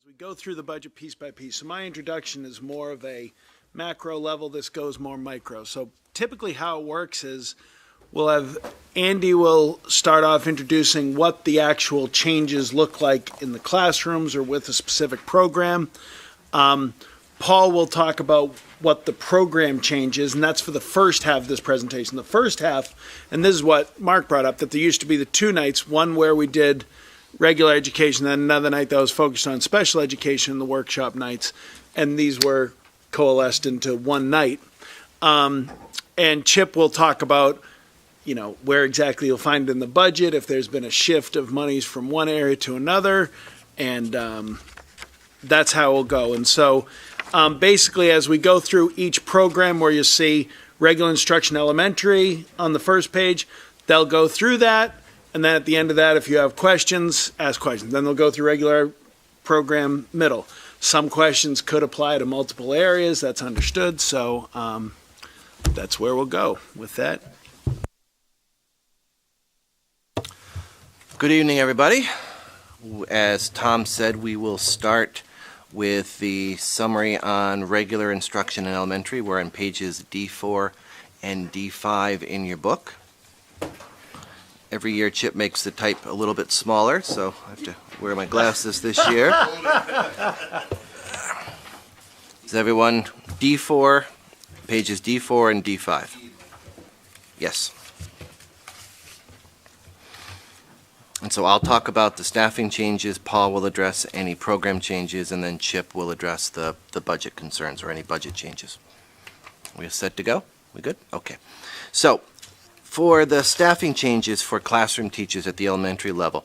We go through the budget piece by piece. So my introduction is more of a macro level. This goes more micro. So typically how it works is we'll have Andy will start off introducing what the actual changes look like in the classrooms or with a specific program. Paul will talk about what the program changes, and that's for the first half of this presentation. The first half, and this is what Mark brought up, that there used to be the two nights, one where we did regular education, then another night that was focused on special education, the workshop nights, and these were coalesced into one night. And Chip will talk about, you know, where exactly you'll find it in the budget, if there's been a shift of monies from one area to another, and that's how it will go. And so basically as we go through each program where you see regular instruction elementary on the first page, they'll go through that. And then at the end of that, if you have questions, ask questions. Then they'll go through regular program middle. Some questions could apply to multiple areas. That's understood. So that's where we'll go with that. Good evening, everybody. As Tom said, we will start with the summary on regular instruction in elementary. We're on pages D4 and D5 in your book. Every year Chip makes the type a little bit smaller, so I have to wear my glasses this year. Is everyone D4, pages D4 and D5? Yes. And so I'll talk about the staffing changes, Paul will address any program changes, and then Chip will address the budget concerns or any budget changes. We set to go? We good? Okay. So, for the staffing changes for classroom teachers at the elementary level,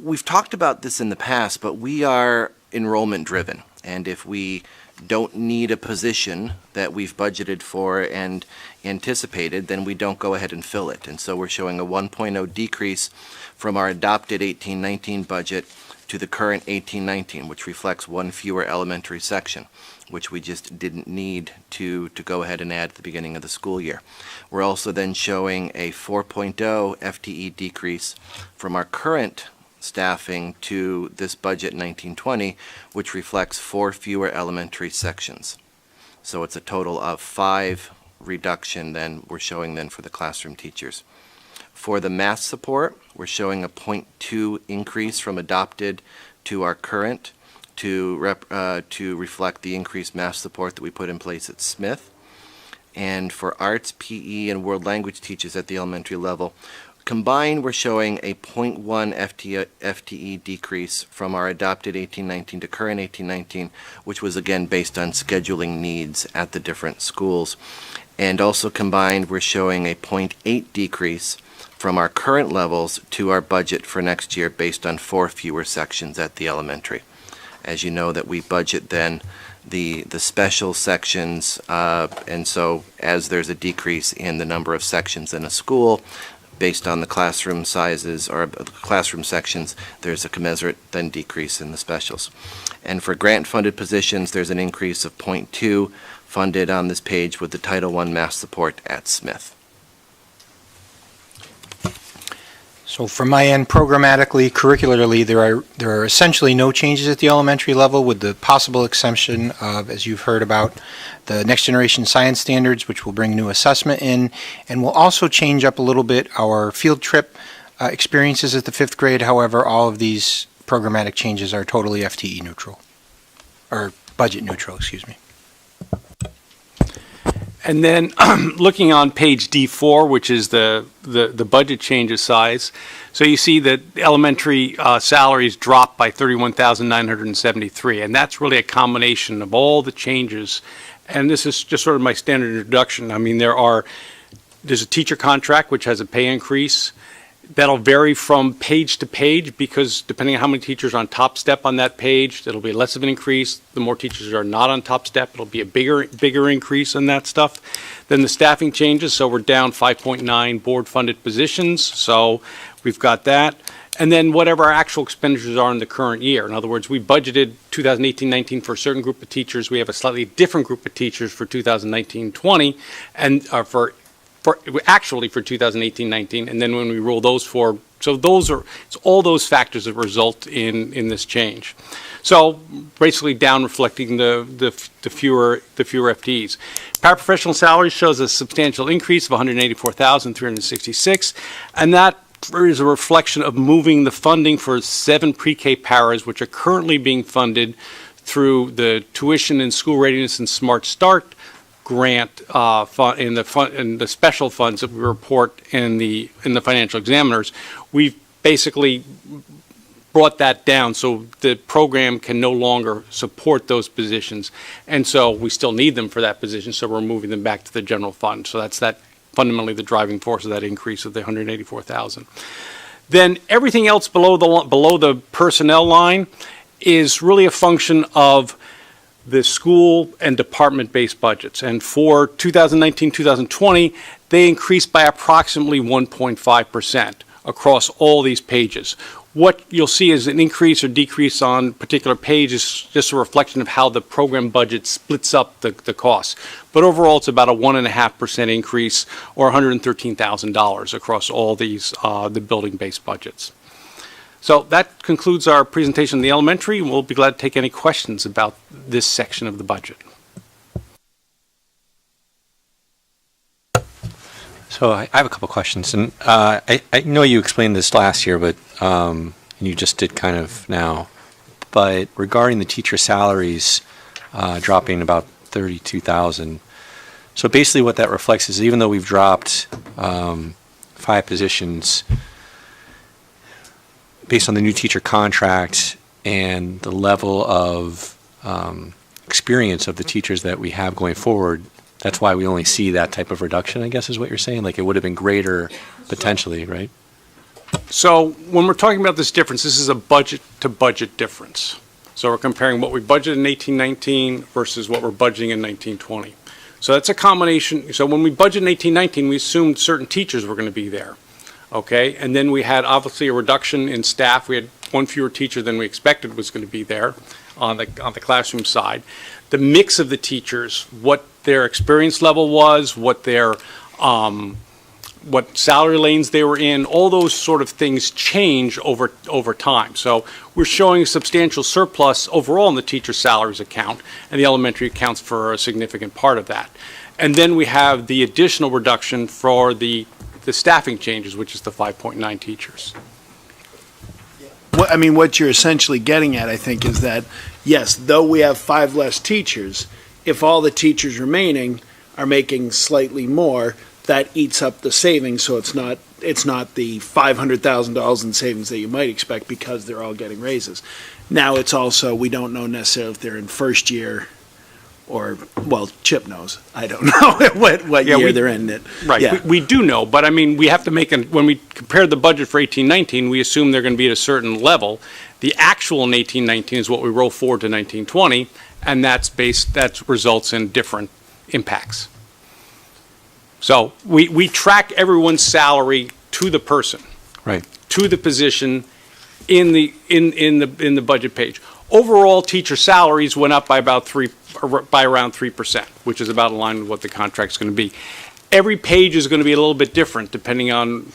we've talked about this in the past, but we are enrollment driven. And if we don't need a position that we've budgeted for and anticipated, then we don't go ahead and fill it. And so we're showing a 1.0 decrease from our adopted 18-19 budget to the current 18-19, which reflects one fewer elementary section, which we just didn't need to go ahead and add at the beginning of the school year. We're also then showing a 4.0 FTE decrease from our current staffing to this budget 1920, which reflects 4 fewer elementary sections. So it's a total of 5 reduction then we're showing then for the classroom teachers. For the math support, we're showing a 0.2 increase from adopted to our current to reflect the increased math support that we put in place at Smith. And for arts, PE, and world language teachers at the elementary level, combined we're showing a 0.1 FTE decrease from our adopted 18-19 to current 18-19, which was again based on scheduling needs at the different schools. And also combined we're showing a 0.8 decrease from our current levels to our budget for next year based on 4 fewer sections at the elementary. As you know that we budget then the special sections, and so as there's a decrease in the number of sections in a school based on the classroom sizes or classroom sections, there's a commensurate then decrease in the specials. And for grant funded positions, there's an increase of 0.2 funded on this page with the Title I math support at Smith. So from my end, programmatically, curricularly, there are essentially no changes at the elementary level, with the possible exception of, as you've heard about, the next generation science standards, which will bring new assessment in, and will also change up a little bit our field trip experiences at the 5th grade. However, all of these programmatic changes are totally FTE neutral, or budget neutral, excuse me. And then looking on page D4, which is the budget changes size, so you see that elementary salaries dropped by 31,973, and that's really a combination of all the changes. And this is just sort of my standard introduction. I mean, there's a teacher contract which has a pay increase. That'll vary from page to page, because depending on how many teachers are on top step on that page, it'll be less of an increase. The more teachers are not on top step, it'll be a bigger increase on that stuff. Then the staffing changes, so we're down 5.9 board-funded positions, so we've got that. And then whatever our actual expenditures are in the current year. In other words, we budgeted 2018-19 for a certain group of teachers. We have a slightly different group of teachers for 2019-20, and for 2018-19, and then when we roll those forward, so it's all those factors that result in this change. So basically down, reflecting the fewer FTEs. Paraprofessional salaries shows a substantial increase of 184,366, and that is a reflection of moving the funding for 7 pre-K paras, which are currently being funded through the tuition and school readiness and Smart Start grant in the special funds that we report in the financial examiners. We've basically brought that down so the program can no longer support those positions, and so we still need them for that position, so we're moving them back to the general fund. So that's fundamentally the driving force of that increase of the 184,000. Then everything else below the personnel line is really a function of the school and department-based budgets. And for 2019-2020, they increased by approximately 1.5% across all these pages. What you'll see is an increase or decrease on particular pages, just a reflection of how the program budget splits up the costs. But overall, it's about a 1.5% increase, or $113,000 across all these the building-based budgets. So that concludes our presentation on the elementary. We'll be glad to take any questions about this section of the budget. So I have a couple questions, and I know you explained this last year, but you just did kind of now. But regarding the teacher salaries dropping about 32,000, so basically what that reflects is, even though we've dropped 5 positions, based on the new teacher contract and the level of experience of the teachers that we have going forward, that's why we only see that type of reduction, I guess is what you're saying? Like, it would have been greater potentially, right? So when we're talking about this difference, this is a budget-to-budget difference. So we're comparing what we budgeted in 18-19 versus what we're budgeting in 19-20. So that's a combination. So when we budgeted in 18-19, we assumed certain teachers were going to be there. Okay, and then we had obviously a reduction in staff. We had 1 fewer teacher than we expected was going to be there on the classroom side. The mix of the teachers, what their experience level was, what their what salary lanes they were in, all those sort of things change over time. So we're showing a substantial surplus overall in the teacher salaries account, and the elementary accounts for a significant part of that. And then we have the additional reduction for the staffing changes, which is the 5.9 teachers. What you're essentially getting at, I think, is that, yes, though we have 5 less teachers, if all the teachers remaining are making slightly more, that eats up the savings, so it's not the $500,000 in savings that you might expect because they're all getting raises. Now it's also, we don't know necessarily if they're in first year or, well, Chip knows. I don't know what year they're in it. Right, yeah. we do know, but I mean, we have to make, when we compare the budget for 18-19, we assume they're going to be at a certain level. The actual in 18-19 is what we roll forward to 19-20, and that results in different impacts. So we track everyone's salary to the person, right, to the position in the budget page. Overall, teacher salaries went up by about by around 3%, which is about in line with what the contract's going to be. Every page is going to be a little bit different depending on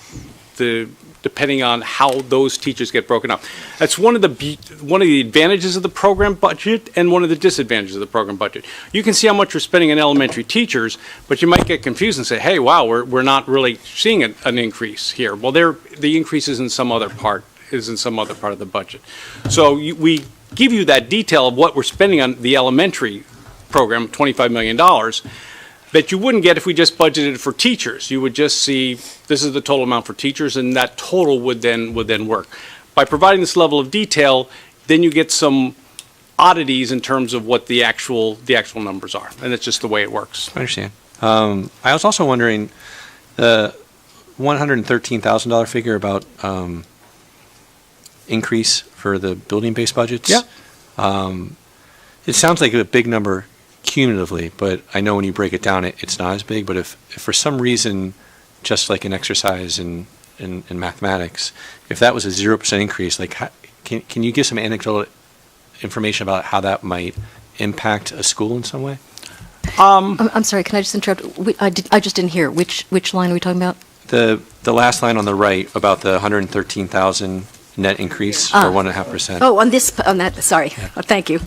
how those teachers get broken up. That's one of the advantages of the program budget and one of the disadvantages of the program budget. You can see how much we're spending on elementary teachers, but you might get confused and say, hey, wow, we're not really seeing an increase here. Well, the increase is in some other part of the budget. So we give you that detail of what we're spending on the elementary program, $25 million, that you wouldn't get if we just budgeted for teachers. You would just see this is the total amount for teachers, and that total would then work. By providing this level of detail, then you get some oddities in terms of what the actual numbers are, and it's just the way it works. I understand. I was also wondering the $113,000 figure about increase for the building-based budgets. Yeah. It sounds like a big number cumulatively, but I know when you break it down, it's not as big. But if for some reason, just like an exercise in mathematics, if that was a 0% increase, like can you give some anecdotal information about how that might impact a school in some way? I'm sorry, can I just interrupt? I just didn't hear. Which line are we talking about? The last line on the right about the 113,000 net increase, or 1.5%. Oh, on that, sorry. Yeah. Thank you.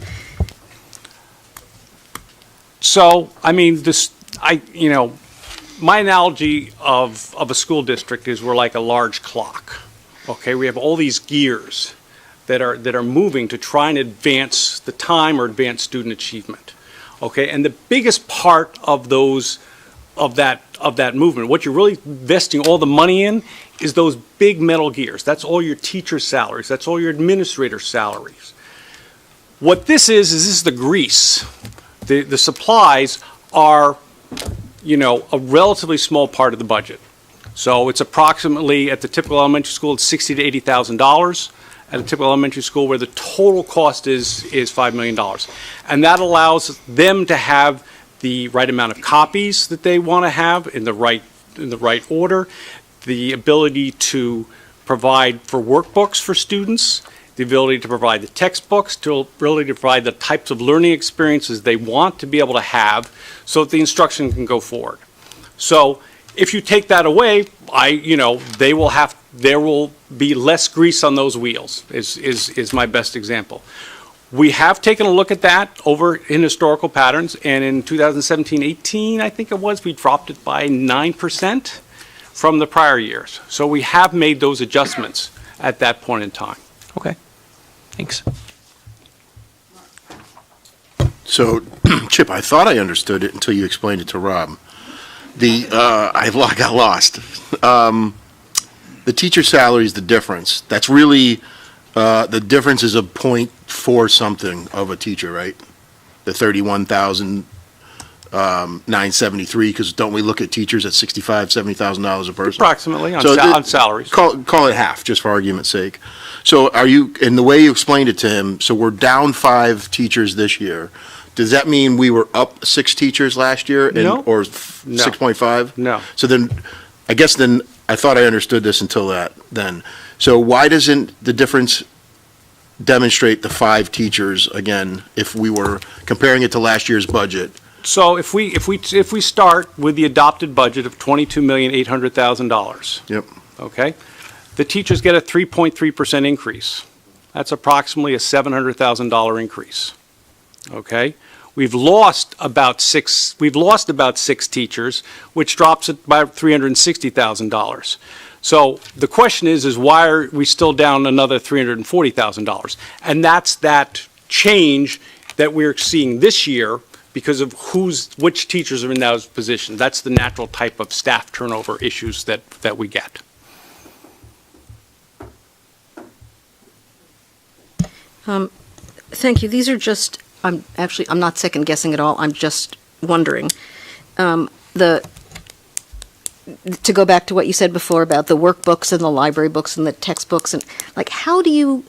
So, I mean, my analogy of a school district is we're like a large clock. Okay, we have all these gears that are moving to try and advance the time or advance student achievement. Okay, and the biggest part of that movement, what you're really investing all the money in, is those big metal gears. That's all your teacher salaries. That's all your administrator salaries. What this is the grease. The supplies are, a relatively small part of the budget. So it's approximately, at the typical elementary school, it's $60,000 to $80,000. At a typical elementary school where the total cost is $5 million. And that allows them to have the right amount of copies that they want to have in the right order, the ability to provide for workbooks for students, the ability to provide the textbooks, the ability to provide the types of learning experiences they want to be able to have so that the instruction can go forward. So if you take that away, there will be less grease on those wheels, is my best example. We have taken a look at that over in historical patterns, and in 2017-18, I think it was, we dropped it by 9% from the prior years. So we have made those adjustments at that point in time. Okay, thanks. So, Chip, I thought I understood it until you explained it to Rob. I got lost. The teacher salary is the difference. That's really, the difference is a 0.4 something of a teacher, right? The 31,973, because don't we look at teachers at $65,000, $70,000 a person? Approximately, on salaries. Call it half, just for argument's sake. So in the way you explained it to him, so we're down 5 teachers this year. Does that mean we were up 6 teachers last year? No. Or No. 6.5? No. So then, I thought I understood this until then. So why doesn't the difference demonstrate the 5 teachers again, if we were comparing it to last year's budget? So if we start with the adopted budget of $22,800,000. Yep. Okay, the teachers get a 3.3% increase. That's approximately a $700,000 increase. Okay, we've lost about 6 teachers, which drops it by $360,000. So the question is why are we still down another $340,000? And that's that change that we're seeing this year because of which teachers are in those positions. That's the natural type of staff turnover issues that we get. Thank you. These are just, I'm not second guessing at all. I'm just wondering. To go back to what you said before about the workbooks and the library books and the textbooks, and like, how did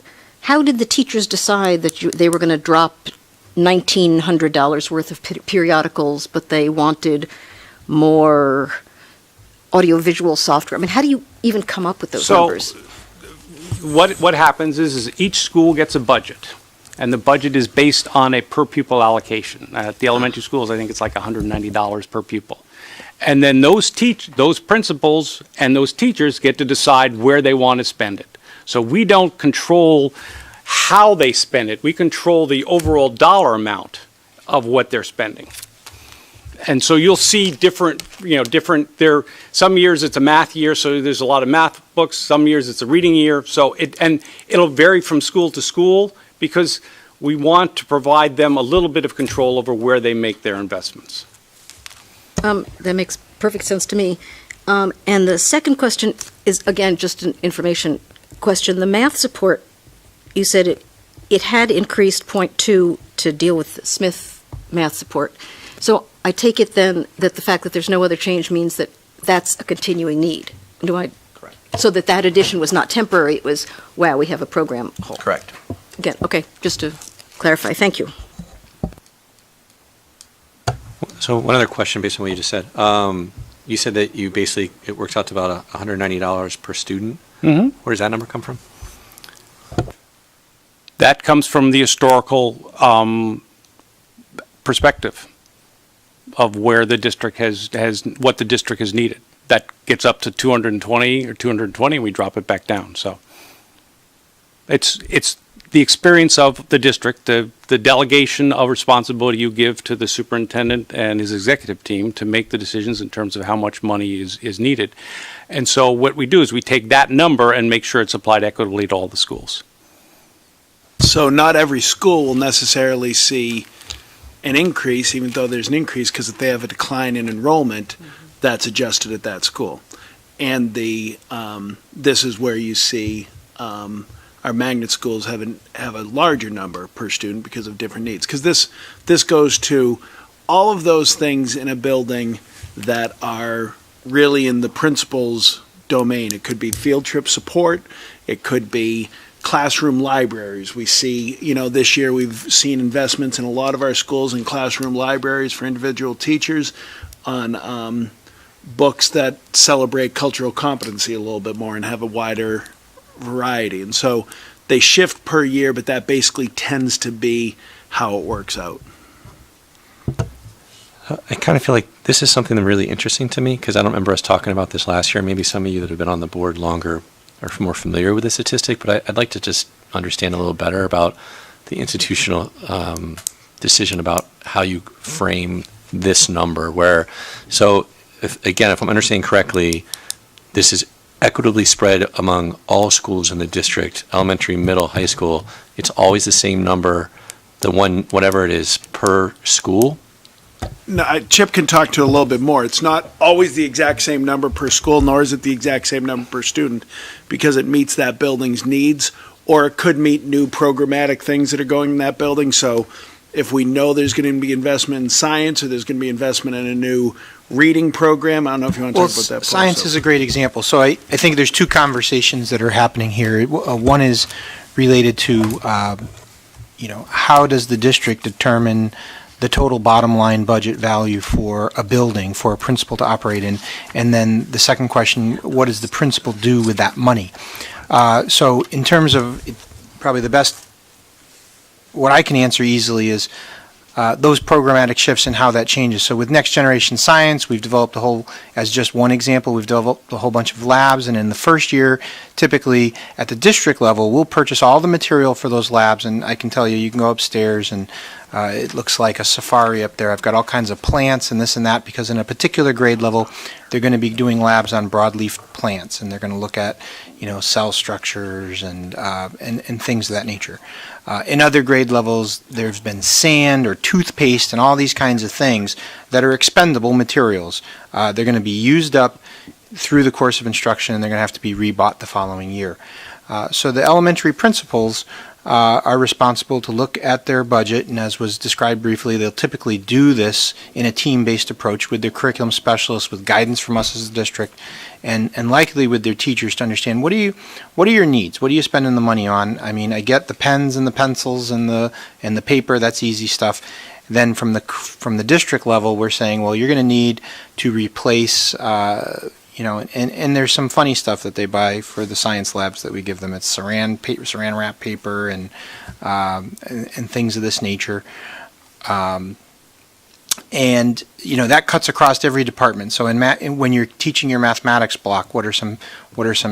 the teachers decide that they were going to drop $1,900 worth of periodicals, but they wanted more audiovisual software? I mean, how do you even come up with those numbers? What happens is each school gets a budget, And the budget is based on a per pupil allocation. At the elementary schools, I think it's like $190 per pupil. And then those principals and those teachers get to decide where they want to spend it. So we don't control how they spend it. We control the overall dollar amount of what they're spending. And so you'll see some years it's a math year, so there's a lot of math books. Some years it's a reading year. So it'll vary from school to school because we want to provide them a little bit of control over where they make their investments. That makes perfect sense to me. And the second question is, again, just an information question. The math support, you said it had increased 0.2 to deal with Smith math support. So I take it then that the fact that there's no other change means that that's a continuing need. Correct. So that addition was not temporary, it was, wow, we have a program hole. Correct. Again, okay, just to clarify, thank you. So one other question based on what you just said. You said that it works out to about $190 per student. Mm-hmm. Where does that number come from? That comes from the historical perspective of where the district what the district has needed. That gets up to 220 or 220, and we drop it back down. So it's the experience of the district, the delegation of responsibility you give to the superintendent and his executive team to make the decisions in terms of how much money is needed. And so what we do is we take that number and make sure it's applied equitably to all the schools. So not every school will necessarily see an increase, even though there's an increase, because if they have a decline in enrollment, that's adjusted at that school. And this is where you see our magnet schools have a larger number per student because of different needs. Because this goes to all of those things in a building that are really in the principal's domain. It could be field trip support. It could be classroom libraries. We see, this year we've seen investments in a lot of our schools in classroom libraries for individual teachers on books that celebrate cultural competency a little bit more and have a wider variety. And so they shift per year, but that basically tends to be how it works out. I kind of feel like this is something that's really interesting to me because I don't remember us talking about this last year. Maybe some of you that have been on the board longer are more familiar with the statistic, but I'd like to just understand a little better about the institutional decision about how you frame this number. If I'm understanding correctly, this is equitably spread among all schools in the district, elementary, middle, high school. It's always the same number, whatever it is, per school. No, Chip can talk to it a little bit more. It's not always the exact same number per school, nor is it the exact same number per student, because it meets that building's needs, or it could meet new programmatic things that are going in that building. So if we know there's going to be investment in science, or there's going to be investment in a new reading program, I don't know if you want to talk about that. Science is a great example. So I think there's two conversations that are happening here. One is related to, how does the district determine the total bottom line budget value for a building, for a principal to operate in? And then the second question, what does the principal do with that money? So in terms of probably the best, what I can answer easily is those programmatic shifts and how that changes. So with Next Generation Science, we've developed as just one example, we've developed a whole bunch of labs, and in the first year, typically at the district level, we'll purchase all the material for those labs, and I can tell you can go upstairs and it looks like a safari up there. I've got all kinds of plants and this and that, because in a particular grade level, they're going to be doing labs on broadleaf plants, and they're going to look at, cell structures and things of that nature. In other grade levels, there's been sand or toothpaste and all these kinds of things that are expendable materials. They're going to be used up through the course of instruction, and they're going to have to be rebought the following year. So the elementary principals are responsible to look at their budget, and as was described briefly, they'll typically do this in a team-based approach with their curriculum specialists, with guidance from us as a district, and likely with their teachers to understand what are your needs, what are you spending the money on. I mean, I get the pens and the pencils and the paper, that's easy stuff. Then from the district level, we're saying, well, you're going to need to replace and there's some funny stuff that they buy for the science labs that we give them. It's saran wrap paper and things of this nature. And that cuts across every department. So when you're teaching your mathematics block, what are some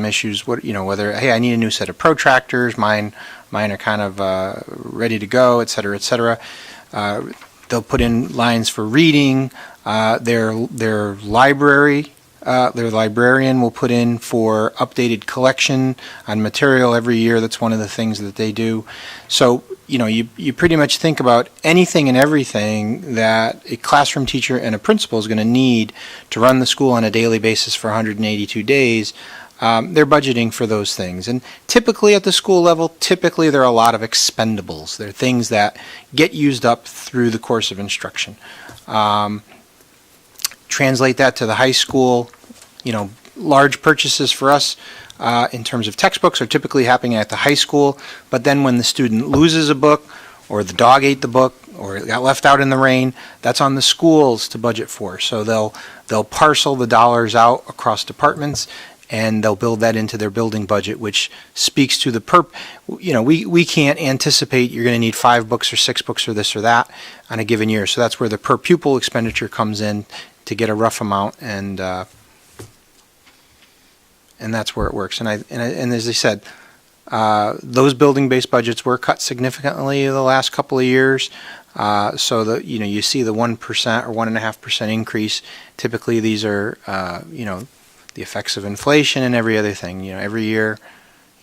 issues? Whether hey, I need a new set of protractors. Mine are kind of ready to go, et cetera, et cetera. They'll put in lines for reading. Their librarian will put in for updated collection on material every year. That's one of the things that they do. So you pretty much think about anything and everything that a classroom teacher and a principal is going to need to run the school on a daily basis for 182 days. They're budgeting for those things. And typically at the school level, there are a lot of expendables. They're things that get used up through the course of instruction. Translate that to the high school, large purchases for us in terms of textbooks are typically happening at the high school, but then when the student loses a book or the dog ate the book or it got left out in the rain, that's on the schools to budget for. So they'll parcel the dollars out across departments and they'll build that into their building budget, which speaks to the we can't anticipate you're going to need 5 books or 6 books or this or that on a given year. So that's where the per pupil expenditure comes in to get a rough amount, and that's where it works. And as I said, those building-based budgets were cut significantly the last couple of years. So that you see the 1% or 1.5% increase. Typically, these are the effects of inflation and every other thing. Every year,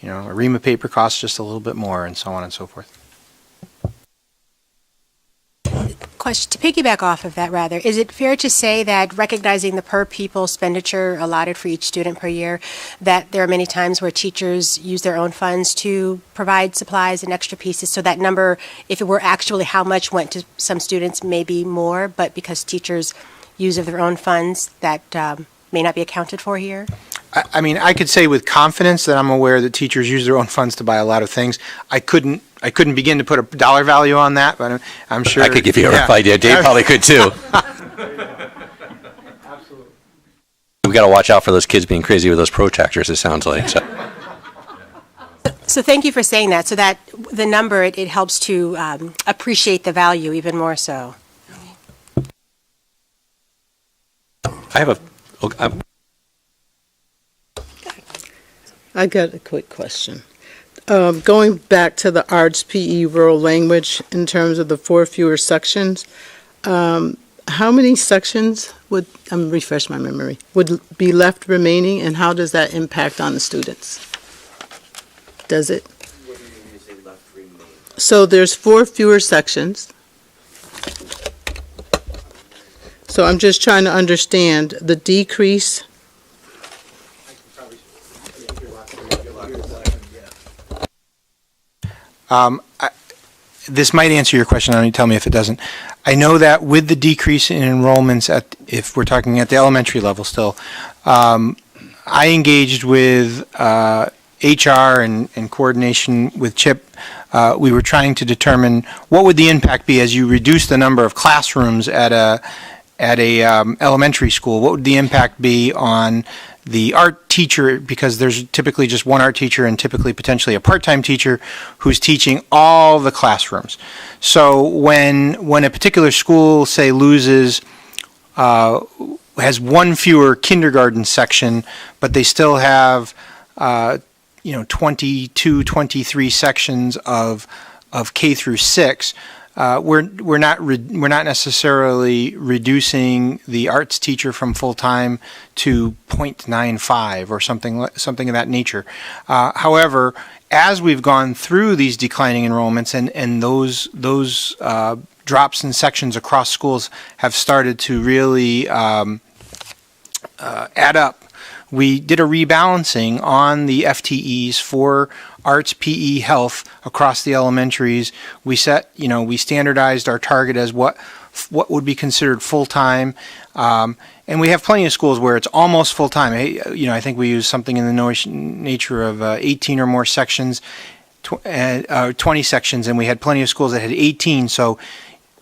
a ream of paper costs just a little bit more, and so on and so forth. Question, to piggyback off of that rather, is it fair to say that recognizing the per pupil expenditure allotted for each student per year, that there are many times where teachers use their own funds to provide supplies and extra pieces, so that number, if it were actually how much went to some students, may be more, but because teachers use of their own funds, that may not be accounted for here? I could say with confidence that I'm aware that teachers use their own funds to buy a lot of things. I couldn't begin to put a dollar value on that, but I'm sure. I could give you a rough idea. Dave probably could too. Absolutely. We got to watch out for those kids being crazy with those protractors, it sounds like. So thank you for saying that, so that the number, it helps to appreciate the value even more so. I got a quick question. Going back to the arts, PE, world language, in terms of the 4 fewer sections, how many sections refresh my memory, would be left remaining, and how does that impact on the students? Does it? What do you mean when you say left remaining? So there's 4 fewer sections. So I'm just trying to understand the decrease. This might answer your question, and tell me if it doesn't. I know that with the decrease in enrollments, if we're talking at the elementary level still, I engaged with HR and coordination with Chip. We were trying to determine what would the impact be as you reduce the number of classrooms at a elementary school. What would the impact be on the art teacher, because there's typically just one art teacher and typically potentially a part-time teacher who's teaching all the classrooms. So when a particular school, say, has 1 fewer kindergarten section, but they still have 22, 23 sections of K through 6, we're not necessarily reducing the arts teacher from full-time to 0.95 or something of that nature. However, as we've gone through these declining enrollments and those drops in sections across schools have started to really add up, we did a rebalancing on the FTEs for arts, PE, health across the elementaries. We standardized our target as what would be considered full-time. And we have plenty of schools where it's almost full-time. I think we use something in the nature of 18 or more sections, 20 sections, and we had plenty of schools that had 18. So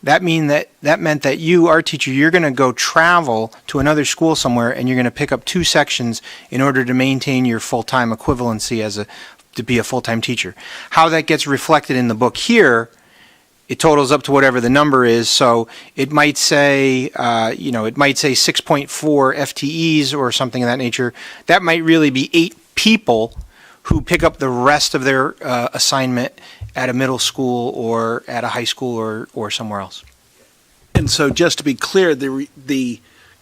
that meant that you, our teacher, you're going to go travel to another school somewhere, and you're going to pick up 2 sections in order to maintain your full-time equivalency to be a full-time teacher. How that gets reflected in the book here, it totals up to whatever the number is. So it might say, it might say 6.4 FTEs or something of that nature. That might really be 8 people who pick up the rest of their assignment at a middle school or at a high school or somewhere else. And so just to be clear, the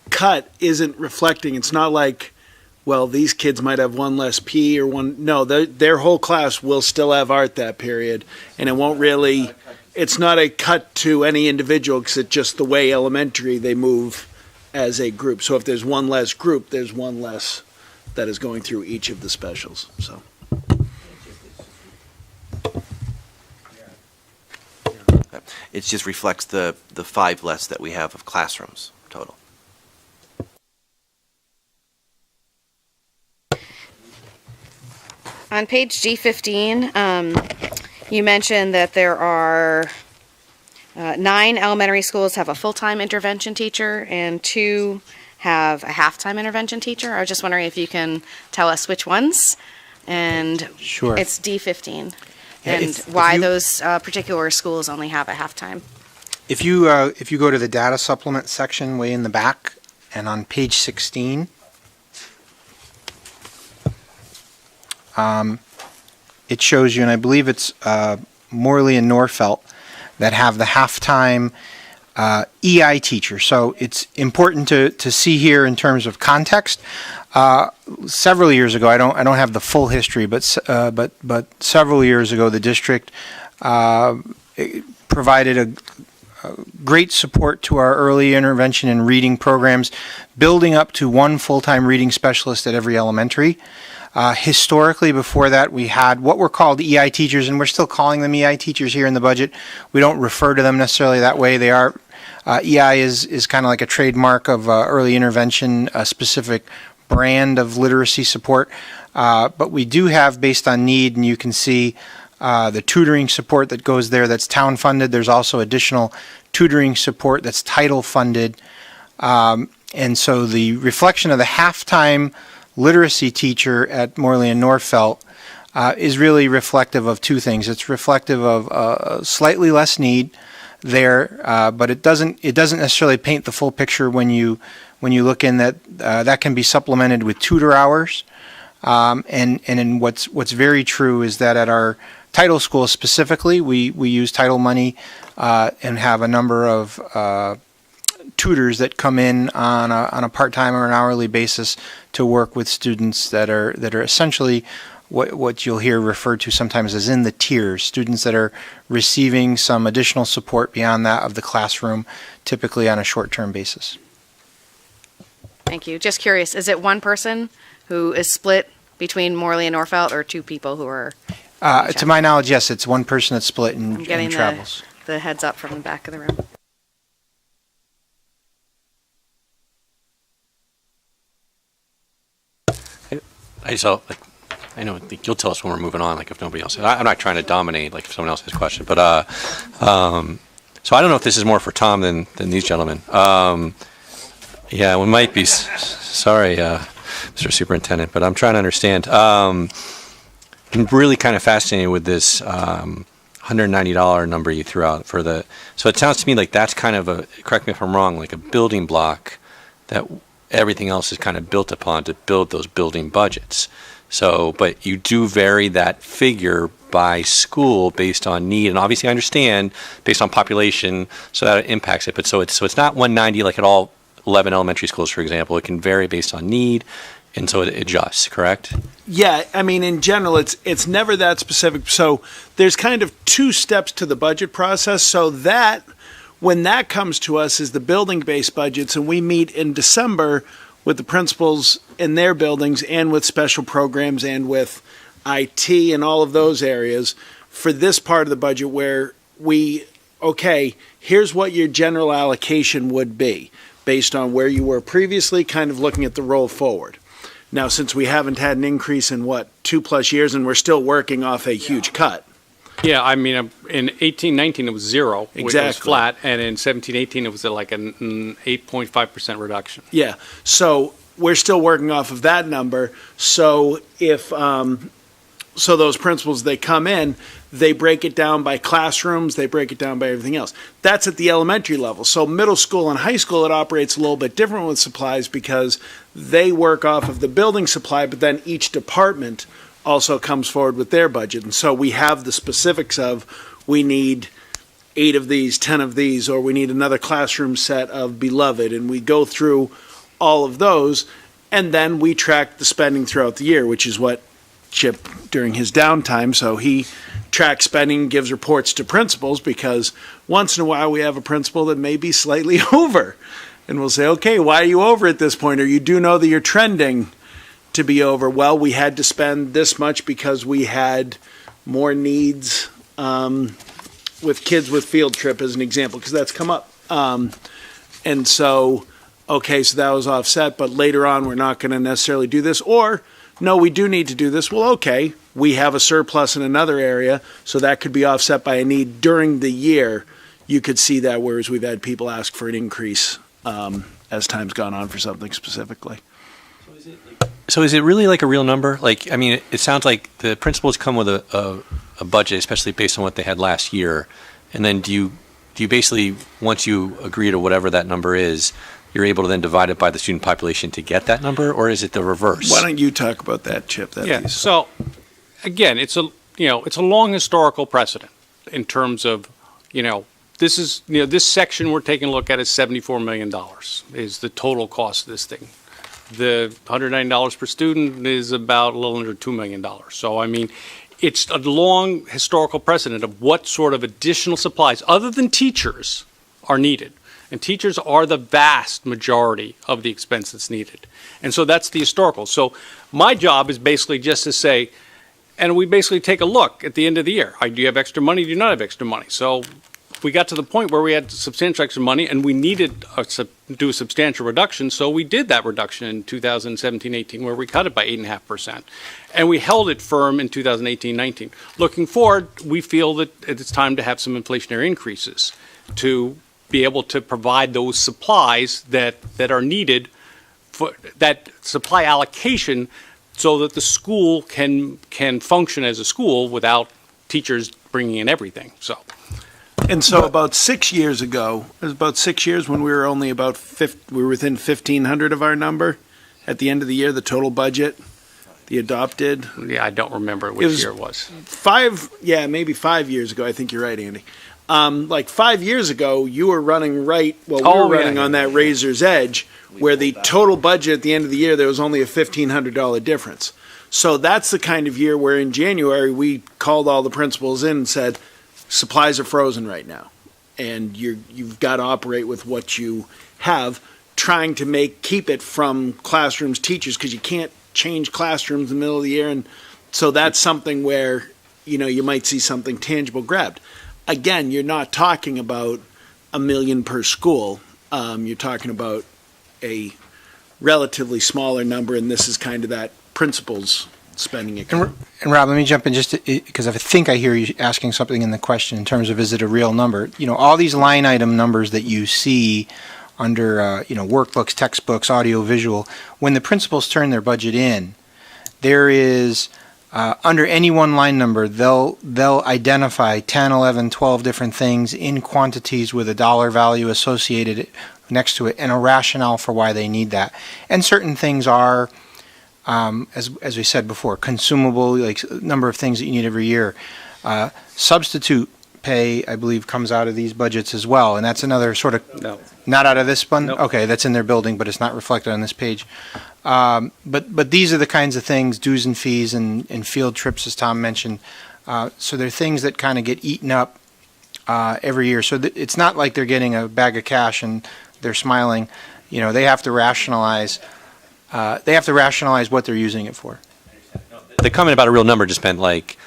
cut isn't reflecting, it's not like, well, these kids might have 1 less P or 1, no, their whole class will still have art that period, and it won't really, it's not a cut to any individual, because it's just the way elementary they move as a group. So if there's 1 less group, there's 1 less that is going through each of the specials, so. It just reflects the 5 less that we have of classrooms total. On page G15, you mentioned that there are 9 elementary schools have a full-time intervention teacher and 2 have a half-time intervention teacher. I was just wondering if you can tell us which ones. And Sure. it's D15. Yeah, And if why you- those particular schools only have a half-time. If you go to the data supplement section way in the back, and on page 16, it shows you, and I believe it's Morley and Norfelt that have the halftime EI teacher. So it's important to see here in terms of context. Several years ago, I don't have the full history, but several years ago, the district provided a great support to our early intervention and reading programs, building up to 1 full-time reading specialist at every elementary. Historically, before that, we had what were called EI teachers, and we're still calling them EI teachers here in the budget. We don't refer to them necessarily that way. They are EI is kind of like a trademark of early intervention, a specific brand of literacy support. But we do have, based on need, and you can see the tutoring support that goes there that's town funded. There's also additional tutoring support that's title funded. And so the reflection of the halftime literacy teacher at Morley and Norfelt is really reflective of 2 things. It's reflective of slightly less need there, but it doesn't necessarily paint the full picture when you look in that can be supplemented with tutor hours. And what's very true is that at our title school specifically, we use title money and have a number of tutors that come in on a part-time or an hourly basis to work with students that are essentially what you'll hear referred to sometimes as in the tiers, students that are receiving some additional support beyond that of the classroom, typically on a short-term basis. Thank you. Just curious, is it 1 person who is split between Morley and Norfelt, or 2 people who are? To my knowledge, yes, it's 1 person that's split I'm and getting travels. the heads up from the back of the room. I know you'll tell us when we're moving on, like if nobody else. I'm not trying to dominate, like if someone else has a question, but so I don't know if this is more for Tom than these gentlemen. Yeah, we might be. Sorry, Mr. Superintendent, but I'm trying to understand. I'm really kind of fascinated with this $190 number you threw out for the. So it sounds to me like that's kind of a. Correct me if I'm wrong. Like a building block that everything else is kind of built upon to build those building budgets. So, but you do vary that figure by school based on need, and obviously I understand based on population, so that impacts it. But so it's not 190 like at all 11 elementary schools, for example. It can vary based on need, and so it adjusts. Correct? Yeah, I mean, in general, it's never that specific. So there's kind of 2 steps to the budget process. So that when that comes to us is the building-based budgets, and we meet in December with the principals in their buildings and with special programs and with IT and all of those areas for this part of the budget where here's what your general allocation would be based on where you were previously, kind of looking at the roll forward. Now, since we haven't had an increase in 2+ years and we're still working off a huge cut, Yeah, I mean, in 18-19, it was zero, which was Exactly. flat, and in 17-18, it was like an 8.5% reduction. Yeah, so we're still working off of that number. So if, so those principals, they come in, they break it down by classrooms, they break it down by everything else. That's at the elementary level. So middle school and high school, it operates a little bit different with supplies because they work off of the building supply, but then each department also comes forward with their budget. And so we have the specifics of, we need 8 of these, 10 of these, or we need another classroom set of Beloved, and we go through all of those, and then we track the spending throughout the year, which is what Chip, during his downtime, so he tracks spending, gives reports to principals, because once in a while we have a principal that may be slightly over, and we'll say, okay, why are you over at this point? Or you do know that you're trending to be over. Well, we had to spend this much because we had more needs with kids with field trip, as an example, because that's come up. And so, okay, so that was offset, but later on, we're not going to necessarily do this. Or, no, we do need to do this. Well, okay, we have a surplus in another area, so that could be offset by a need during the year. You could see that, whereas we've had people ask for an increase as time's gone on for something specifically. So is it really like a real number? Like, I mean, it sounds like the principals come with a budget, especially based on what they had last year. And then do you basically, once you agree to whatever that number is, you're able to then divide it by the student population to get that number? Or is it the reverse? Why don't you talk about that, Chip? That Yeah, piece. so, again, it's a long historical precedent in terms of, this section we're taking a look at is $74 million is the total cost of this thing. The $109 per student is about a little under $2 million. So, I mean, it's a long historical precedent of what sort of additional supplies, other than teachers, are needed. And teachers are the vast majority of the expense that's needed. And so that's the historical. So my job is basically just to say, and we basically take a look at the end of the year. Do you have extra money? Do you not have extra money? So we got to the point where we had substantial extra money and we needed to do a substantial reduction. So we did that reduction in 2017-18 where we cut it by 8.5%. And we held it firm in 2018-19. Looking forward, we feel that it's time to have some inflationary increases to be able to provide those supplies that are needed for that supply allocation so that the school can function as a school without teachers bringing in everything. So. And so about 6 years ago, it was about 6 years when we were only about we were within 1,500 of our number at the end of the year, the total budget, the adopted. Yeah, I don't remember which year it was. Maybe 5 years ago. I think you're right, Andy. Like 5 years ago, you were running we were running on that razor's edge, where the total budget at the end of the year, there was only a $1,500 difference. So that's the kind of year where in January, we called all the principals in and said, supplies are frozen right now, and you've got to operate with what you have, trying to keep it from classrooms, teachers, because you can't change classrooms in the middle of the year. And so that's something where, you might see something tangible grabbed. Again, you're not talking about $1 million per school. You're talking about a relatively smaller number, and this is kind of that principal's spending account. And Rob, let me jump in just because I think I hear you asking something in the question in terms of, is it a real number? All these line item numbers that you see under, workbooks, textbooks, audio, visual, when the principals turn their budget in, there is, under any one line number, they'll identify 10, 11, 12 different things in quantities with a dollar value associated next to it and a rationale for why they need that. And certain things are, as we said before, consumable, like number of things that you need every year. Substitute pay, I believe, comes out of these budgets as well, and that's another sort of, No. not out of this one? Nope. Okay, that's in their building, but it's not reflected on this page. But these are the kinds of things, dues and fees and field trips, as Tom mentioned. So they're things that kind of get eaten up every year. So it's not like they're getting a bag of cash and they're smiling. They have to rationalize. They have to rationalize what they're using it for. The comment about a real number just meant like,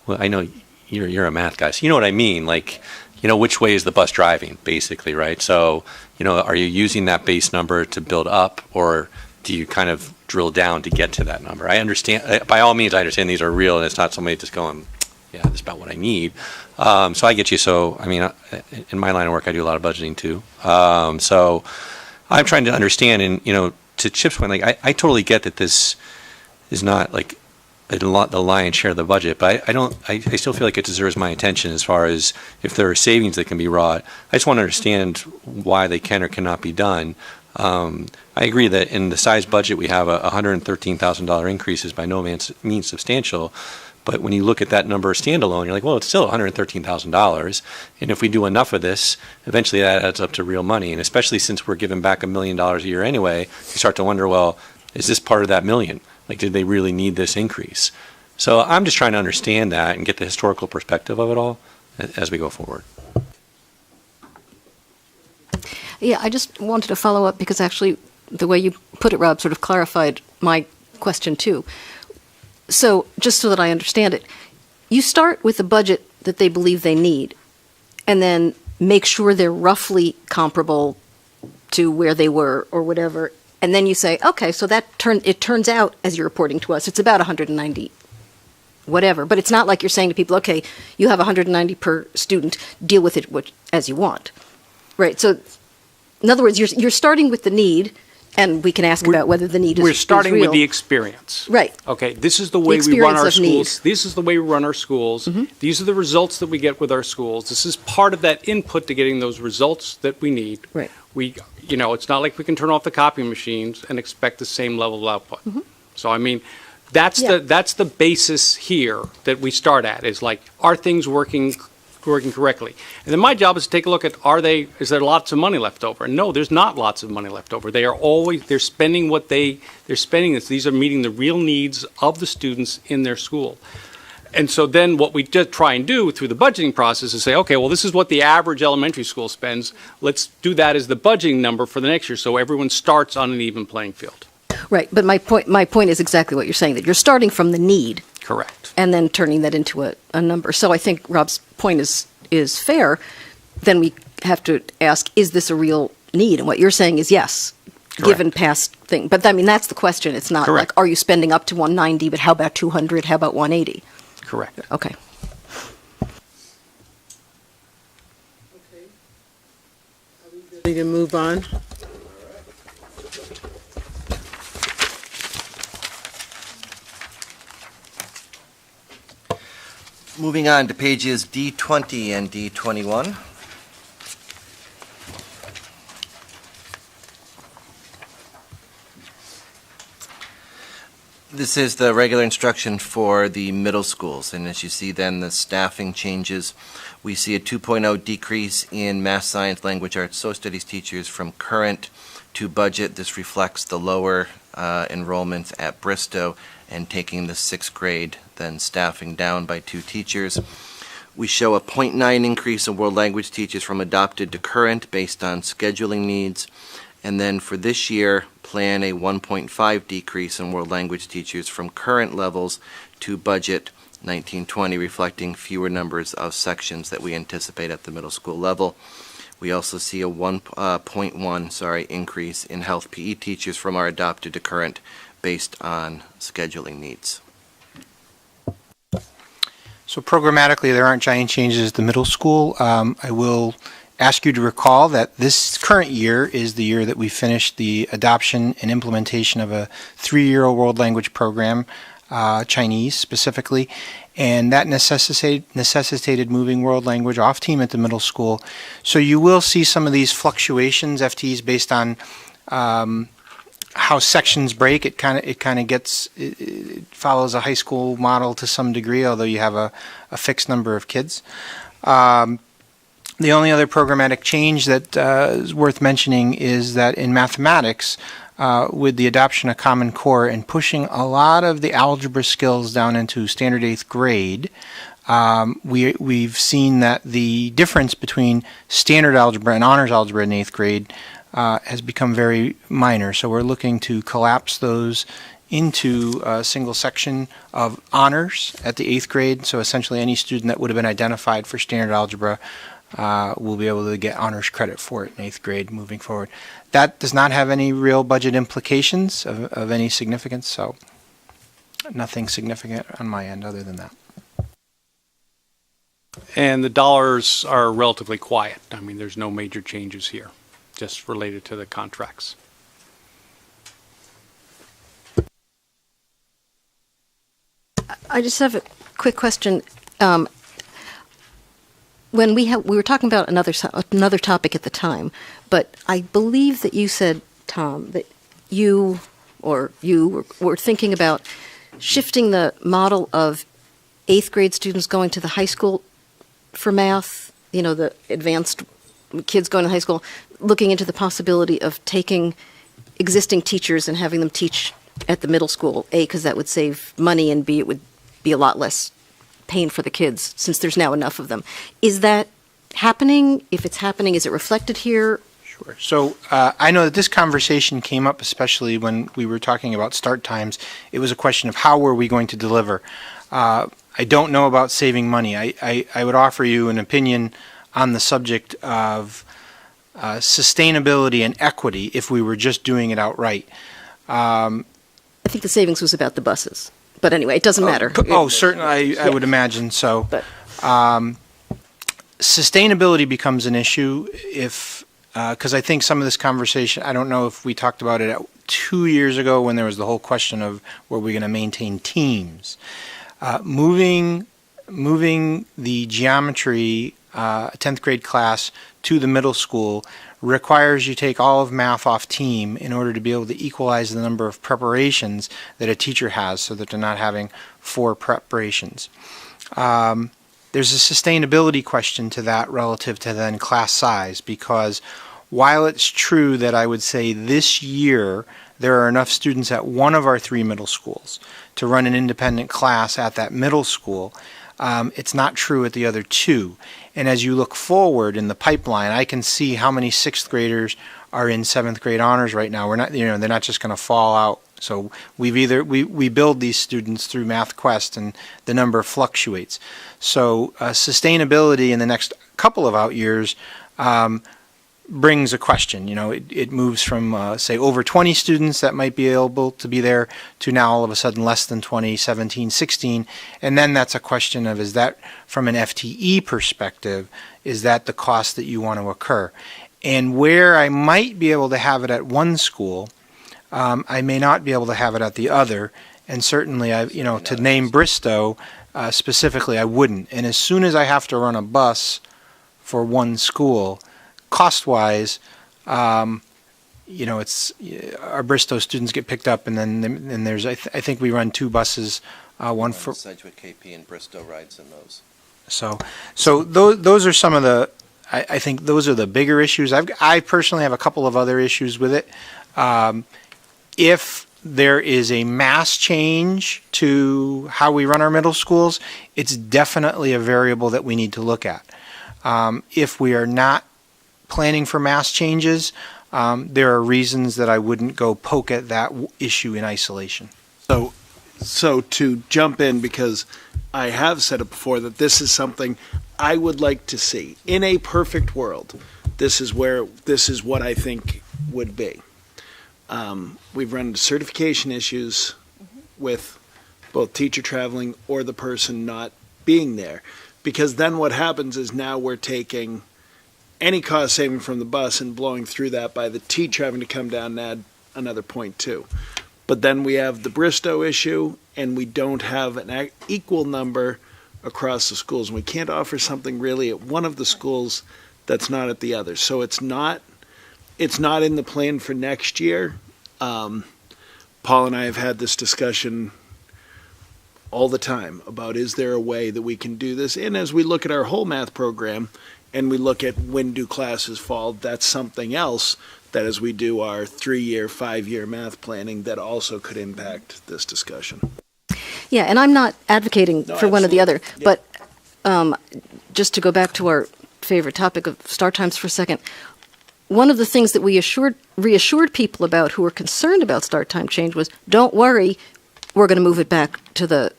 well, I know you're a math guy, so you know what I mean. Like, which way is the bus driving, basically, right? So, are you using that base number to build up, or do you kind of drill down to get to that number? I understand, by all means, I understand these are real, and it's not somebody just going, yeah, that's about what I need. So I get you. So, I mean, in my line of work, I do a lot of budgeting too. So I'm trying to understand, and, to Chip's point, like, I totally get that this is not like the lion's share of the budget, but I still feel like it deserves my attention as far as if there are savings that can be wrought. I just want to understand why they can or cannot be done. I agree that in the size budget we have a $113,000 increase is by no means substantial, but when you look at that number standalone, you're like, well, it's still $113,000, and if we do enough of this, eventually that adds up to real money, and especially since we're giving back $1 million a year anyway, you start to wonder, well, is this part of that million? Like, did they really need this increase? So I'm just trying to understand that and get the historical perspective of it all as we go forward. Yeah, I just wanted to follow up because actually the way you put it, Rob, sort of clarified my question too. So just so that I understand it, you start with the budget that they believe they need and then make sure they're roughly comparable to where they were or whatever. And then you say, okay, so it turns out, as you're reporting to us, it's about 190, whatever. But it's not like you're saying to people, okay, you have 190 per student, deal with it as you want. Right, so in other words, you're starting with the need, and we can ask about whether the need is real. We're starting with the experience. Right. Okay, this is the way we run our schools. Need. This is the way we run our schools. Mm-hmm. These are the results that we get with our schools. This is part of that input to getting those results that we need. Right. It's not like we can turn off the copy machines and expect the same level of output. Mm-hmm. So, I mean, that's the basis here that we start at, is like, are things working correctly? And then my job is to take a look at, is there lots of money left over? And no, there's not lots of money left over. They're spending what they're spending. These are meeting the real needs of the students in their school. And so then what we just try and do through the budgeting process is say, okay, well, this is what the average elementary school spends. Let's do that as the budgeting number for the next year, so everyone starts on an even playing field. Right, but my point is exactly what you're saying, that you're starting from the need. Correct. And then turning that into a number. So I think Rob's point is fair. Then we have to ask, is this a real need? And what you're saying is yes, given past thing. But I mean, that's the question. It's not like, are you spending up to 190, but how about 200? How about 180? Correct. Okay. Ready to move on? Moving on to pages D20 and D21. This is the regular instruction for the middle schools, and as you see then the staffing changes, we see a 2.0 decrease in math, science, language, arts, social studies teachers from current to budget. This reflects the lower enrollments at Bristow and taking the 6th grade, then staffing down by 2 teachers. We show a 0.9 increase in world language teachers from adopted to current based on scheduling needs. And then for this year, plan a 1.5 decrease in world language teachers from current levels to budget 1920, reflecting fewer numbers of sections that we anticipate at the middle school level. We also see a 1.1 increase in health PE teachers from our adopted to current based on scheduling needs. So programmatically, there aren't giant changes at the middle school. I will ask you to recall that this current year is the year that we finished the adoption and implementation of a 3-year world language program, Chinese specifically, and that necessitated moving world language off team at the middle school. So you will see some of these fluctuations, FTEs, based on how sections break. It follows a high school model to some degree, although you have a fixed number of kids. The only other programmatic change that is worth mentioning is that in mathematics, with the adoption of Common Core and pushing a lot of the algebra skills down into standard 8th grade, we've seen that the difference between standard algebra and honors algebra in 8th grade has become very minor. So we're looking to collapse those into a single section of honors at the 8th grade. So essentially any student that would have been identified for standard algebra will be able to get honors credit for it in 8th grade moving forward. That does not have any real budget implications of any significance, so nothing significant on my end other than that. And the dollars are relatively quiet. I mean, there's no major changes here, just related to the contracts. I just have a quick question. When we were talking about another topic at the time, but I believe that you said, Tom, that you were thinking about shifting the model of 8th grade students going to the high school for math, the advanced kids going to high school, looking into the possibility of taking existing teachers and having them teach at the middle school, A, because that would save money, and B, it would be a lot less pain for the kids since there's now enough of them. Is that happening? If it's happening, is it reflected here? Sure. So I know that this conversation came up, especially when we were talking about start times. It was a question of how were we going to deliver. I don't know about saving money. I would offer you an opinion on the subject of sustainability and equity if we were just doing it outright. I think the savings was about the buses. But anyway, it doesn't matter. Certainly, I would imagine so. But sustainability becomes an issue if, because I think some of this conversation, I don't know if we talked about it 2 years ago when there was the whole question of were we going to maintain teams. Moving the geometry 10th grade class to the middle school requires you take all of math off team in order to be able to equalize the number of preparations that a teacher has so that they're not having 4 preparations. There's a sustainability question to that relative to then class size, because while it's true that I would say this year there are enough students at one of our 3 middle schools to run an independent class at that middle school, it's not true at the other 2. And as you look forward in the pipeline, I can see how many 6th graders are in 7th grade honors right now. We're not, they're not just going to fall out. So we build these students through MathQuest, and the number fluctuates. So sustainability in the next couple of out years brings a question. It moves from, say, over 20 students that might be able to be there to now all of a sudden less than 20, 17, 16. And then that's a question of, is that from an FTE perspective, is that the cost that you want to occur? And where I might be able to have it at one school, I may not be able to have it at the other. And certainly, to name Bristow specifically, I wouldn't. And as soon as I have to run a bus for one school, cost-wise, it's our Bristow students get picked up, and then there's I think we run 2 buses, one for Sedgwick KP and Bristow rides in those. So those are some of the. I think those are the bigger issues. I personally have a couple of other issues with it. If there is a mass change to how we run our middle schools, it's definitely a variable that we need to look at. If we are not planning for mass changes, there are reasons that I wouldn't go poke at that issue in isolation. So to jump in, because I have said it before, that this is something I would like to see. In a perfect world, this is what I think would be. We've run into certification issues with both teacher traveling or the person not being there, because then what happens is now we're taking any cost saving from the bus and blowing through that by the teacher having to come down and add another 0.2. But then we have the Bristow issue, and we don't have an equal number across the schools. And we can't offer something really at one of the schools that's not at the other. So it's not in the plan for next year. Paul and I have had this discussion all the time about, is there a way that we can do this? And as we look at our whole math program, and we look at when do classes fall, that's something else that as we do our 3-year, 5-year math planning, that also could impact this discussion. Yeah, and I'm not advocating for one or the other, but just to go back to our favorite topic of start times for a second, one of the things that we reassured people about who were concerned about start time change was, don't worry, we're going to move it back to the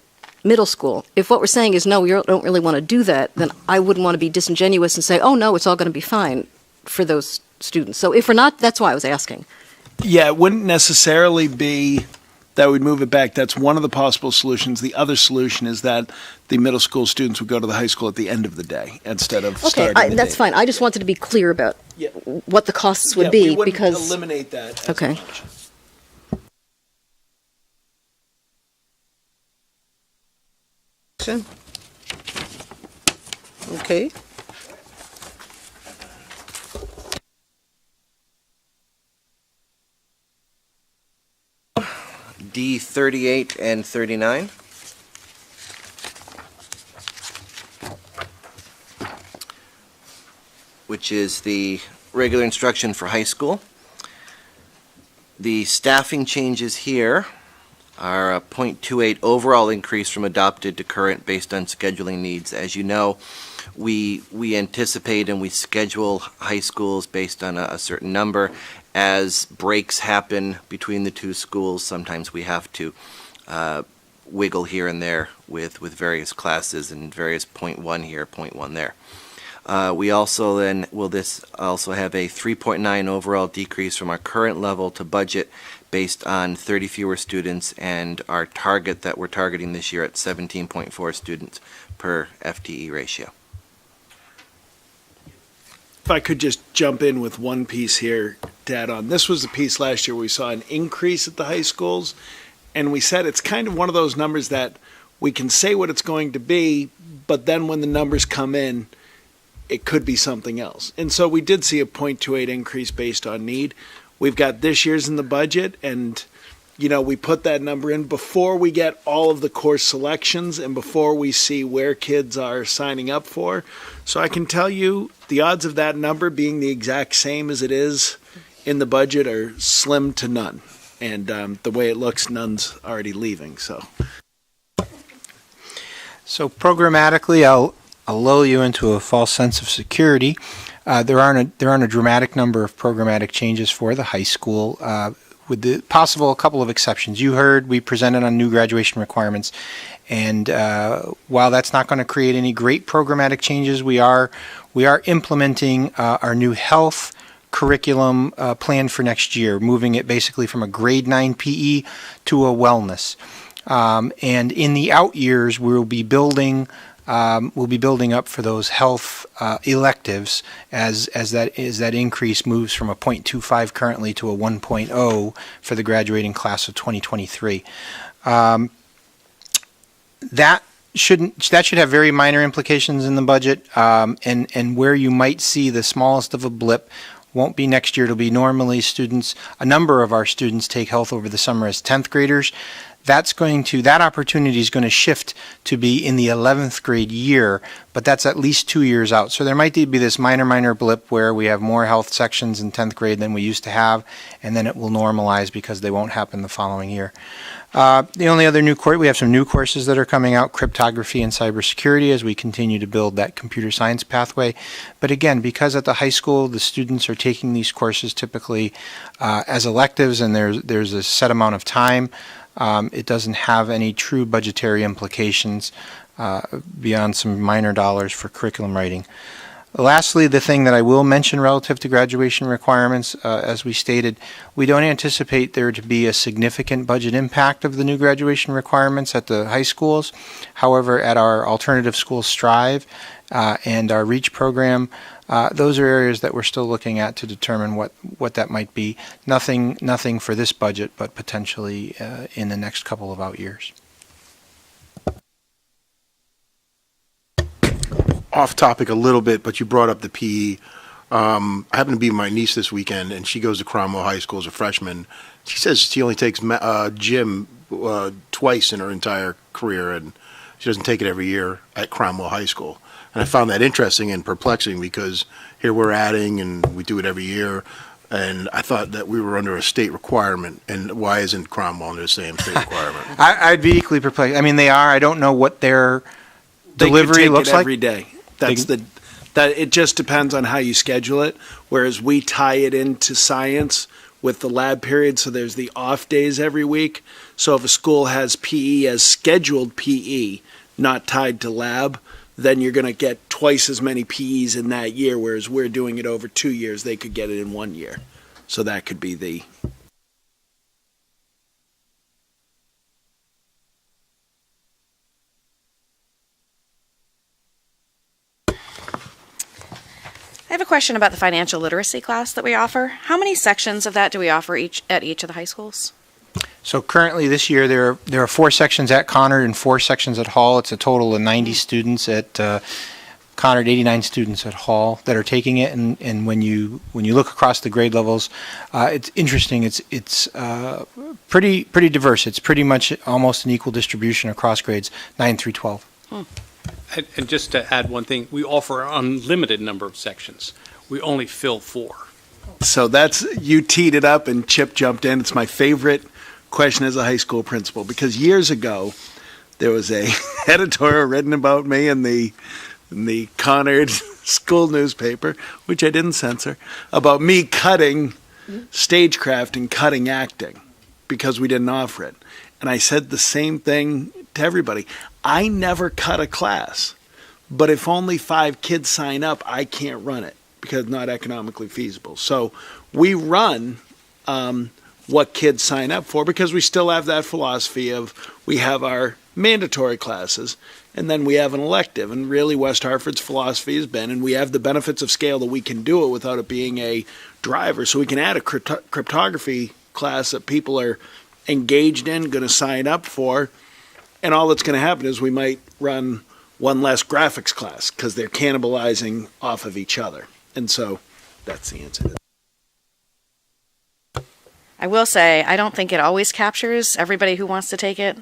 middle school. If what we're saying is, no, we don't really want to do that, then I wouldn't want to be disingenuous and say, oh, no, it's all going to be fine for those students. So if we're not, that's why I was asking. Yeah, it wouldn't necessarily be that would move it back. That's one of the possible solutions. The other solution is that the middle school students would go to the high school at the end of the day instead of Okay, starting the that's day. fine. I just wanted to be clear about Yeah. what the costs would Yeah, be we wouldn't because. eliminate that. as Okay. an option. Okay. D 38 and 39. Which is the regular instruction for high school. The staffing changes here are a .28 overall increase from adopted to current based on scheduling needs. As you know, we anticipate and we schedule high schools based on a certain number. As breaks happen between the two schools, sometimes we have to wiggle here and there with various classes and various .1 here, .1 there. We also then this also have a 3.9 overall decrease from our current level to budget based on 30 fewer students and our target that we're targeting this year at 17.4 students per FTE ratio. If I could just jump in with one piece here to add on. This was the piece last year where we saw an increase at the high schools, and we said it's kind of one of those numbers that we can say what it's going to be, but then when the numbers come in, it could be something else. And so we did see a .28 increase based on need. We've got this year's in the budget, and we put that number in before we get all of the course selections and before we see where kids are signing up for. So I can tell you the odds of that number being the exact same as it is in the budget are slim to none. And the way it looks, none's already leaving. So programmatically, I'll lull you into a false sense of security. There aren't a dramatic number of programmatic changes for the high school, with the possible couple of exceptions. You heard we presented on new graduation requirements, and while that's not going to create any great programmatic changes, we are implementing our new health curriculum plan for next year, moving it basically from a grade 9 PE to a wellness. And in the out years, we'll be building up for those health electives as that increase moves from a .25 currently to a 1.0 for the graduating class of 2023. That should have very minor implications in the budget, and where you might see the smallest of a blip won't be next year. It'll be normally a number of our students take health over the summer as 10th graders. That opportunity is going to shift to be in the 11th grade year, but that's at least 2 years out. So there might be this minor blip where we have more health sections in 10th grade than we used to have, and then it will normalize because they won't happen the following year. The only other we have some new courses that are coming out, cryptography and cybersecurity, as we continue to build that computer science pathway. But again, because at the high school, the students are taking these courses typically as electives, and there's a set amount of time, it doesn't have any true budgetary implications beyond some minor dollars for curriculum writing. Lastly, the thing that I will mention relative to graduation requirements, as we stated, we don't anticipate there to be a significant budget impact of the new graduation requirements at the high schools. However, at our alternative schools Strive and our REACH program, those are areas that we're still looking at to determine what that might be. Nothing for this budget, but potentially in the next couple of out years. Off topic a little bit, but you brought up the PE. I happened to be with my niece this weekend, and she goes to Cromwell High School as a freshman. She says she only takes gym twice in her entire career, and she doesn't take it every year at Cromwell High School. And I found that interesting and perplexing because here we're adding, and we do it every year. And I thought that we were under a state requirement, and why isn't Cromwell under the same state requirement? I'd be equally perplexed. I mean, they are. I don't know what their They could delivery take looks it like. every day. That it just depends on how you schedule it. Whereas we tie it into science with the lab period, so there's the off days every week. So if a school has PE as scheduled PE, not tied to lab, then you're going to get twice as many PEs in that year. Whereas we're doing it over 2 years, they could get it in 1 year. So that could be the I have a question about the financial literacy class that we offer. How many sections of that do we offer at each of the high schools? So currently this year, there are 4 sections at Conard and 4 sections at Hall. It's a total of 90 students at Conard, 89 students at Hall that are taking it. And when you look across the grade levels, it's interesting. It's pretty diverse. It's pretty much almost an equal distribution across grades 9 through 12. And just to add one thing, we offer an unlimited number of sections. We only fill 4. So you teed it up and Chip jumped in. It's my favorite question as a high school principal, because years ago there was a editorial written about me in the Conard school newspaper, which I didn't censor, about me cutting stagecraft and cutting acting because we didn't offer it. And I said the same thing to everybody. I never cut a class, but if only 5 kids sign up, I can't run it because it's not economically feasible. So we run what kids sign up for, because we still have that philosophy of we have our mandatory classes and then we have an elective. And really West Hartford's philosophy has been, and we have the benefits of scale that we can do it without it being a driver. So we can add a cryptography class that people are engaged in, going to sign up for, and all that's going to happen is we might run one less graphics class because they're cannibalizing off of each other. And so that's the answer to that. I will say, I don't think it always captures everybody who wants to take it,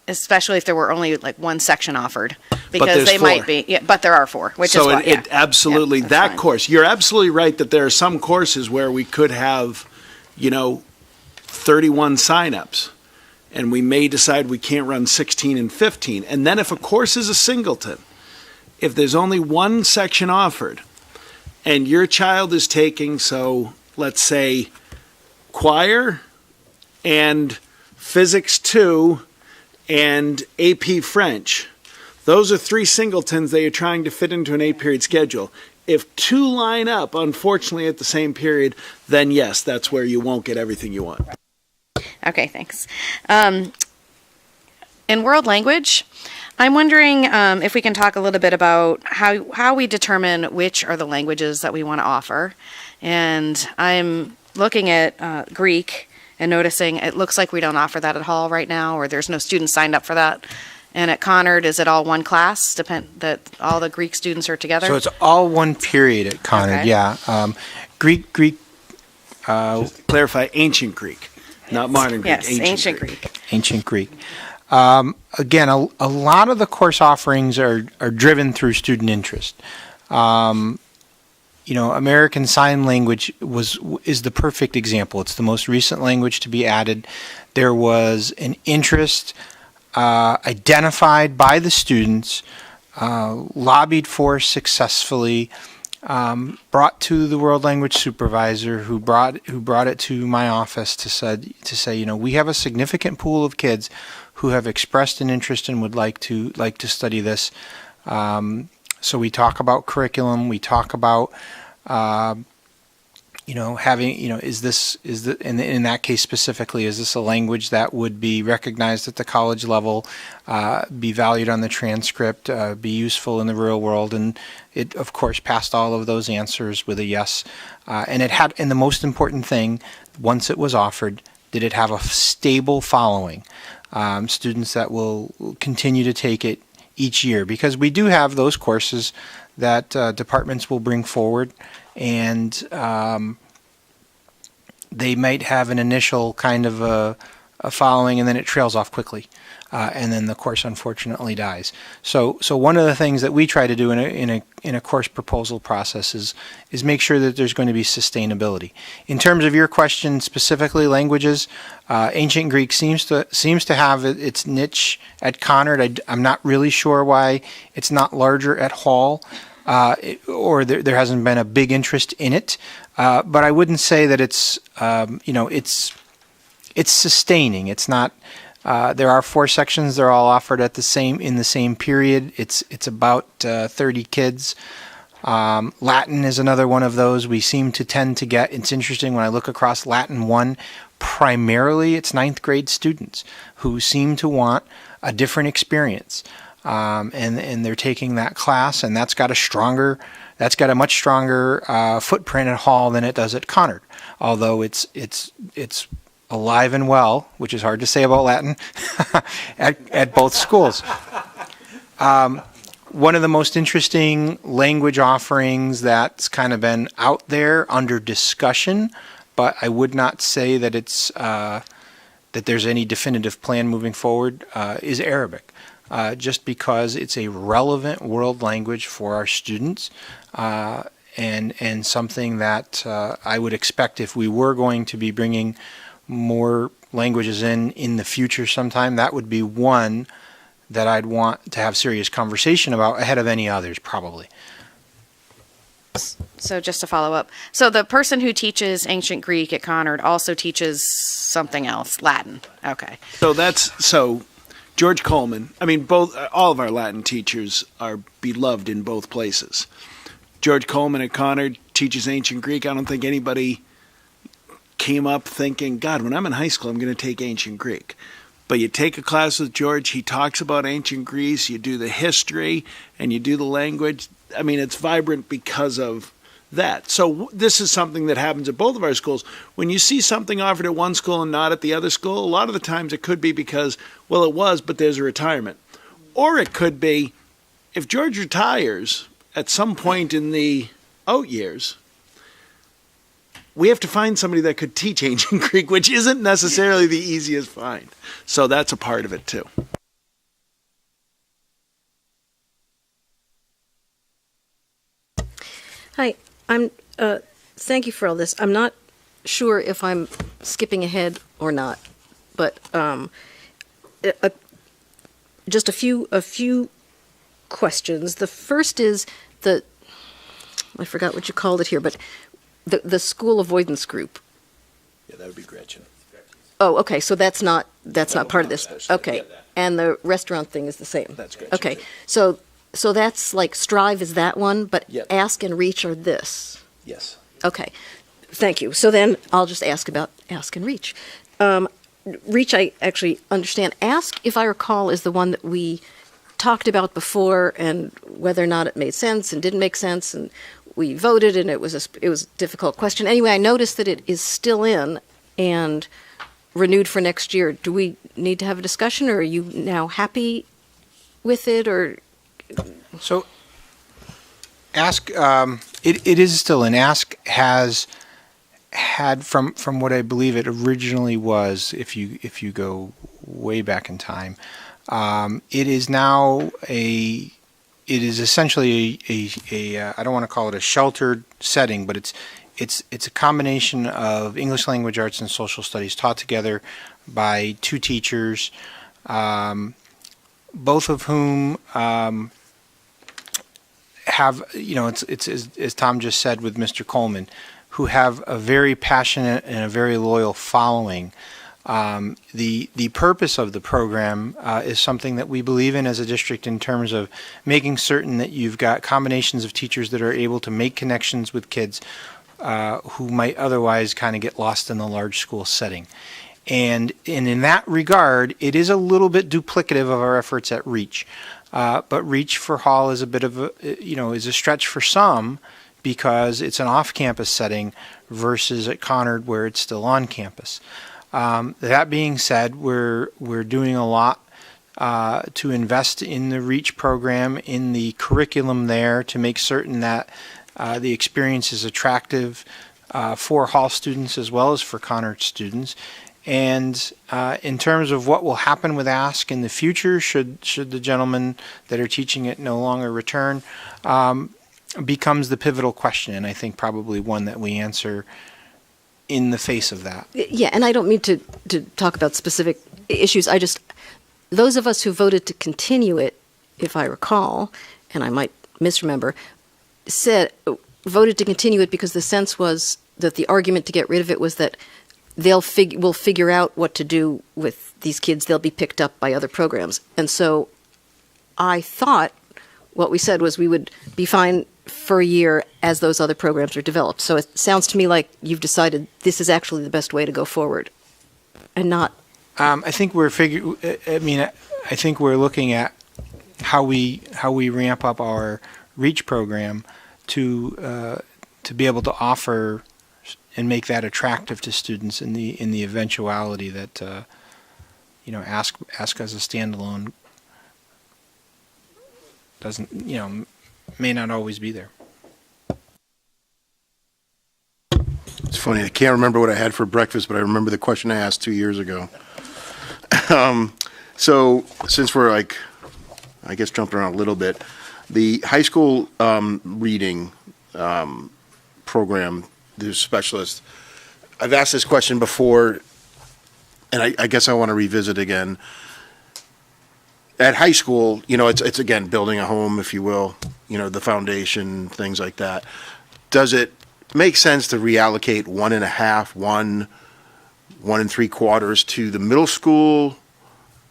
especially if there were only like 1 section offered, because they 4. might be. Yeah, but there are 4, which so is what. it absolutely that's that fine. course. You're absolutely right that there are some courses where we could have, 31 signups, and we may decide we can't run 16 and 15. And then if a course is a singleton, if there's only 1 section offered, and your child is taking, so let's say, choir and physics 2 and AP French. Those are 3 singletons that you're trying to fit into an 8-period schedule. If 2 line up, unfortunately, at the same period, then yes, that's where you won't get everything you want. Okay, thanks. In world language, I'm wondering if we can talk a little bit about how we determine which are the languages that we want to offer. And I'm looking at Greek and noticing it looks like we don't offer that at Hall right now, or there's no students signed up for that. And at Conard, is it all one class, that all the Greek students are together? So it's all one period at Conard, Okay. yeah. Greek. Just to clarify, ancient Greek, not modern Greek. Yes, ancient Greek. Ancient Greek. Again, a lot of the course offerings are driven through student interest. American Sign Language is the perfect example. It's the most recent language to be added. There was an interest identified by the students, lobbied for successfully, brought to the World Language Supervisor, who brought it to my office to say, we have a significant pool of kids who have expressed an interest and would like to study this. So we talk about curriculum. We talk about, having, in that case specifically, is this a language that would be recognized at the college level, be valued on the transcript, be useful in the real world? And it, of course, passed all of those answers with a yes. And the most important thing, once it was offered, did it have a stable following? Students that will continue to take it each year, because we do have those courses that departments will bring forward, and they might have an initial kind of a following, and then it trails off quickly, and then the course unfortunately dies. So one of the things that we try to do in a course proposal process is make sure that there's going to be sustainability. In terms of your question specifically, languages, ancient Greek seems to have its niche at Conard. I'm not really sure why it's not larger at Hall, or there hasn't been a big interest in it. But I wouldn't say that it's sustaining. It's not. There are 4 sections. They're all offered in the same period. It's about 30 kids. Latin is another one of those we seem to tend to get. It's interesting when I look across Latin 1, primarily it's 9th grade students who seem to want a different experience. and they're taking that class, and that's got a much stronger footprint at Hall than it does at Conard. Although it's alive and well, which is hard to say about Latin, at both schools. One of the most interesting language offerings that's kind of been out there under discussion, but I would not say that it's that there's any definitive plan moving forward, is Arabic. Just because it's a relevant world language for our students, and something that I would expect if we were going to be bringing more languages in the future sometime, that would be one that I'd want to have serious conversation about ahead of any others, probably. So just to follow up, so the person who teaches ancient Greek at Conard also teaches something else, Latin. Okay. So George Coleman, I mean, all of our Latin teachers are beloved in both places. George Coleman at Conard teaches ancient Greek. I don't think anybody came up thinking, God, when I'm in high school, I'm going to take ancient Greek. But you take a class with George, he talks about ancient Greece, you do the history, and you do the language. I mean, it's vibrant because of that. So this is something that happens at both of our schools. When you see something offered at one school and not at the other school, a lot of the times it could be because, well, it was, but there's a retirement. Or it could be, if George retires at some point in the out years, we have to find somebody that could teach ancient Greek, which isn't necessarily the easiest find. So that's a part of it too. Hi, thank you for all this. I'm not sure if I'm skipping ahead or not, but just a few questions. The first is I forgot what you called it here, but the school avoidance group. Yeah, that would be Gretchen. Oh, okay, so that's not part of this. Okay, Yeah. and the restaurant thing is the same. That's Gretchen. Okay, so that's like Strive is that one, but Yep. Ask and Reach are this. Yes. Okay, thank you. So then I'll just ask about Ask and Reach. Reach, I actually understand. Ask, if I recall, is the one that we talked about before, and whether or not it made sense and didn't make sense, and we voted, and it was a difficult question. Anyway, I noticed that it is still in and renewed for next year. Do we need to have a discussion, or are you now happy with it, or? So, Ask, it is still in. Ask has had, from what I believe it originally was, if you go way back in time, it is now it is essentially a I don't want to call it a sheltered setting, but it's a combination of English language arts and social studies taught together by two teachers, both of whom have, it's as Tom just said with Mr. Coleman, who have a very passionate and a very loyal following. The purpose of the program is something that we believe in as a district in terms of making certain that you've got combinations of teachers that are able to make connections with kids who might otherwise kind of get lost in the large school setting. And in that regard, it is a little bit duplicative of our efforts at Reach. But Reach for Hall is a bit of is a stretch for some, because it's an off-campus setting versus at Conard where it's still on campus. That being said, we're doing a lot to invest in the REACH program, in the curriculum there, to make certain that the experience is attractive for Hall students as well as for Conard students. And in terms of what will happen with Ask in the future, should the gentlemen that are teaching it no longer return, becomes the pivotal question, and I think probably one that we answer in the face of that. Yeah, and I don't mean to talk about specific issues. Those of us who voted to continue it, if I recall, and I might misremember, voted to continue it because the sense was that the argument to get rid of it was that we'll figure out what to do with these kids. They'll be picked up by other programs. And so I thought what we said was we would be fine for a year as those other programs are developed. So it sounds to me like you've decided this is actually the best way to go forward, and not. I think we're looking at how we ramp up our REACH program to be able to offer and make that attractive to students in the eventuality that ask as a standalone doesn't may not always be there. It's funny, I can't remember what I had for breakfast, but I remember the question I asked 2 years ago. So since we're I guess jumping around a little bit, the high school reading program, the specialist, I've asked this question before, and I guess I want to revisit again. At high school, it's again building a home, if you will, the foundation, things like that. Does it make sense to reallocate 1.5, 1 3/4 to the middle school,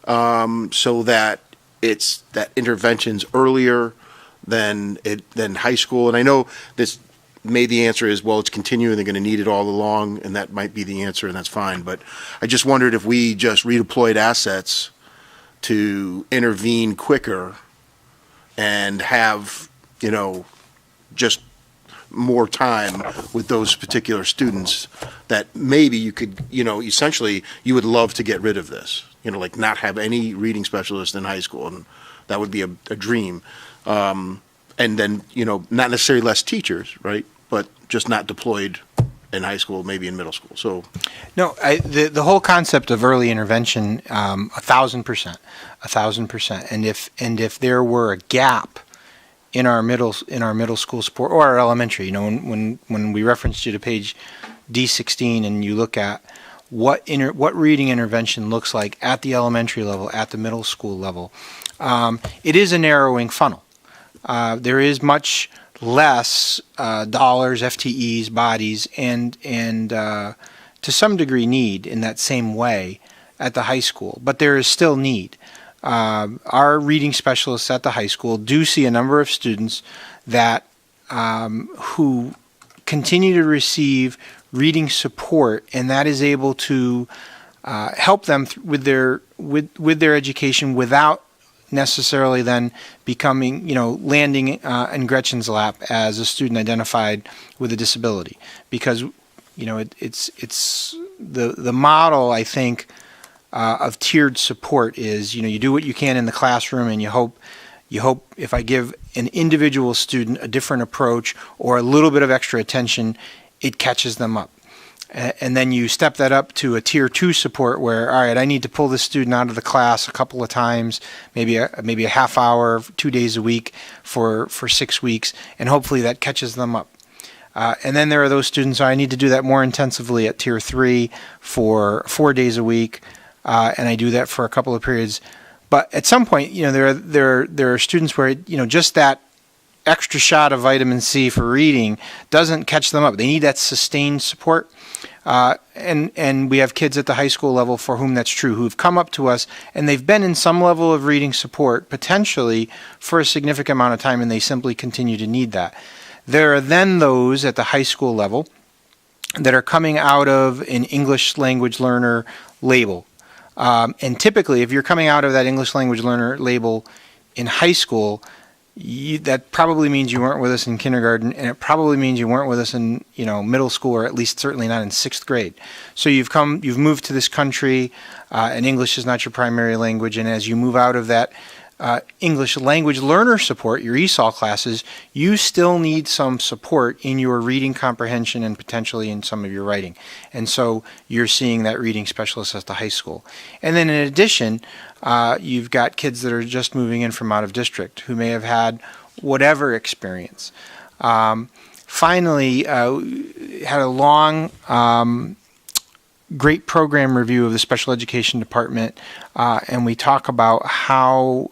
so that that intervention's earlier than high school? And I know maybe the answer is, well, it's continuing, they're going to need it all along, and that might be the answer, and that's fine. But I just wondered if we just redeployed assets to intervene quicker and have, just more time with those particular students, that maybe you could, essentially you would love to get rid of this, not have any reading specialist in high school, and that would be a dream. And then, not necessarily less teachers, right? But just not deployed in high school, maybe in middle school. So, no, the whole concept of early intervention, 1,000%, and if there were a gap in our middle school support or our elementary, when we referenced you to page D16 and you look at what reading intervention looks like at the elementary level, at the middle school level, it is a narrowing funnel. There is much less dollars, FTEs, bodies, and to some degree need in that same way at the high school, but there is still need. Our reading specialists at the high school do see a number of students that who continue to receive reading support, and that is able to help them with their education without necessarily then becoming, landing in Gretchen's lap as a student identified with a disability, because it's the model, I think, of tiered support is, you do what you can in the classroom, and you hope if I give an individual student a different approach or a little bit of extra attention, it catches them up. And then you step that up to a tier 2 support where, all right, I need to pull this student out of the class a couple of times, maybe a half hour, 2 days a week for 6 weeks, and hopefully that catches them up. And then there are those students, I need to do that more intensively at tier 3 for 4 days a week, and I do that for a couple of periods. But at some point, there are students where, just that extra shot of vitamin C for reading doesn't catch them up. They need that sustained support. And we have kids at the high school level for whom that's true, who've come up to us and they've been in some level of reading support potentially for a significant amount of time, and they simply continue to need that. There are then those at the high school level that are coming out of an English language learner label. And typically, if you're coming out of that English language learner label in high school, that probably means you weren't with us in kindergarten, and it probably means you weren't with us in middle school, or at least certainly not in 6th grade. So you've moved to this country, and English is not your primary language. And as you move out of that English language learner support, your ESOL classes, you still need some support in your reading comprehension and potentially in some of your writing. And so you're seeing that reading specialist at the high school. And then in addition, you've got kids that are just moving in from out of district who may have had whatever experience. Finally, had a long, great program review of the special education department, and we talk about how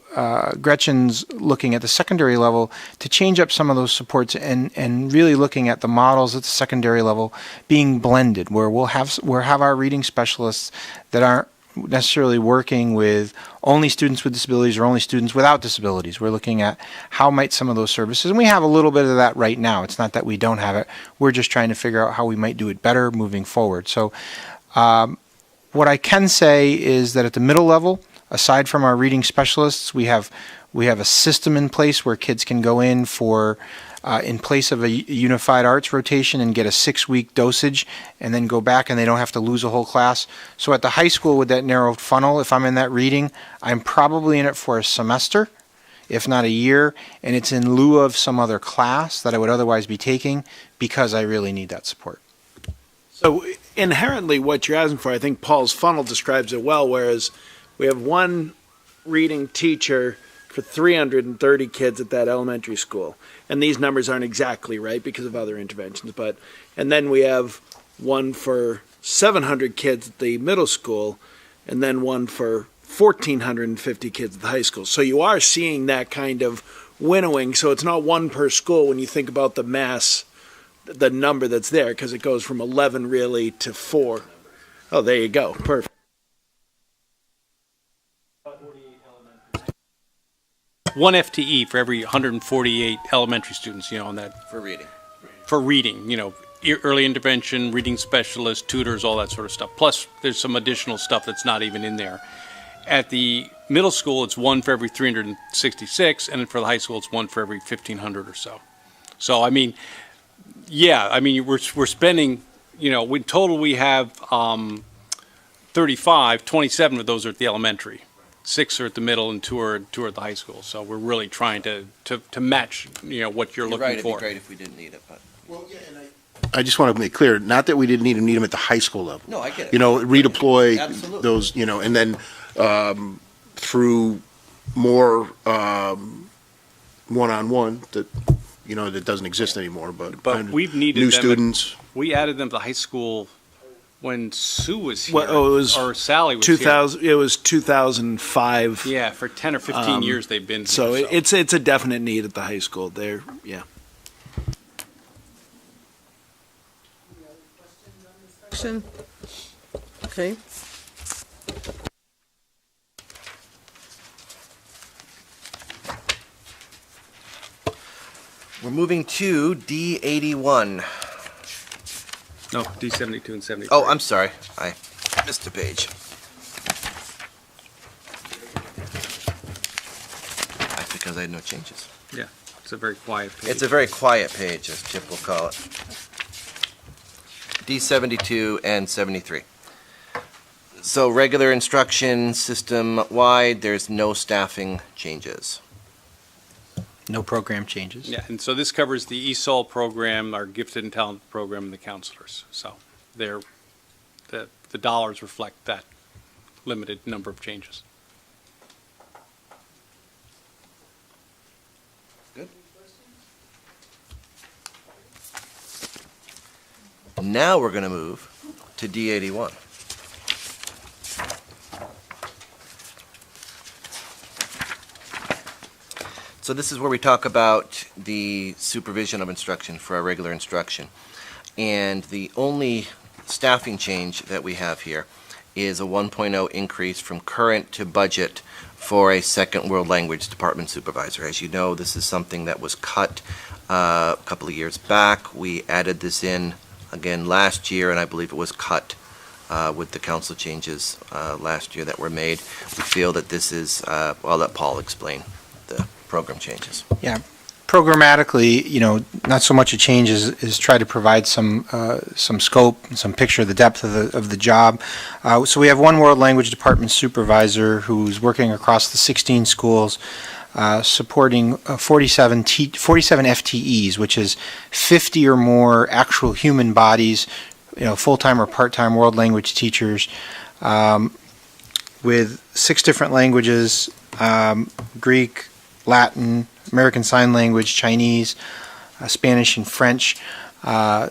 Gretchen's looking at the secondary level to change up some of those supports, and really looking at the models at the secondary level being blended, where we'll have our reading specialists that aren't necessarily working with only students with disabilities or only students without disabilities. We're looking at how might some of those services, and we have a little bit of that right now. It's not that we don't have it. We're just trying to figure out how we might do it better moving forward. So what I can say is that at the middle level, aside from our reading specialists, we have a system in place where kids can go in for in place of a unified arts rotation and get a 6-week dosage and then go back, and they don't have to lose a whole class. So at the high school with that narrow funnel, if I'm in that reading, I'm probably in it for a semester, if not a year, and it's in lieu of some other class that I would otherwise be taking because I really need that support. So inherently what you're asking for, I think Paul's funnel describes it well, whereas we have one reading teacher for 330 kids at that elementary school. And these numbers aren't exactly right because of other interventions, and then we have one for 700 kids at the middle school, and then one for 1,450 kids at the high school. So you are seeing that kind of winnowing. So it's not one per school when you think about the mass, the number that's there, because it goes from 11 really to 4. Oh, there you go. Perfect. One FTE for every 148 elementary students, on that. For reading. For reading, early intervention, reading specialists, tutors, all that sort of stuff. Plus, there's some additional stuff that's not even in there. At the middle school, it's one for every 366, and for the high school, it's one for every 1,500 or so. So, we're spending, in total we have 35, 27 of those are at the elementary. 6 are at the middle and 2 are at the high school. So we're really trying to match, what you're looking right, for. It'd be great if we didn't need it, but. Well, yeah, and I just want to make clear, not that we didn't need them at the high school level. No, I get it. Redeploy Absolutely. those, and then through more one-on-one that doesn't exist anymore, but we've needed new them students. We added them to the high school when Sue was here, or Sally was 2000. It was 2005. here. Yeah, for 10 or 15 years they've been here. So it's a definite need at the high school. There, yeah. Okay. We're moving to D81. No, D72 and 73. Oh, I'm sorry. I missed a page. That's because I had no changes. Yeah, it's a very quiet page. It's a very quiet page, as Chip will call it. D72 and 73. So regular instruction system-wide, there's no staffing changes. No program changes. Yeah, and so this covers the ESOL program, our gifted and talented program, and the counselors. So the dollars reflect that limited number of changes. Good. Now we're going to move to D81. So this is where we talk about the supervision of instruction for our regular instruction. And the only staffing change that we have here is a 1.0 increase from current to budget for a second world language department supervisor. As you know, this is something that was cut a couple of years back. We added this in again last year, and I believe it was cut with the council changes last year that were made. We feel that this is, I'll let Paul explain the program changes. Yeah, programmatically, not so much a change is try to provide some scope, some picture of the depth of the job. So we have one world language department supervisor who's working across the 16 schools, supporting 47 FTEs, which is 50 or more actual human bodies, full-time or part-time world language teachers, with 6 different languages, Greek, Latin, American Sign Language, Chinese, Spanish, and French, taught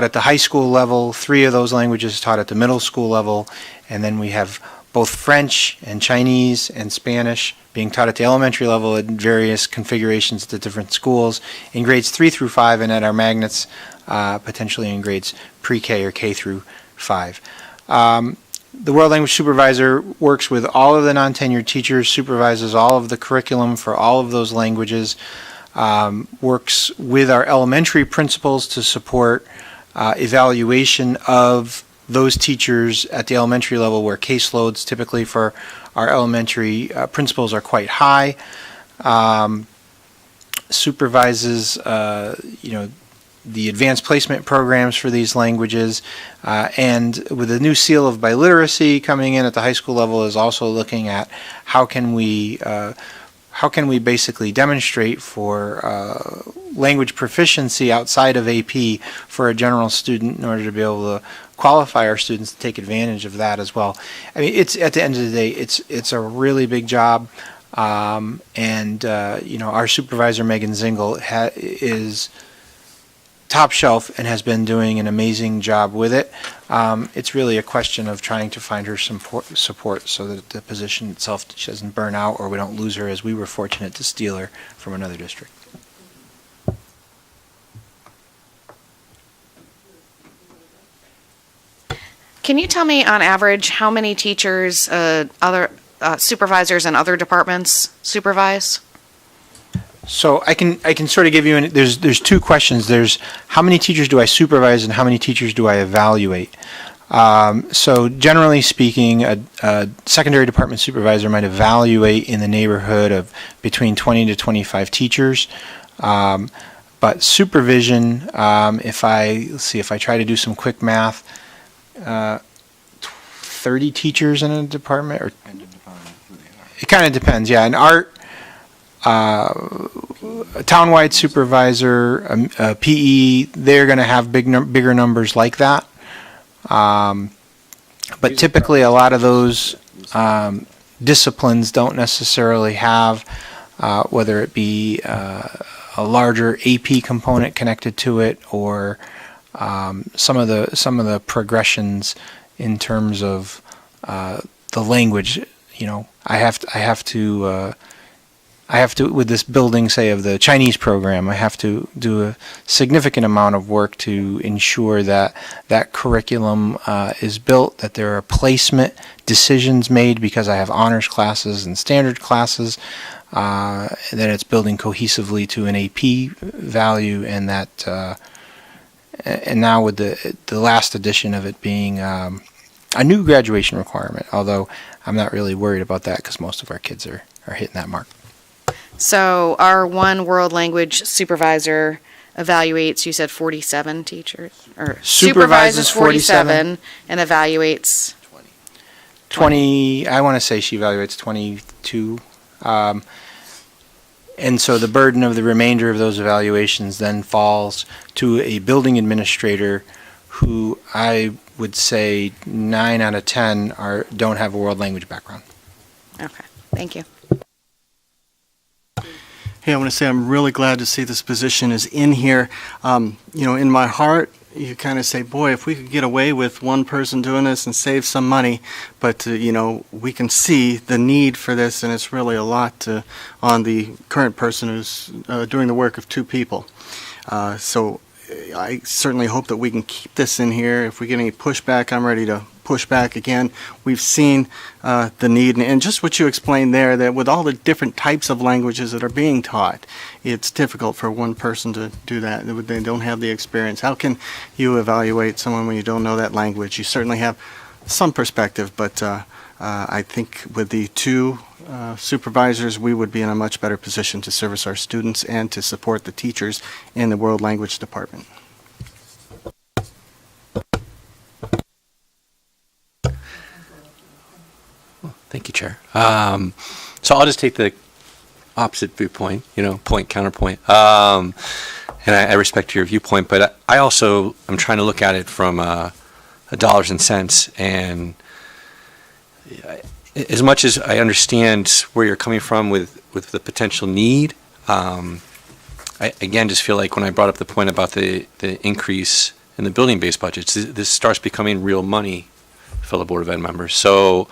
at the high school level, 3 of those languages taught at the middle school level, and then we have both French and Chinese and Spanish being taught at the elementary level in various configurations at the different schools in grades 3 through 5, and at our magnets, potentially in grades pre-K or K through 5. The World Language Supervisor works with all of the non-tenured teachers, supervises all of the curriculum for all of those languages, works with our elementary principals to support evaluation of those teachers at the elementary level where caseloads typically for our elementary principals are quite high. Supervises, the advanced placement programs for these languages, and with the new seal of biliteracy coming in at the high school level is also looking at how can we basically demonstrate for language proficiency outside of AP for a general student in order to be able to qualify our students to take advantage of that as well. I mean, it's at the end of the day, it's a really big job. Our supervisor, Megan Zingle, is top shelf and has been doing an amazing job with it. It's really a question of trying to find her some support so that the position itself doesn't burn out or we don't lose her, as we were fortunate to steal her from another district. Can you tell me on average how many teachers, other supervisors in other departments supervise? So I can sort of give you, there's two questions. There's how many teachers do I supervise and how many teachers do I evaluate? So generally speaking, a secondary department supervisor might evaluate in the neighborhood of between 20 to 25 teachers. But supervision, if I try to do some quick math, 30 teachers in a department, or it kind of depends, yeah. In art, a townwide supervisor, a PE, they're going to have bigger numbers like that. But typically, a lot of those disciplines don't necessarily have, whether it be a larger AP component connected to it, or some of the progressions in terms of the language. I have to with this building, say, of the Chinese program, I have to do a significant amount of work to ensure that that curriculum is built, that there are placement decisions made because I have honors classes and standard classes, that it's building cohesively to an AP value, and that and now with the last edition of it being a new graduation requirement, although I'm not really worried about that because most of our kids are hitting that mark. So our one world language supervisor evaluates, you said 47 teachers? Or Supervises 47 and evaluates? 20, I want to say she evaluates 22. And so the burden of the remainder of those evaluations then falls to a building administrator who I would say 9 out of 10 don't have a world language background. Okay, thank you. Hey, I want to say I'm really glad to see this position is in here. In my heart, you kind of say, boy, if we could get away with one person doing this and save some money, but, we can see the need for this, and it's really a lot on the current person who's doing the work of two people. So I certainly hope that we can keep this in here. If we get any pushback, I'm ready to push back again. We've seen the need, and just what you explained there, that with all the different types of languages that are being taught, it's difficult for one person to do that. They don't have the experience. How can you evaluate someone when you don't know that language? You certainly have some perspective, but I think with the two supervisors, we would be in a much better position to service our students and to support the teachers in the world language department. Thank you, Chair. So I'll just take the opposite viewpoint, point, counterpoint. And I respect your viewpoint, but I also am trying to look at it from a dollars and cents. And as much as I understand where you're coming from with the potential need, I again just feel like when I brought up the point about the increase in the building-based budgets, this starts becoming real money, fellow Board of Ed members. So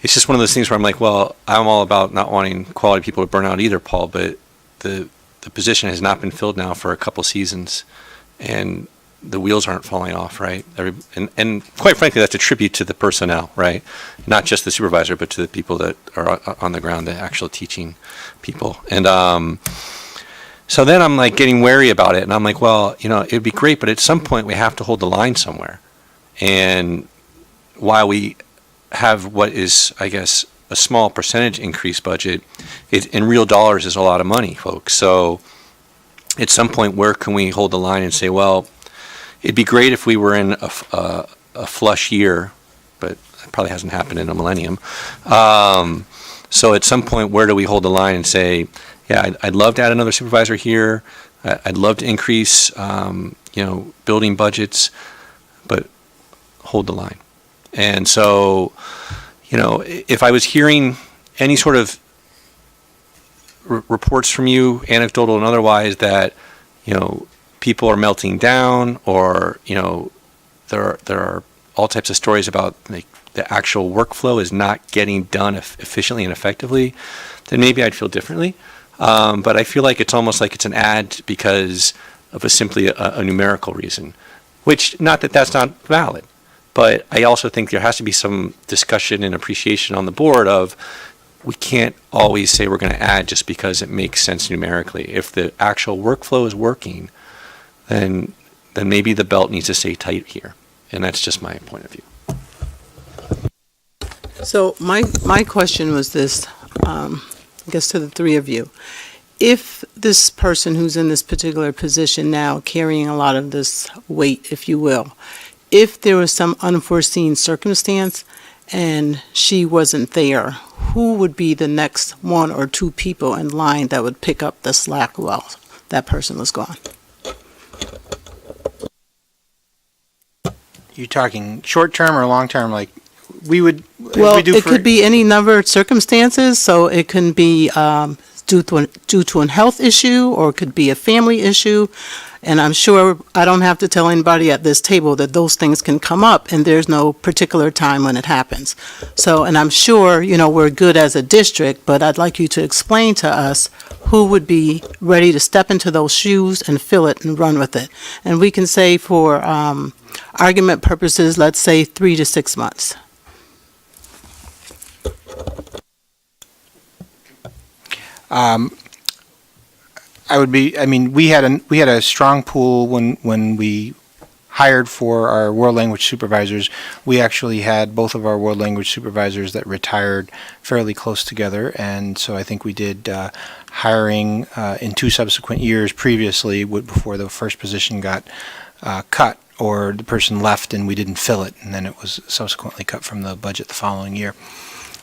it's just one of those things where I'm like, well, I'm all about not wanting quality people to burn out either, Paul, but the position has not been filled now for a couple seasons, and the wheels aren't falling off, right? And quite frankly, that's a tribute to the personnel, right? Not just the supervisor, but to the people that are on the ground, the actual teaching people. And So then I'm like getting wary about it, and I'm like, well, it'd be great, but at some point we have to hold the line somewhere. And while we have what is, I guess, a small percentage increase budget, it in real dollars is a lot of money, folks. So at some point, where can we hold the line and say, well, it'd be great if we were in a flush year, but it probably hasn't happened in a millennium. So at some point, where do we hold the line and say, yeah, I'd love to add another supervisor here. I'd love to increase, building budgets, but hold the line. And so, if I was hearing any sort of reports from you, anecdotal and otherwise, that, people are melting down, or, there are all types of stories about like the actual workflow is not getting done efficiently and effectively, then maybe I'd feel differently. But I feel like it's almost like it's an ad because of simply a numerical reason, which, not that that's not valid, but I also think there has to be some discussion and appreciation on the board of, we can't always say we're going to add just because it makes sense numerically. If the actual workflow is working, then maybe the belt needs to stay tight here. And that's just my point of view. So my question was this, I guess to the three of you. If this person who's in this particular position now, carrying a lot of this weight, if you will, if there was some unforeseen circumstance and she wasn't there, who would be the next one or two people in line that would pick up the slack while that person was gone? You talking short term or long term? Like we would. Well, it could be any number of circumstances. So it can be due to a health issue, or it could be a family issue. And I'm sure I don't have to tell anybody at this table that those things can come up, and there's no particular time when it happens. So, and I'm sure, we're good as a district, but I'd like you to explain to us who would be ready to step into those shoes and fill it and run with it. And we can say, for argument purposes, let's say 3 to 6 months. We had a strong pool when we hired for our world language supervisors. We actually had both of our world language supervisors that retired fairly close together, and so I think we did hiring in 2 subsequent years previously, before the first position got cut, or the person left and we didn't fill it, and then it was subsequently cut from the budget the following year.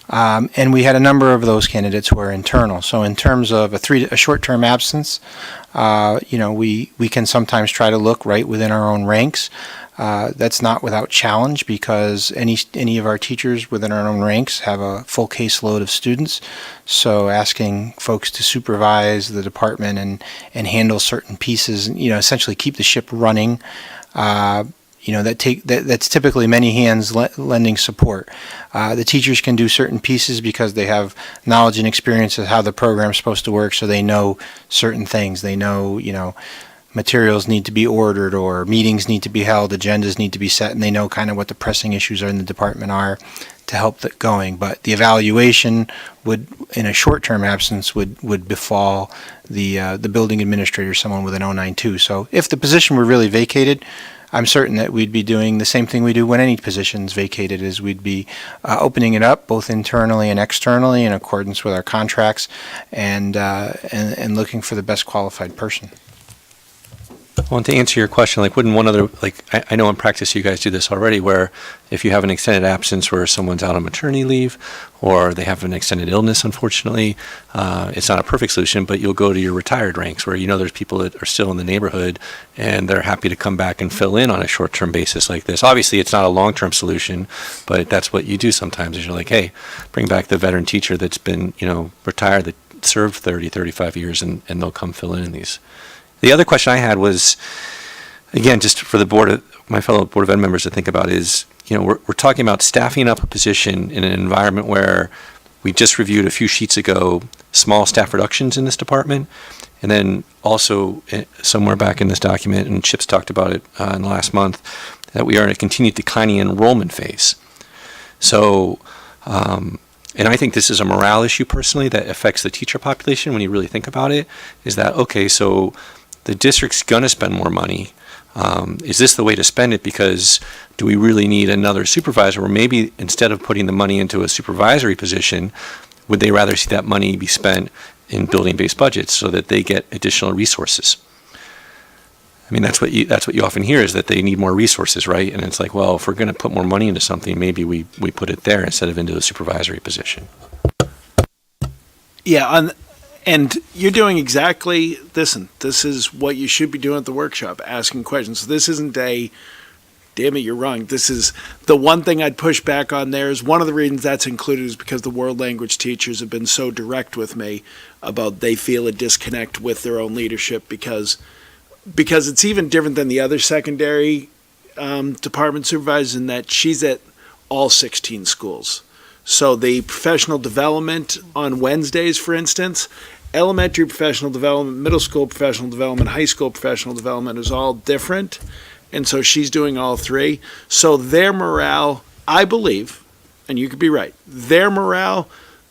And we had a number of those candidates who were internal. So in terms of a short-term absence, we can sometimes try to look right within our own ranks. That's not without challenge, because any of our teachers within our own ranks have a full caseload of students. So asking folks to supervise the department and handle certain pieces, essentially keep the ship running, that's typically many hands lending support. The teachers can do certain pieces because they have knowledge and experience of how the program's supposed to work, so they know certain things. They know, materials need to be ordered, or meetings need to be held, agendas need to be set, and they know kind of what the pressing issues are in the department are to help that going. But the evaluation would, in a short-term absence, would befall the building administrator, someone with an 092. So if the position were really vacated, I'm certain that we'd be doing the same thing we do when any position's vacated, is we'd be opening it up both internally and externally in accordance with our contracts, and looking for the best qualified person. Well, and to answer your question, wouldn't one other, I know in practice you guys do this already, where if you have an extended absence where someone's out on maternity leave, or they have an extended illness, unfortunately, it's not a perfect solution, but you'll go to your retired ranks where there's people that are still in the neighborhood and they're happy to come back and fill in on a short-term basis like this. Obviously, it's not a long-term solution, but that's what you do sometimes, is you're like, hey, bring back the veteran teacher that's been, retired, that served 30, 35 years, and they'll come fill in these. The other question I had was, again, just for my fellow Board of Ed members to think about, is, we're talking about staffing up a position in an environment where we just reviewed a few sheets ago small staff reductions in this department, and then also somewhere back in this document, and Chip's talked about it in the last month, that we are in a continued declining enrollment phase. So And I think this is a morale issue personally that affects the teacher population when you really think about it, is that, okay, so the district's going to spend more money. Is this the way to spend it? Because do we really need another supervisor? Or maybe instead of putting the money into a supervisory position, would they rather see that money be spent in building-based budgets so that they get additional resources? I mean, that's what you often hear, is that they need more resources, right? And it's like, well, if we're going to put more money into something, maybe we put it there instead of into a supervisory position. Yeah, and you're doing exactly, listen, this is what you should be doing at the workshop, asking questions. So this isn't a, damn it, you're wrong. This is, the one thing I'd push back on there is one of the reasons that's included is because the world language teachers have been so direct with me about they feel a disconnect with their own leadership because it's even different than the other secondary department supervisors in that she's at all 16 schools. So the professional development on Wednesdays, for instance, elementary professional development, middle school professional development, high school professional development is all different. And so she's doing all three. So their morale, I believe, and you could be right, their morale,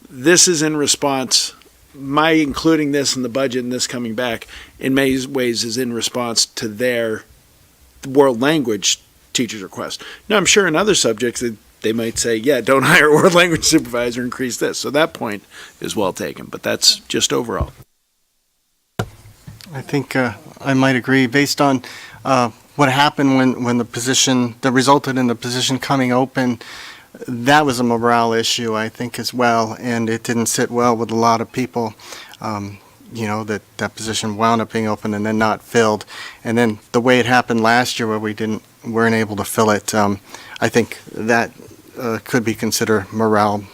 this is in response, my including this in the budget and this coming back, in many ways is in response to their world language teacher's request. Now, I'm sure in other subjects that they might say, yeah, don't hire a world language supervisor, increase this. So that point is well taken, but that's just overall. I think I might agree based on what happened when the position that resulted in the position coming open. That was a morale issue, I think, as well, and it didn't sit well with a lot of people. That position wound up being open and then not filled, and then the way it happened last year, where we weren't able to fill it. I think that could be considered morale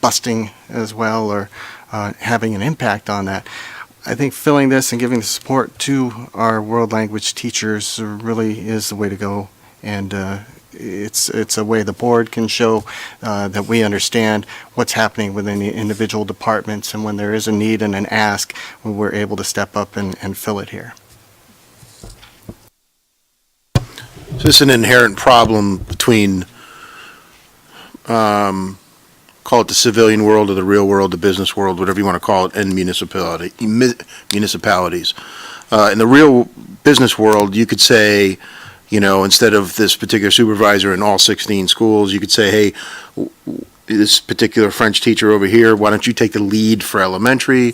busting as well, or having an impact on that. I think filling this and giving the support to our world language teachers really is the way to go, and it's a way the board can show that we understand what's happening within the individual departments, and when there is a need and an ask, we're able to step up and fill it here. So this is an inherent problem between, call it the civilian world or the real world, the business world, whatever you want to call it, and municipalities. In the real business world, you could say, instead of this particular supervisor in all 16 schools, you could say, hey, this particular French teacher over here, why don't you take the lead for elementary?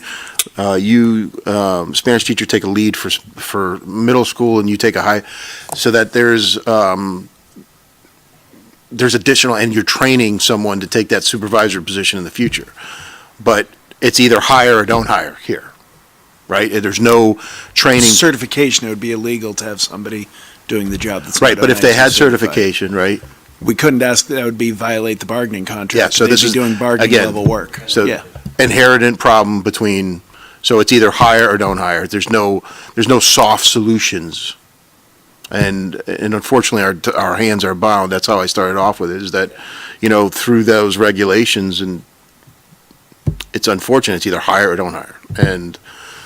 Spanish teacher, take a lead for middle school, and you take a high, so that there's additional, and you're training someone to take that supervisor position in the future. But it's either hire or don't hire here, right? There's no training. Certification, it would be illegal to have somebody doing the job that's right. not But if they had certified. certification, right? We couldn't ask, that would be violate the bargaining contract. Yeah, so They'd this be is doing bargaining again, level work. So Yeah. inherent problem between, so it's either hire or don't hire. There's no soft solutions. And unfortunately, our hands are bound. That's how I started off with it, is that, through those regulations, and it's unfortunate, it's either hire or don't hire. And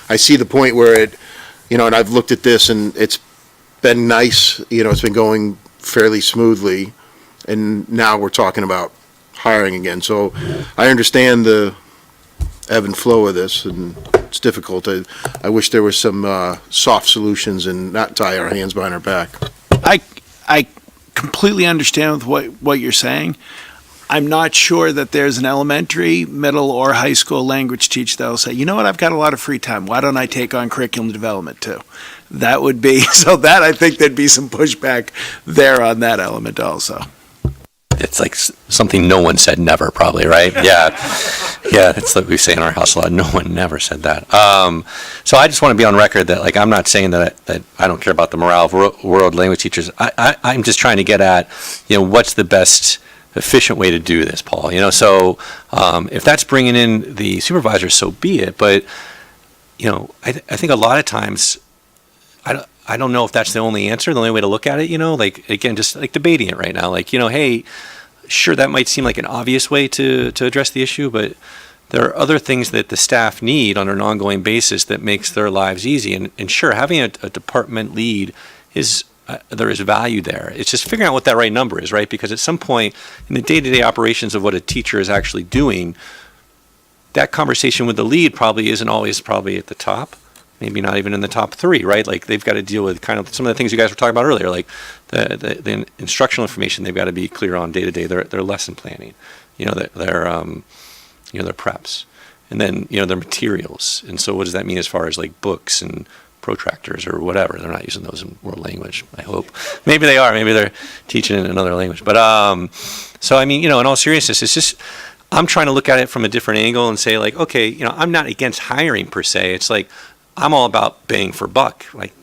I see the point where and I've looked at this, and it's been nice, it's been going fairly smoothly, and now we're talking about hiring again. So I understand the ebb and flow of this, and it's difficult. I wish there was some soft solutions and not tie our hands behind our back. I completely understand with what you're saying. I'm not sure that there's an elementary, middle, or high school language teacher that will say, you know what, I've got a lot of free time. Why don't I take on curriculum development too? That would be, so that I think there'd be some pushback there on that element also. It's like something no one said never, probably, right? Yeah. Yeah, it's like we say in our house a lot, no one never said that. So I just want to be on record that, I'm not saying that I don't care about the morale of world language teachers. I'm just trying to get at, what's the best efficient way to do this, Paul? So if that's bringing in the supervisor, so be it. But, I think a lot of times, I don't know if that's the only answer, the only way to look at it, again, just like debating it right now. Hey, sure, that might seem like an obvious way to address the issue, but there are other things that the staff need on an ongoing basis that makes their lives easy. And sure, having a department lead is there is value there. It's just figuring out what that right number is, right? Because at some point in the day-to-day operations of what a teacher is actually doing, that conversation with the lead probably isn't always probably at the top, maybe not even in the top 3, right? Like they've got to deal with kind of some of the things you guys were talking about earlier, like the instructional information they've got to be clear on day-to-day, their lesson planning, their preps, and then, their materials. And so what does that mean as far as like books and protractors or whatever? They're not using those in world language, I hope. Maybe they are. Maybe they're teaching in another language. But so I mean, in all seriousness, it's just I'm trying to look at it from a different angle and say like, okay, I'm not against hiring per se. It's like I'm all about bang for buck. Like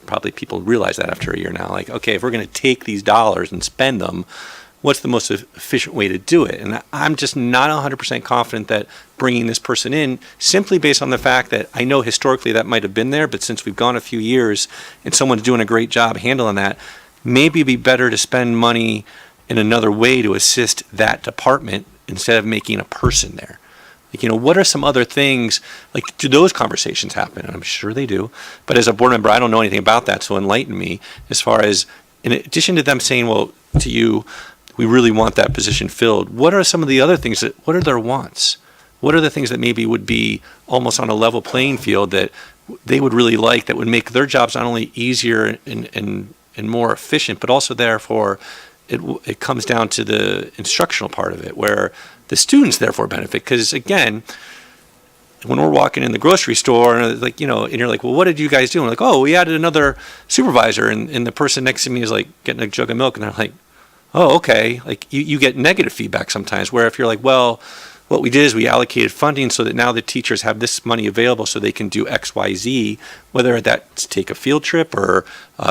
probably people realize that after a year now. Like, okay, if we're going to take these dollars and spend them, what's the most efficient way to do it? And I'm just not 100% confident that bringing this person in, simply based on the fact that I know historically that might have been there, but since we've gone a few years and someone's doing a great job handling that, maybe it'd be better to spend money in another way to assist that department instead of making a person there. Like, what are some other things, like, do those conversations happen? And I'm sure they do. But as a board member, I don't know anything about that, so enlighten me as far as, in addition to them saying, well, to you, we really want that position filled, what are some of the other things what are their wants? What are the things that maybe would be almost on a level playing field that they would really like, that would make their jobs not only easier and more efficient, but also therefore it comes down to the instructional part of it, where the students therefore benefit. Because again, when we're walking in the grocery store and and you're like, well, what did you guys do? And we're like, oh, we added another supervisor, and the person next to me is like getting a jug of milk, and they're like, oh, okay. Like you get negative feedback sometimes, where if you're like, well, what we did is we allocated funding so that now the teachers have this money available so they can do X, Y, Z, whether that's take a field trip or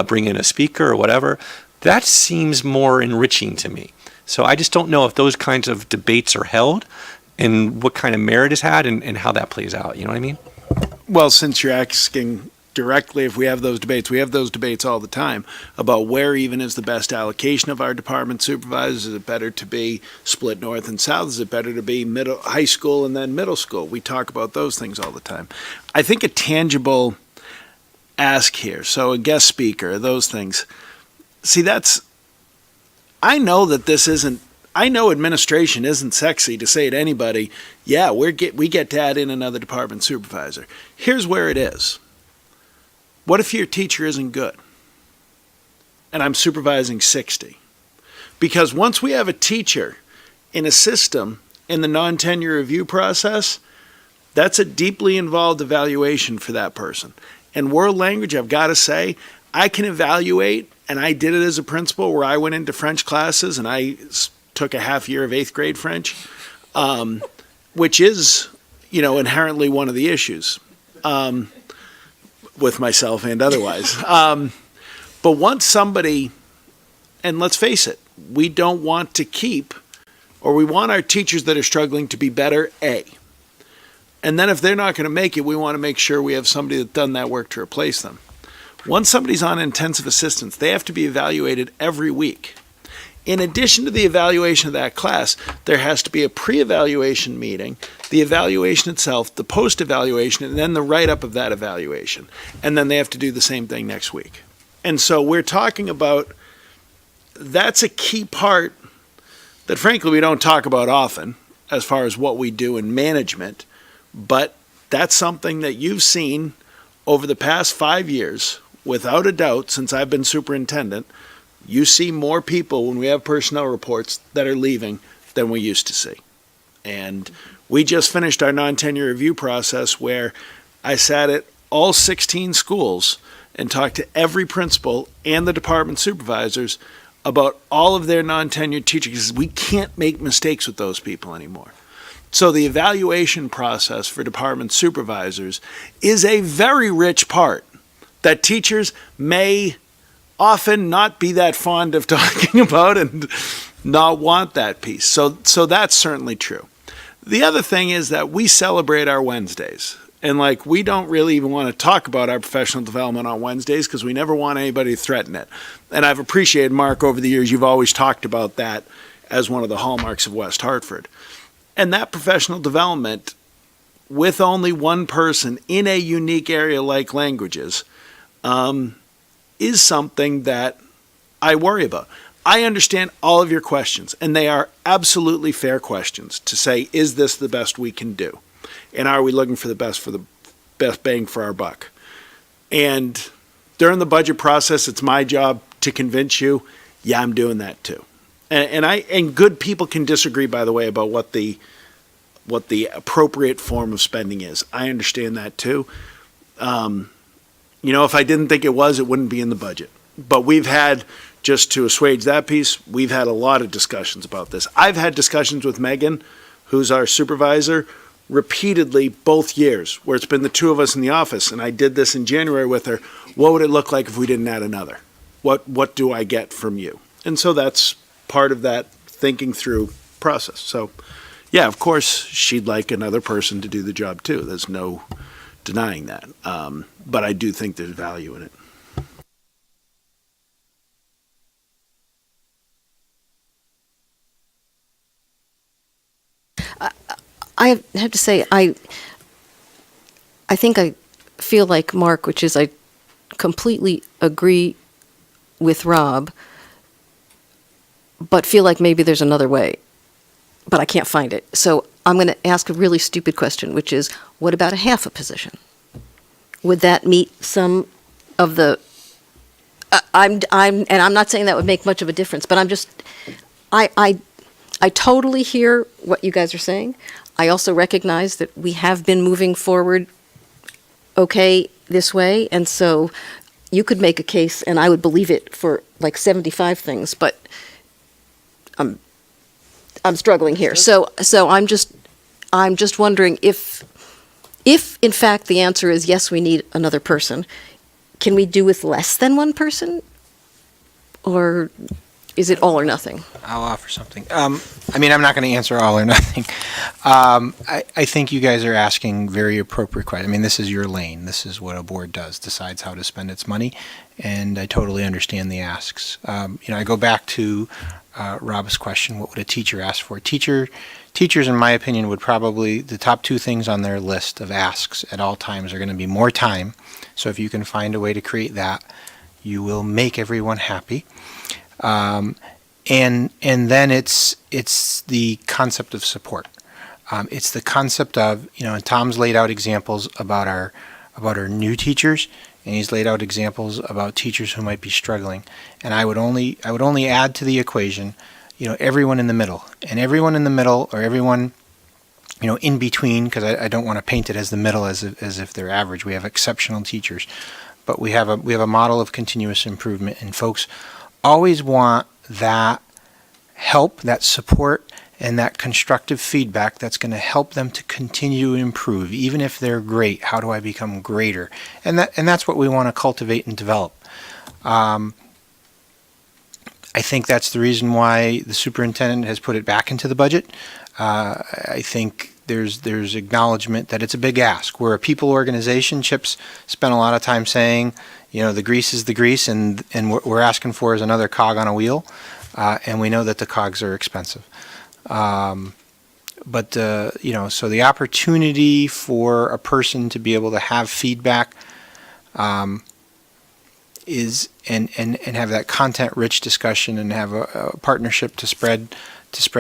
bring in a speaker or whatever. That seems more enriching to me. So I just don't know if those kinds of debates are held and what kind of merit is had and how that plays out. You know what I mean? Well, since you're asking directly if we have those debates all the time about where even is the best allocation of our department supervisors. Is it better to be split north and south? Is it better to be high school and then middle school? We talk about those things all the time. I think a tangible ask here, so a guest speaker, those things. See, I know that this isn't, I know administration isn't sexy to say to anybody, yeah, we get to add in another department supervisor. Here's where it is. What if your teacher isn't good? And I'm supervising 60. Because once we have a teacher in a system in the non-tenure review process, that's a deeply involved evaluation for that person. And world language, I've got to say, I can evaluate, and I did it as a principal where I went into French classes and I took a half year of 8th grade French, which is, inherently one of the issues. With myself and otherwise. But once somebody, and let's face it, we don't want to keep, or we want our teachers that are struggling to be better, A. And then if they're not going to make it, we want to make sure we have somebody that's done that work to replace them. Once somebody's on intensive assistance, they have to be evaluated every week. In addition to the evaluation of that class, there has to be a pre-evaluation meeting, the evaluation itself, the post-evaluation, and then the write-up of that evaluation. And then they have to do the same thing next week. And so we're talking about, that's a key part that frankly we don't talk about often as far as what we do in management, but that's something that you've seen over the past 5 years, without a doubt, since I've been superintendent. You see more people when we have personnel reports that are leaving than we used to see. And we just finished our non-tenure review process where I sat at all 16 schools and talked to every principal and the department supervisors about all of their non-tenured teachers. We can't make mistakes with those people anymore. So the evaluation process for department supervisors is a very rich part that teachers may often not be that fond of talking about and not want that piece. So that's certainly true. The other thing is that we celebrate our Wednesdays. And we don't really even want to talk about our professional development on Wednesdays because we never want anybody to threaten it. And I've appreciated, Mark, over the years, you've always talked about that as one of the hallmarks of West Hartford. And that professional development, with only one person in a unique area like languages, is something that I worry about. I understand all of your questions, and they are absolutely fair questions to say, is this the best we can do? And are we looking for the best bang for our buck? And during the budget process, it's my job to convince you, yeah, I'm doing that too. And good people can disagree, by the way, about what the appropriate form of spending is. I understand that too. If I didn't think it was, it wouldn't be in the budget. But we've had, just to assuage that piece, we've had a lot of discussions about this. I've had discussions with Megan, who's our supervisor, repeatedly both years, where it's been the two of us in the office, and I did this in January with her. What would it look like if we didn't add another? What do I get from you? And so that's part of that thinking through process. So, yeah, of course, she'd like another person to do the job too. There's no denying that. But I do think there's value in it. I have to say, I think I feel like Mark, which is I completely agree with Rob, but feel like maybe there's another way, but I can't find it. So I'm going to ask a really stupid question, which is, what about a half a position? Would that meet some of the? I'm not saying that would make much of a difference, but I totally hear what you guys are saying. I also recognize that we have been moving forward okay this way, and so you could make a case, and I would believe it for like 75 things, but I'm struggling here. So I'm just wondering if in fact the answer is yes, we need another person, can we do with less than one person? Or is it all or nothing? I'll offer something. I'm not going to answer all or nothing. I think you guys are asking very appropriate questions. This is your lane. This is what a board does, decides how to spend its money, and I totally understand the asks. I go back to Rob's question, what would a teacher ask for? Teachers, in my opinion, would probably, the top two things on their list of asks at all times are going to be more time. So if you can find a way to create that, you will make everyone happy. And then it's the concept of support. It's the concept of, and Tom's laid out examples about our new teachers, and he's laid out examples about teachers who might be struggling. And I would only add to the equation, everyone in the middle, and everyone in the middle, or everyone, in between, because I don't want to paint it as the middle as if they're average. We have exceptional teachers, but we have a model of continuous improvement, and folks always want that help, that support, and that constructive feedback that's going to help them to continue to improve. Even if they're great, how do I become greater? And that's what we want to cultivate and develop. I think that's the reason why the superintendent has put it back into the budget. I think there's acknowledgement that it's a big ask. We're a people organization. Chip's spent a lot of time saying, the grease is the grease, and what we're asking for is another cog on a wheel, and we know that the cogs are expensive. So the opportunity for a person to be able to have feedback is and have that content-rich discussion and have a partnership to spread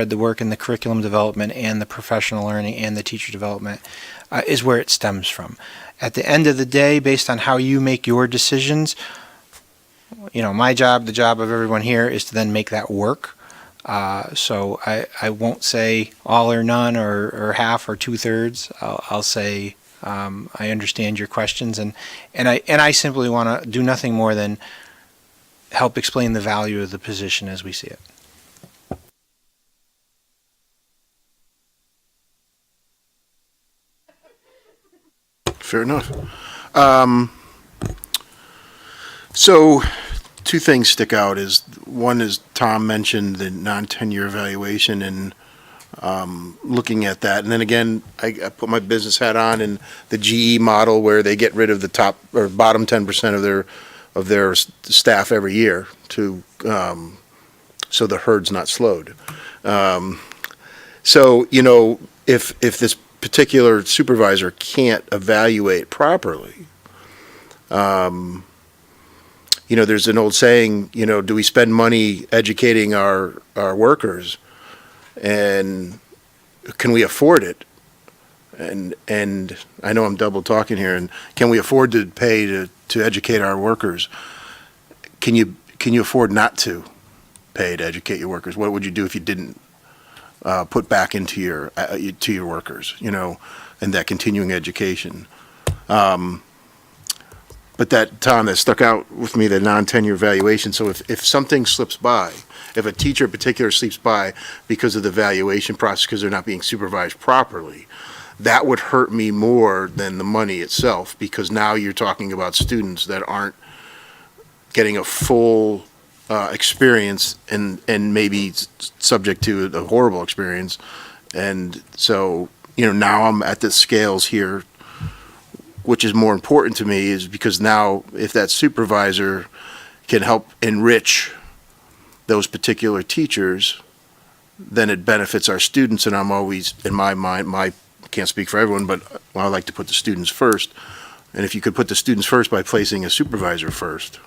the work in the curriculum development and the professional learning and the teacher development is where it stems from. At the end of the day, based on how you make your decisions, my job, the job of everyone here, is to then make that work. So I won't say all or none or half or 2/3. I'll say I understand your questions, and I simply want to do nothing more than help explain the value of the position as we see it. Fair enough. So two things stick out. One is Tom mentioned the non-tenure evaluation and looking at that. And then again, I put my business hat on in the GE model where they get rid of the top or bottom 10% of their staff every year to so the herd's not slowed. So if this particular supervisor can't evaluate properly, there's an old saying, do we spend money educating our workers? And can we afford it? And I know I'm double talking here, and can we afford to pay to educate our workers? Can you afford not to pay to educate your workers? What would you do if you didn't put back into your workers, and that continuing education? But that, Tom, that stuck out with me, the non-tenure evaluation. So if something slips by, if a teacher in particular slips by because of the evaluation process, because they're not being supervised properly, that would hurt me more than the money itself, because now you're talking about students that aren't getting a full experience and maybe subject to a horrible experience. And so, now I'm at the scales here, which is more important to me, is because now if that supervisor can help enrich those particular teachers, then it benefits our students. And I'm always, in my mind, can't speak for everyone, but I like to put the students first. And if you could put the students first by placing a supervisor first,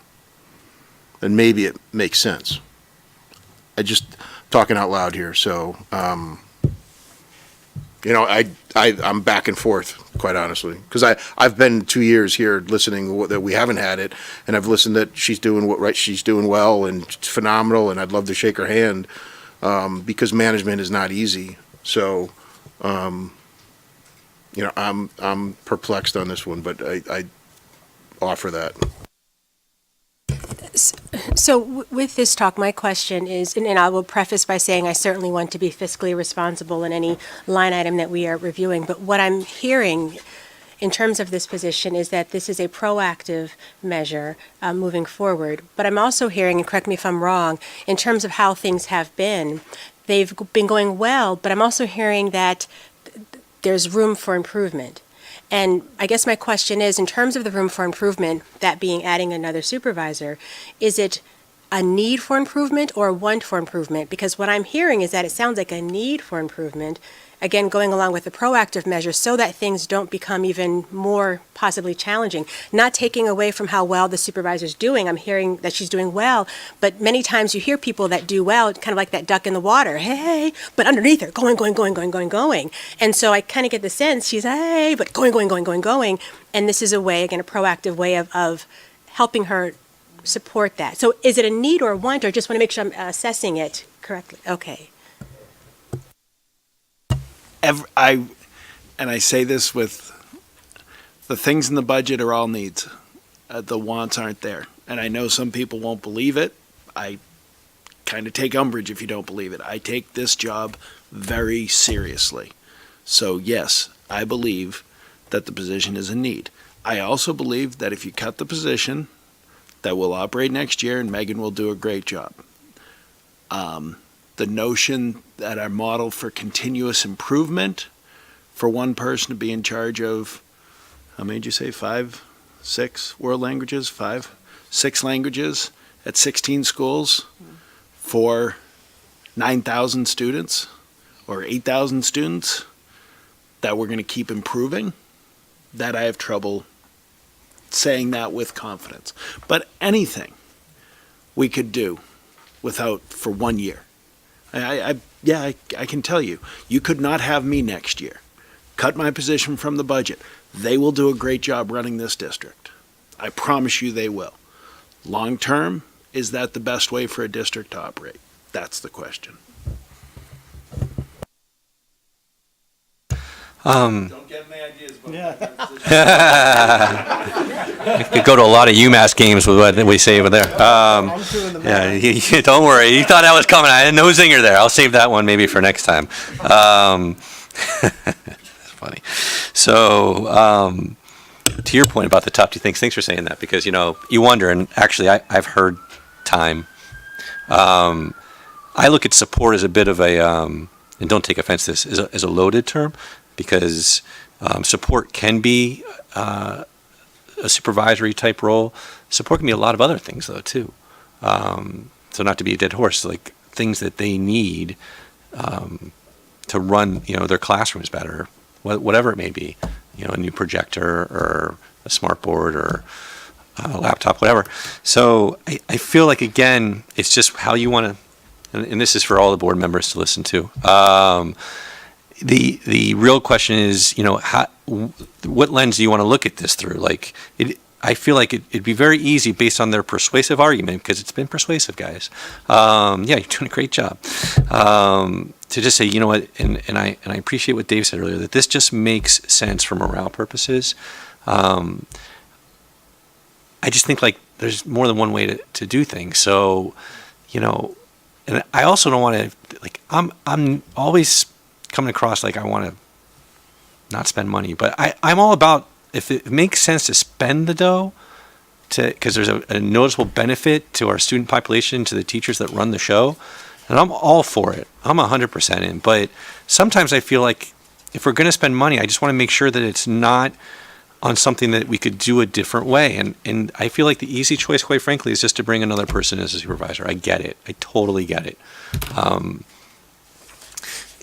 then maybe it makes sense. I just talking out loud here, so I'm back and forth, quite honestly, because I've been 2 years here listening that we haven't had it, and I've listened that she's doing she's doing well and phenomenal, and I'd love to shake her hand, because management is not easy. So, I'm perplexed on this one, but I offer that. So with this talk, my question is, and I will preface by saying I certainly want to be fiscally responsible in any line item that we are reviewing, but what I'm hearing in terms of this position is that this is a proactive measure moving forward. But I'm also hearing, and correct me if I'm wrong, in terms of how things have been, they've been going well, but I'm also hearing that there's room for improvement. And I guess my question is, in terms of the room for improvement, that being adding another supervisor, is it a need for improvement or a want for improvement? Because what I'm hearing is that it sounds like a need for improvement, again, going along with the proactive measures so that things don't become even more possibly challenging. Not taking away from how well the supervisor's doing. I'm hearing that she's doing well, but many times you hear people that do well, kind of like that duck in the water, hey, but underneath her, going. And so I kind of get the sense she's, hey, but going. And this is a way, again, a proactive way of helping her support that. So is it a need or a want, or just want to make sure I'm assessing it correctly? Okay. I say this with the things in the budget are all needs. The wants aren't there. And I know some people won't believe it. I kind of take umbrage if you don't believe it. I take this job very seriously. So yes, I believe that the position is a need. I also believe that if you cut the position, that will operate next year and Megan will do a great job. The notion that our model for continuous improvement for one person to be in charge of, how many did you say, 5, 6 world languages, 6 languages at 16 schools for 9,000 students or 8,000 students, that we're going to keep improving, that I have trouble saying that with confidence. But anything we could do for 1 year. I can tell you, you could not have me next year. Cut my position from the budget. They will do a great job running this district. I promise you they will. Long term, is that the best way for a district to operate? That's the question. Don't get any ideas about I could go to a lot of UMass games with what we say over there. Don't worry. You thought that was coming. I had no zinger there. I'll save that one maybe for next time. That's funny. So, to your point about the top 2 things, thanks for saying that, because, you wonder, and actually I've heard time. I look at support as a bit of a, and don't take offense to this, as a loaded term, because support can be a supervisory type role. Support can be a lot of other things though too. So not to be a dead horse, like things that they need to run, their classrooms better, whatever it may be, a new projector or a smart board or laptop, whatever. So I feel like, again, it's just how you want to, and this is for all the board members to listen to. The real question is, what lens do you want to look at this through? Like, I feel like it'd be very easy based on their persuasive argument, because it's been persuasive, guys. Yeah, you're doing a great job. To just say, you know what, and I appreciate what Dave said earlier, that this just makes sense for morale purposes. I just think, like, there's more than one way to do things. So, and I also don't want to, like, I'm always coming across like I want to not spend money, but I'm all about, if it makes sense to spend the dough, because there's a noticeable benefit to our student population, to the teachers that run the show, and I'm all for it. I'm 100% in. But sometimes I feel like if we're going to spend money, I just want to make sure that it's not on something that we could do a different way. And I feel like the easy choice, quite frankly, is just to bring another person as a supervisor. I get it. I totally get it.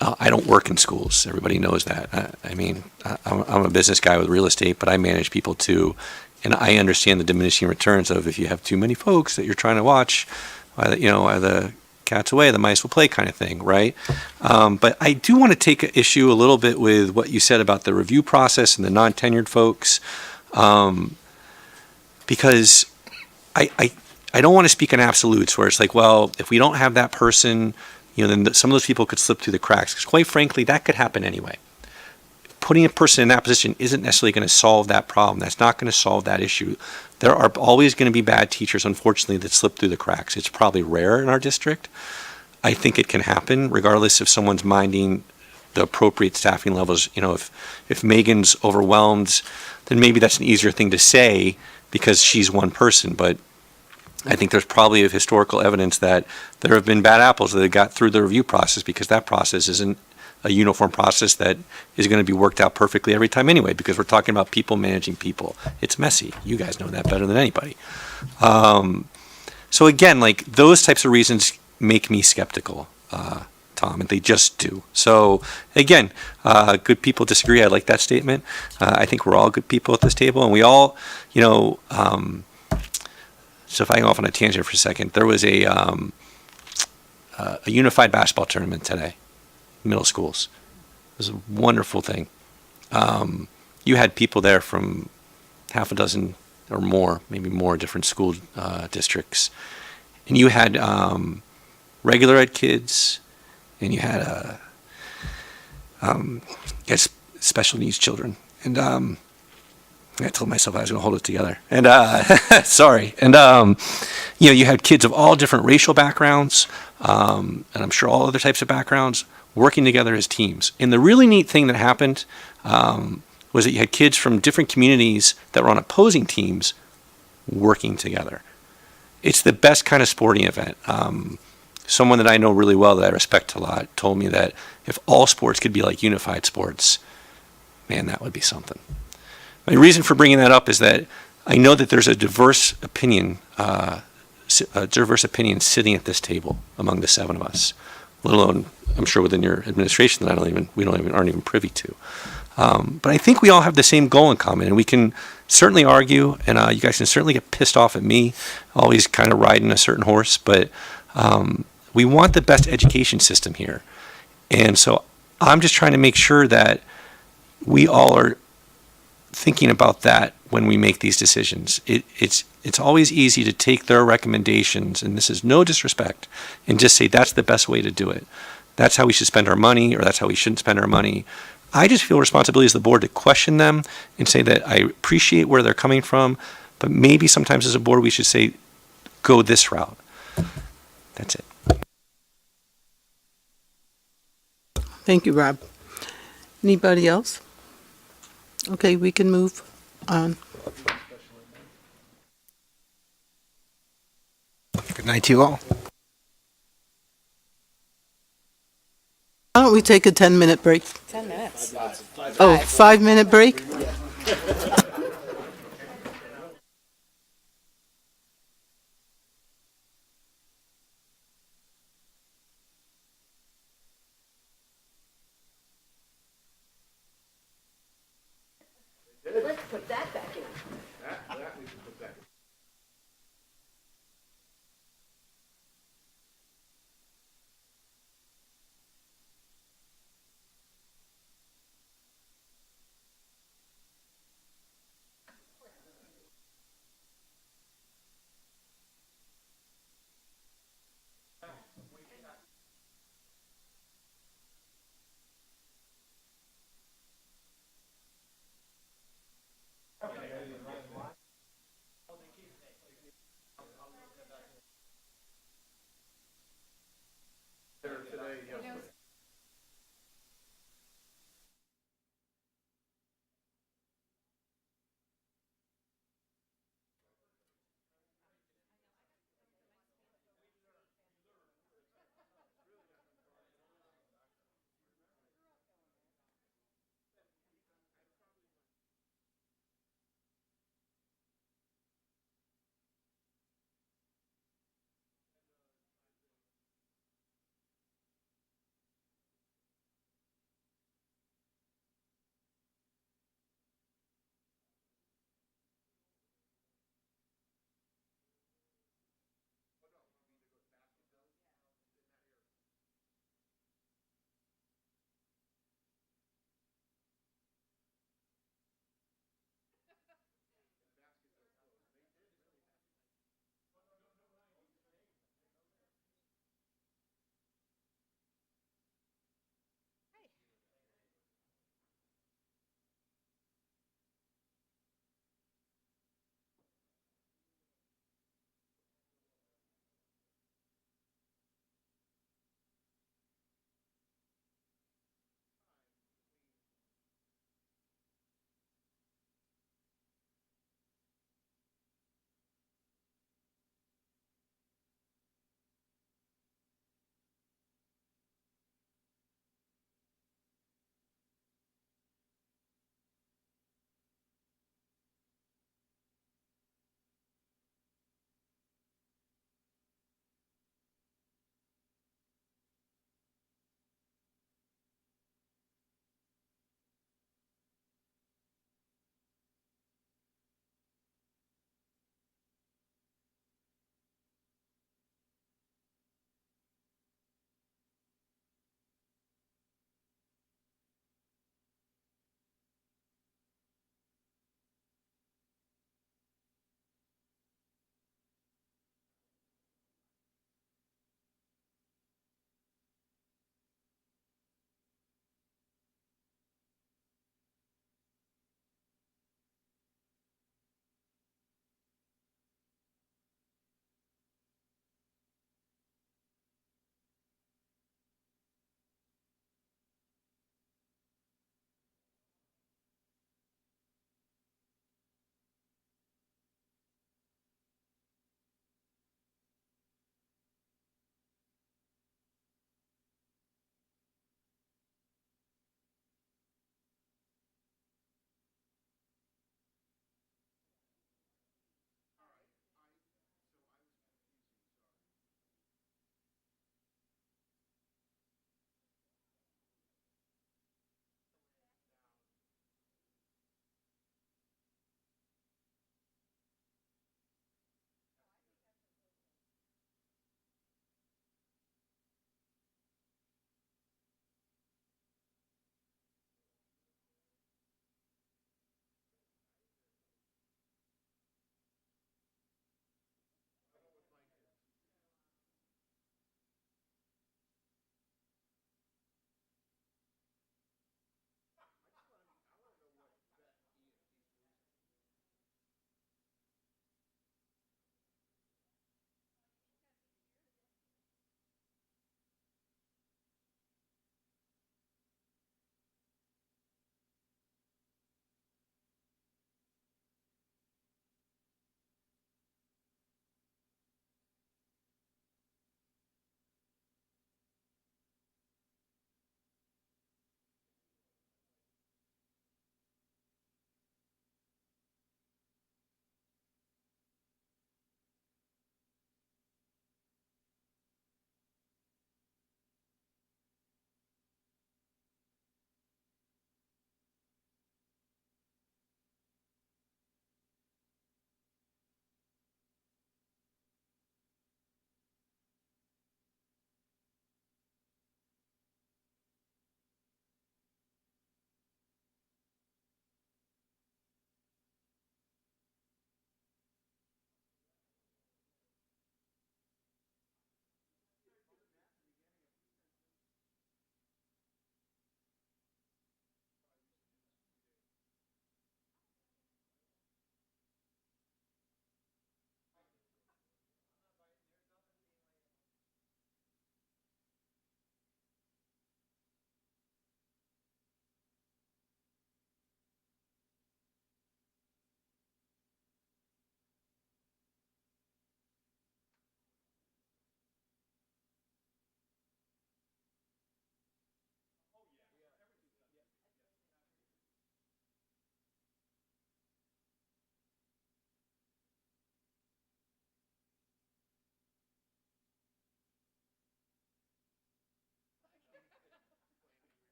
I don't work in schools. Everybody knows that. I'm a business guy with real estate, but I manage people too. And I understand the diminishing returns of, if you have too many folks that you're trying to watch, while the cat's away, the mice will play, kind of thing, right? But I do want to take issue a little bit with what you said about the review process and the non-tenured folks, because I don't want to speak in absolutes where it's like, well, if we don't have that person, then some of those people could slip through the cracks. Because quite frankly, that could happen anyway. Putting a person in that position isn't necessarily going to solve that problem. That's not going to solve that issue. There are always going to be bad teachers, unfortunately, that slip through the cracks. It's probably rare in our district. I think it can happen regardless if someone's minding the appropriate staffing levels. If Megan's overwhelmed, then maybe that's an easier thing to say because she's one person. But I think there's probably historical evidence that there have been bad apples that have got through the review process, because that process isn't a uniform process that is going to be worked out perfectly every time anyway, because we're talking about people managing people. It's messy. You guys know that better than anybody. So again, like, those types of reasons make me skeptical, Tom, and they just do. So again, good people disagree. I like that statement. I think we're all good people at this table, and we all, so if I go off on a tangent for a second, there was a unified basketball tournament today, middle schools. It was a wonderful thing. You had people there from half a dozen or more, maybe more, different school districts. And you had regular ed kids, and you had special needs children. And I told myself I was going to hold it together. And sorry. And you had kids of all different racial backgrounds, and I'm sure all other types of backgrounds, working together as teams. And the really neat thing that happened was that you had kids from different communities that were on opposing teams working together. It's the best kind of sporting event. Someone that I know really well that I respect a lot told me that if all sports could be like unified sports, man, that would be something. My reason for bringing that up is that I know that there's a diverse opinion sitting at this table among the seven of us, let alone, I'm sure, within your administration that aren't even privy to. But I think we all have the same goal in common, and we can certainly argue, and you guys can certainly get pissed off at me, always kind of riding a certain horse, but we want the best education system here. And so I'm just trying to make sure that we all are thinking about that when we make these decisions. It's always easy to take their recommendations, and this is no disrespect, and just say that's the best way to do it. That's how we should spend our money, or that's how we shouldn't spend our money. I just feel responsibility as the board to question them and say that I appreciate where they're coming from, but maybe sometimes as a board we should say, go this route. That's it. Thank you, Rob. Anybody else? Okay, we can move on. Good night to you all. Why don't we take a 10-minute break? 10 minutes. Oh, 5-minute break? Let's put that back in.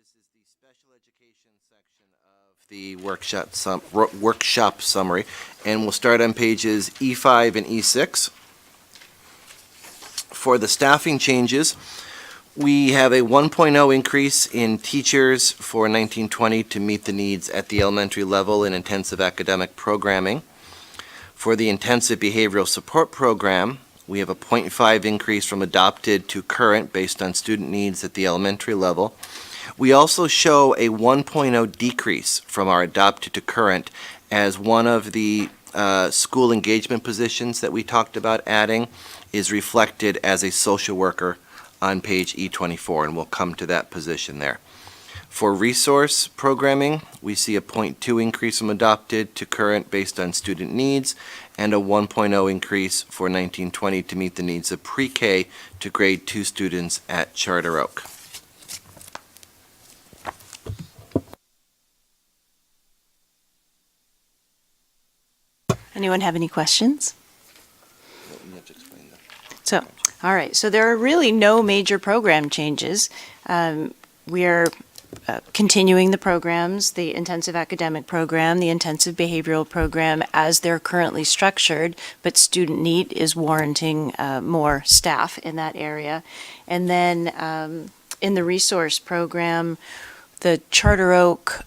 This is the special education section of the workshop summary, and we'll start on pages E5 and E6. For the staffing changes, we have a 1.0 increase in teachers for 1920 to meet the needs at the elementary level in intensive academic programming. For the intensive behavioral support program, we have a 0.5 increase from adopted to current based on student needs at the elementary level. We also show a 1.0 decrease from our adopted to current as one of the school engagement positions that we talked about adding is reflected as a social worker on page E24, and we'll come to that position there. For resource programming, we see a 0.2 increase from adopted to current based on student needs, and a 1.0 increase for 1920 to meet the needs of pre-K to grade 2 students at Charter Oak. Anyone have any questions? You have to explain that. So, all right, so there are really no major program changes. We are continuing the programs, the intensive academic program, the intensive behavioral program as they're currently structured, but student need is warranting more staff in that area. And then in the resource program, the Charter Oak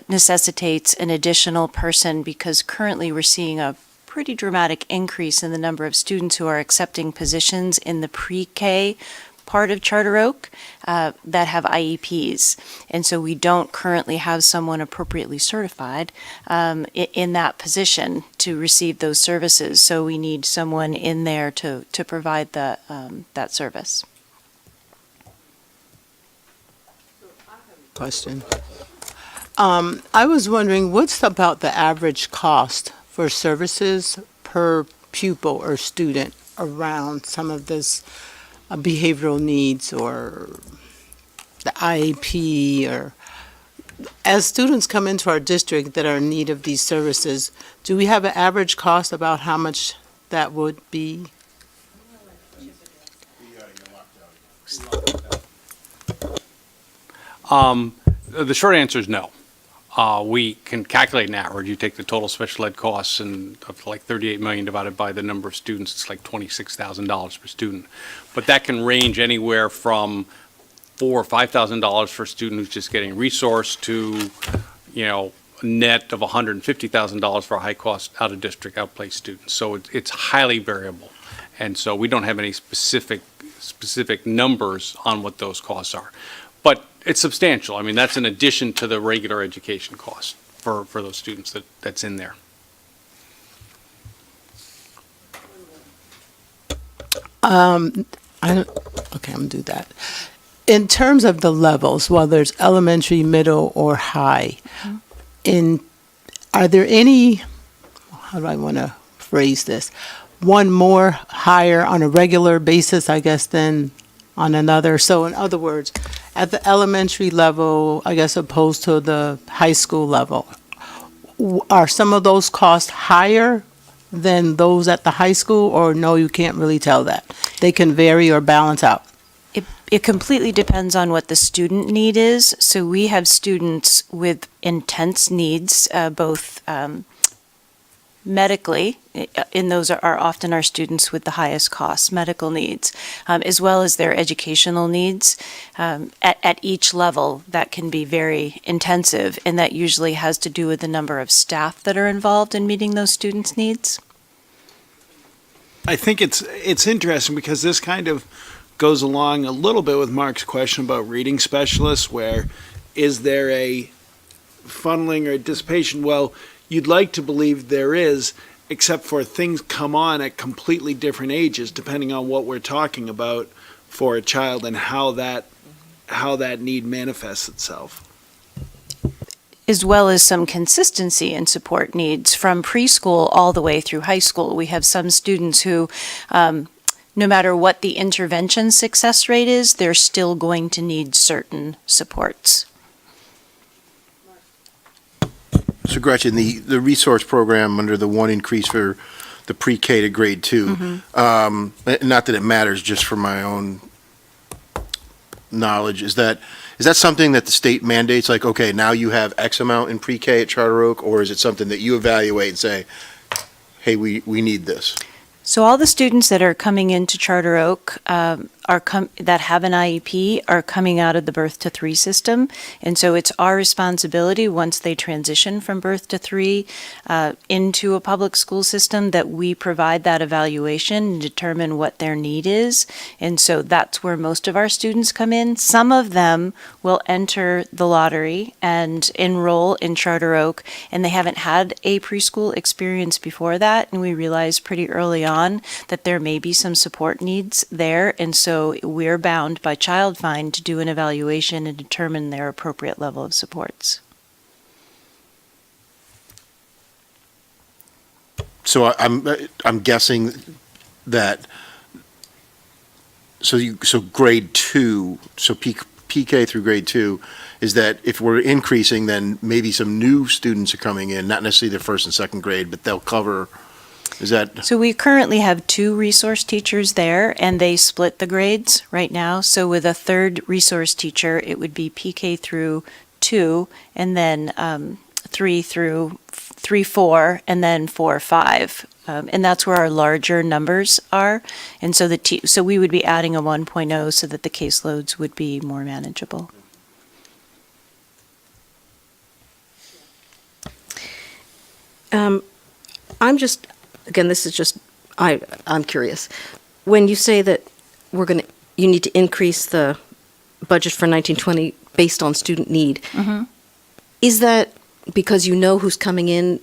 necessitates an additional person because currently we're seeing a pretty dramatic increase in the number of students who are accepting positions in the pre-K part of Charter Oak that have IEPs. And so we don't currently have someone appropriately certified in that position to receive those services. So we need someone in there to provide that service. Question. I was wondering, what's about the average cost for services per pupil or student around some of this behavioral needs or the IEP, or as students come into our district that are in need of these services, do we have an average cost about how much that would be? The short answer is no. We can calculate an average. You take the total special ed costs and of like 38 million divided by the number of students, it's like $26,000 per student. But that can range anywhere from $4,000 or $5,000 for a student who's just getting resource to, a net of $150,000 for a high-cost out-of-district, outplaced student. So it's highly variable. And so we don't have any specific numbers on what those costs are. But it's substantial. I mean, that's in addition to the regular education cost for those students that's in there. Okay, I'm gonna do that. In terms of the levels, whether it's elementary, middle, or high, are there any, how do I want to phrase this? One more higher on a regular basis, I guess, than on another. So in other words, at the elementary level, I guess, opposed to the high school level, are some of those costs higher than those at the high school, or no, you can't really tell that? They can vary or balance out? It completely depends on what the student need is. So we have students with intense needs, both medically, and those are often our students with the highest cost medical needs, as well as their educational needs. At each level, that can be very intensive, and that usually has to do with the number of staff that are involved in meeting those students' needs. I think it's interesting because this kind of goes along a little bit with Mark's question about reading specialists, where is there a funneling or dissipation? Well, you'd like to believe there is, except for things come on at completely different ages, depending on what we're talking about for a child and how that need manifests itself. As well as some consistency in support needs from preschool all the way through high school. We have some students who, no matter what the intervention success rate is, they're still going to need certain supports. So Gretchen, the resource program under the one increase for the pre-K to grade 2, not that it matters just for my own knowledge, is that something that the state mandates, like, okay, now you have X amount in pre-K at Charter Oak, or is it something that you evaluate and say, hey, we need this? So all the students that are coming into Charter Oak that have an IEP are coming out of the birth to 3 system. And so it's our responsibility, once they transition from birth to 3 into a public school system, that we provide that evaluation and determine what their need is. And so that's where most of our students come in. Some of them will enter the lottery and enroll in Charter Oak, and they haven't had a preschool experience before that. And we realized pretty early on that there may be some support needs there. And so we're bound by Child Find to do an evaluation and determine their appropriate level of supports. So I'm guessing that, so grade 2, so PK through grade 2, is that if we're increasing, then maybe some new students are coming in, not necessarily the first and second grade, but they'll cover. Is that? So we currently have 2 resource teachers there, and they split the grades right now. So with a 3rd resource teacher, it would be PK through 2, and then 3 through 3, 4, and then 4, 5. And that's where our larger numbers are. And so so we would be adding a 1.0 so that the caseloads would be more manageable. Again, this is just, I'm curious. When you say that you need to increase the budget for 1920 based on student need, is that because you know who's coming in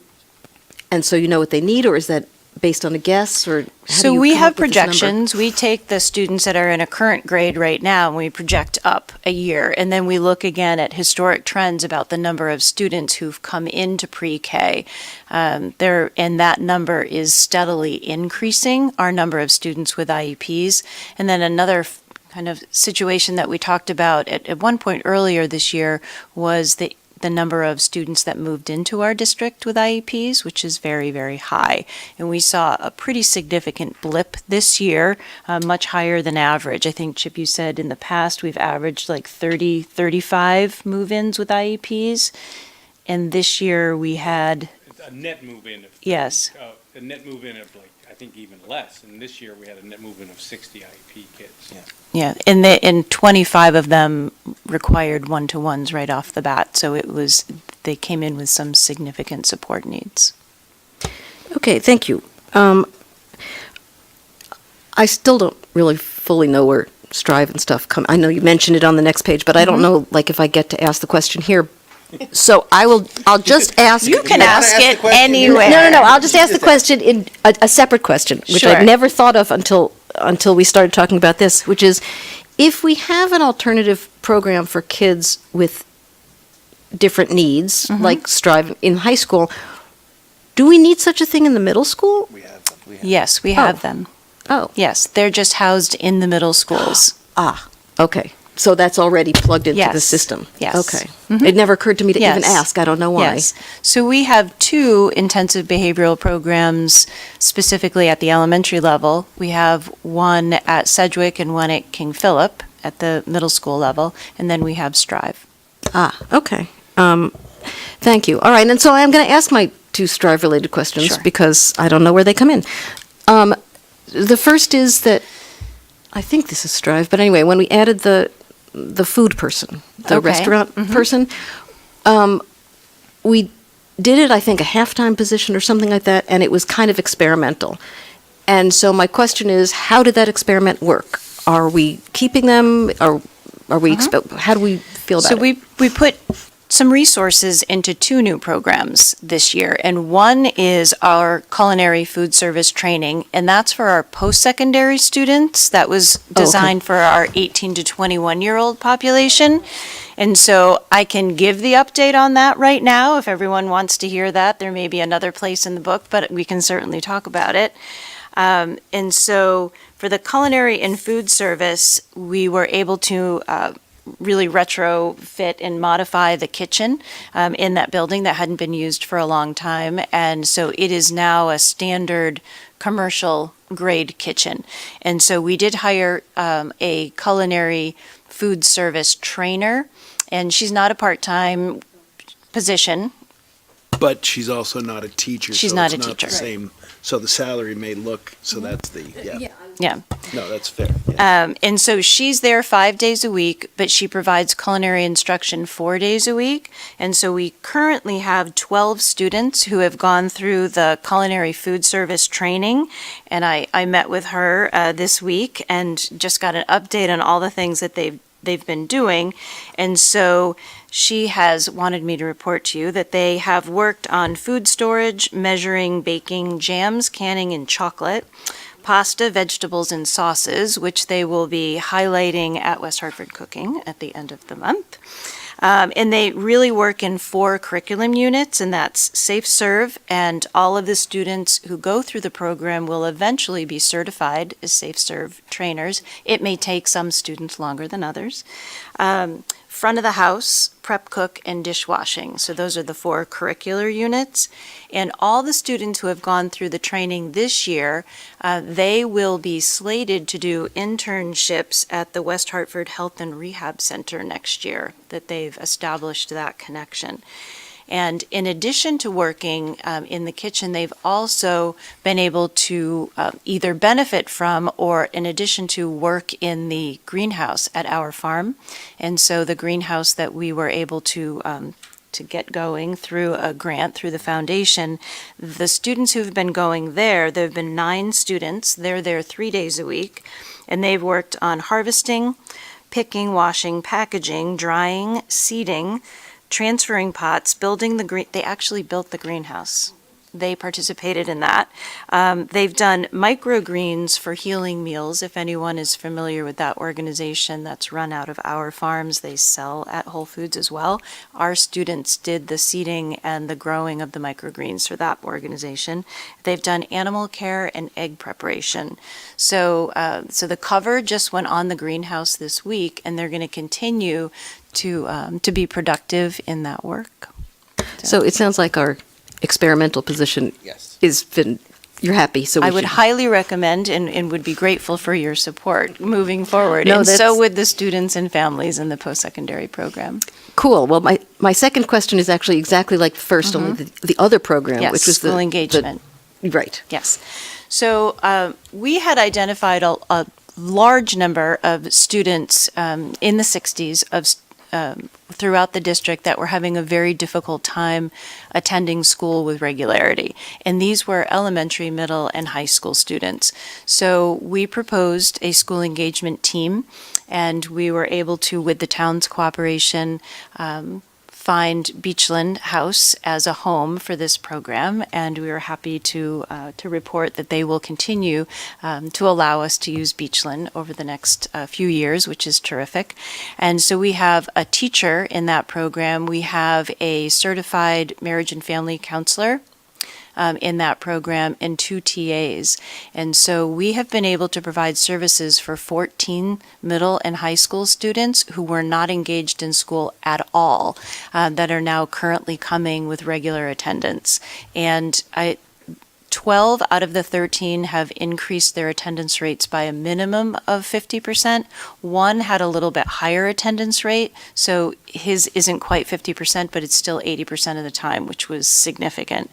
and so you know what they need, or is that based on a guess, or how So do you we come have up with this number? projections. We take the students that are in a current grade right now and we project up a year. And then we look again at historic trends about the number of students who've come into pre-K. And that number is steadily increasing, our number of students with IEPs. And then another kind of situation that we talked about at one point earlier this year was the number of students that moved into our district with IEPs, which is very, very high. And we saw a pretty significant blip this year, much higher than average. I think, Chip, you said in the past we've averaged like 30, 35 move-ins with IEPs. And this year we had... A net move-in. Yes. A net move-in of like, I think even less. And this year we had a net move-in of 60 IEP kids. Yeah, and 25 of them required one-to-ones right off the bat. So they came in with some significant support needs. Okay, thank you. I still don't really fully know where Strive and stuff come. I know you mentioned it on the next page, but I don't know, like, if I get to ask the question here. So I'll just ask. You can ask it anywhere. No, I'll just ask the question in a separate question, which Sure. I'd never thought of until we started talking about this, which is, if we have an alternative program for kids with different needs, like Strive in high school, do we need such a thing in the middle school? Yes, we have them. Oh. Yes, they're just housed in the middle schools. Okay. So that's already plugged into the Yes. system? Yes. Okay. It never occurred to me to even Yes. ask. I don't know why. Yes. So we have 2 intensive behavioral programs specifically at the elementary level. We have one at Sedgwick and one at King Philip at the middle school level, and then we have Strive. Okay. Thank you. All right, and so I'm going to ask my 2 Strive-related questions Sure. because I don't know where they come in. The first is that, I think this is Strive, but anyway, when we added the food person, the Okay. restaurant person, we did it, I think, a half-time position or something like that, and it was kind of experimental. And so my question is, how did that experiment work? Are we keeping them? Are we how do we feel about So it? we put some resources into 2 new programs this year, and one is our culinary food service training, and that's for our post-secondary students. That was designed for our 18 to 21-year-old population. And so I can give the update on that right now if everyone wants to hear that. There may be another place in the book, but we can certainly talk about it. And so for the culinary and food service, we were able to really retrofit and modify the kitchen in that building that hadn't been used for a long time. And so it is now a standard commercial grade kitchen. And so we did hire a culinary food service trainer, and she's not a part-time position. But she's also not a teacher. She's so not it's a teacher. The same, so the salary may look, so that's the, yeah. Yeah. No, that's fair. Yeah. And so she's there 5 days a week, but she provides culinary instruction 4 days a week. And so we currently have 12 students who have gone through the culinary food service training. And I met with her this week and just got an update on all the things that they've been doing. And so she has wanted me to report to you that they have worked on food storage, measuring, baking, jams, canning, and chocolate, pasta, vegetables, and sauces, which they will be highlighting at West Hartford Cooking at the end of the month. And they really work in 4 curriculum units, and that's Safe Serve, and all of the students who go through the program will eventually be certified as Safe Serve trainers. It may take some students longer than others. Front of the house, prep cook, and dishwashing. So those are the 4 curricular units. And all the students who have gone through the training this year, they will be slated to do internships at the West Hartford Health and Rehab Center next year, that they've established that connection. And in addition to working in the kitchen, they've also been able to either benefit from or in addition to work in the greenhouse at our farm. And so the greenhouse that we were able to get going through a grant through the foundation, the students who've been going there have been 9 students. They're there 3 days a week, and they've worked on harvesting, picking, washing, packaging, drying, seeding, transferring pots, building they actually built the greenhouse. They participated in that. They've done microgreens for Healing Meals, if anyone is familiar with that organization that's run out of our farms. They sell at Whole Foods as well. Our students did the seeding and the growing of the microgreens for that organization. They've done animal care and egg preparation. So the cover just went on the greenhouse this week, and they're going to continue to be productive in that work. So it sounds like our experimental position Yes. you're happy, so I would highly recommend and would be grateful for your support moving forward. No, And so that's- would the students and families in the post-secondary program. Cool. Well, my second question is actually exactly like the first, only the other program, Yes, which was school engagement. Right. Yes. So we had identified a large number of students in the 60s throughout the district that were having a very difficult time attending school with regularity. And these were elementary, middle, and high school students. So we proposed a school engagement team, and we were able to, with the town's cooperation, find Beachland House as a home for this program, and we are happy to report that they will continue to allow us to use Beachland over the next few years, which is terrific. And so we have a teacher in that program. We have a certified marriage and family counselor in that program, and 2 TAs. And so we have been able to provide services for 14 middle and high school students who were not engaged in school at all, that are now currently coming with regular attendance. And 12 out of the 13 have increased their attendance rates by a minimum of 50%. One had a little bit higher attendance rate, so his isn't quite 50%, but it's still 80% of the time, which was significant.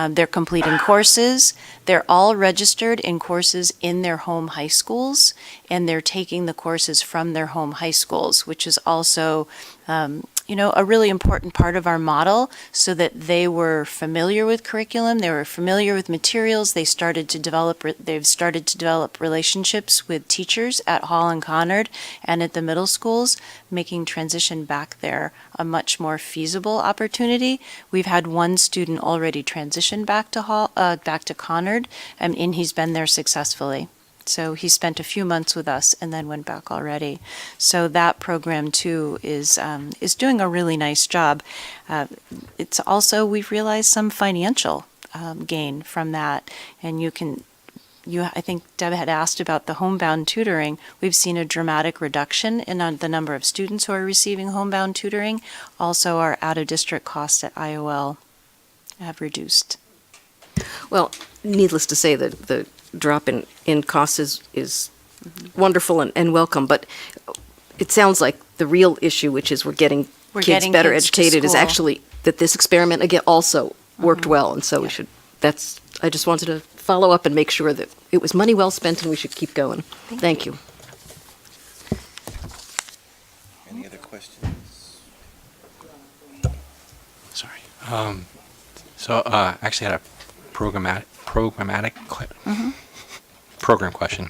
They're completing courses. They're all registered in courses in their home high schools, and they're taking the courses from their home high schools, which is also a really important part of our model, so that they were familiar with curriculum, they were familiar with materials, they've started to develop relationships with teachers at Hall and Conard and at the middle schools, making transition back there a much more feasible opportunity. We've had one student already transition back to Conard, and he's been there successfully. So he spent a few months with us and then went back already. So that program too is doing a really nice job. It's also, we've realized, some financial gain from that. And I think Deb had asked about the homebound tutoring. We've seen a dramatic reduction in the number of students who are receiving homebound tutoring. Also, our out-of-district costs at IOL have reduced. Well, needless to say, the drop in costs is wonderful and welcome, but it sounds like the real issue, which is we're getting kids getting better kids to educated, is school. actually that this experiment again also worked well, and so we should, I just wanted to follow up and make sure that it was money well spent and we should keep going. Thank you. Any other questions? Sorry. So I actually had a program question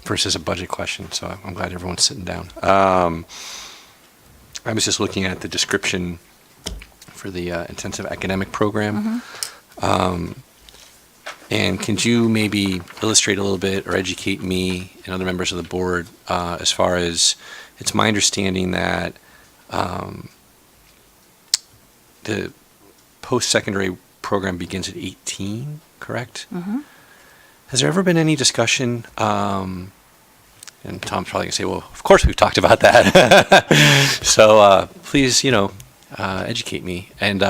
versus a budget question. So I'm glad everyone's sitting down. I was just looking at the description for the intensive academic program. And could you maybe illustrate a little bit or educate me and other members of the board as far as, it's my understanding that the post-secondary program begins at 18, correct? Has there ever been any discussion, and Tom's probably going to say, well, of course we've talked about that. So please, educate me. And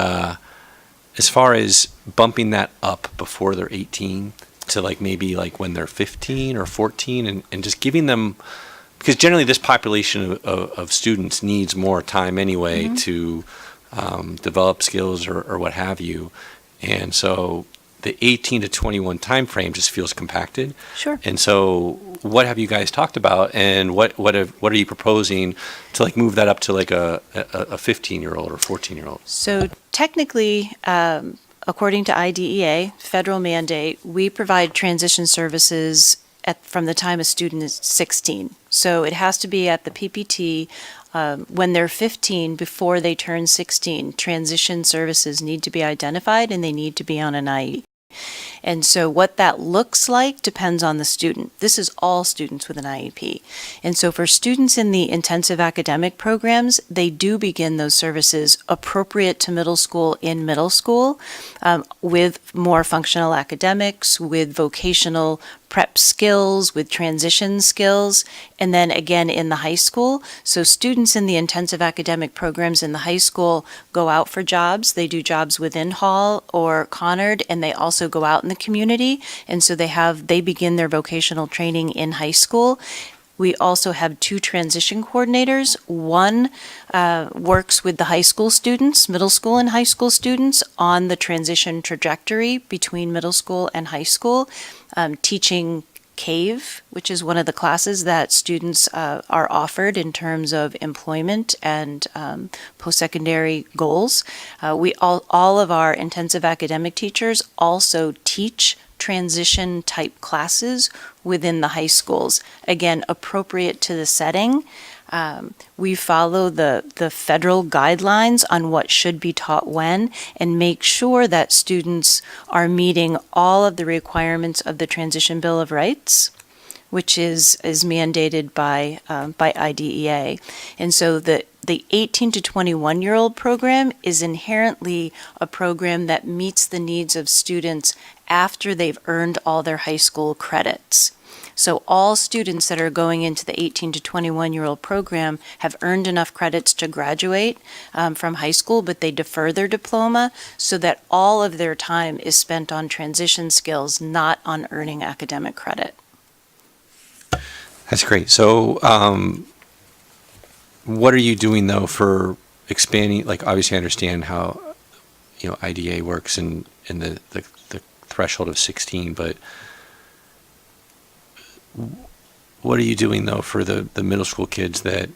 as far as bumping that up before they're 18 to maybe when they're 15 or 14 and just giving them, because generally this population of students needs more time anyway to develop skills or what have you. And so the 18 to 21 timeframe just feels compacted. Sure. And so what have you guys talked about, and what are you proposing to move that up to a 15-year-old or 14-year-old? So technically, according to IDEA, federal mandate, we provide transition services from the time a student is 16. So it has to be at the PPT when they're 15 before they turn 16. Transition services need to be identified and they need to be on an IE. And so what that looks like depends on the student. This is all students with an IEP. And so for students in the intensive academic programs, they do begin those services appropriate to middle school in middle school with more functional academics, with vocational prep skills, with transition skills, and then again in the high school. So students in the intensive academic programs in the high school go out for jobs. They do jobs within Hall or Conard, and they also go out in the community. And so they begin their vocational training in high school. We also have 2 transition coordinators. One works with the high school students, middle school and high school students, on the transition trajectory between middle school and high school, teaching CAVE, which is one of the classes that students are offered in terms of employment and post-secondary goals. All of our intensive academic teachers also teach transition type classes within the high schools, again, appropriate to the setting. We follow the federal guidelines on what should be taught when, and make sure that students are meeting all of the requirements of the Transition Bill of Rights, which is mandated by IDEA. And so the 18 to 21-year-old program is inherently a program that meets the needs of students after they've earned all their high school credits. So all students that are going into the 18 to 21-year-old program have earned enough credits to graduate from high school, but they defer their diploma so that all of their time is spent on transition skills, not on earning academic credit. That's great. So what are you doing, though, for expanding? Obviously I understand how, IDA works and the threshold of 16, but what are you doing, though, for the middle school kids that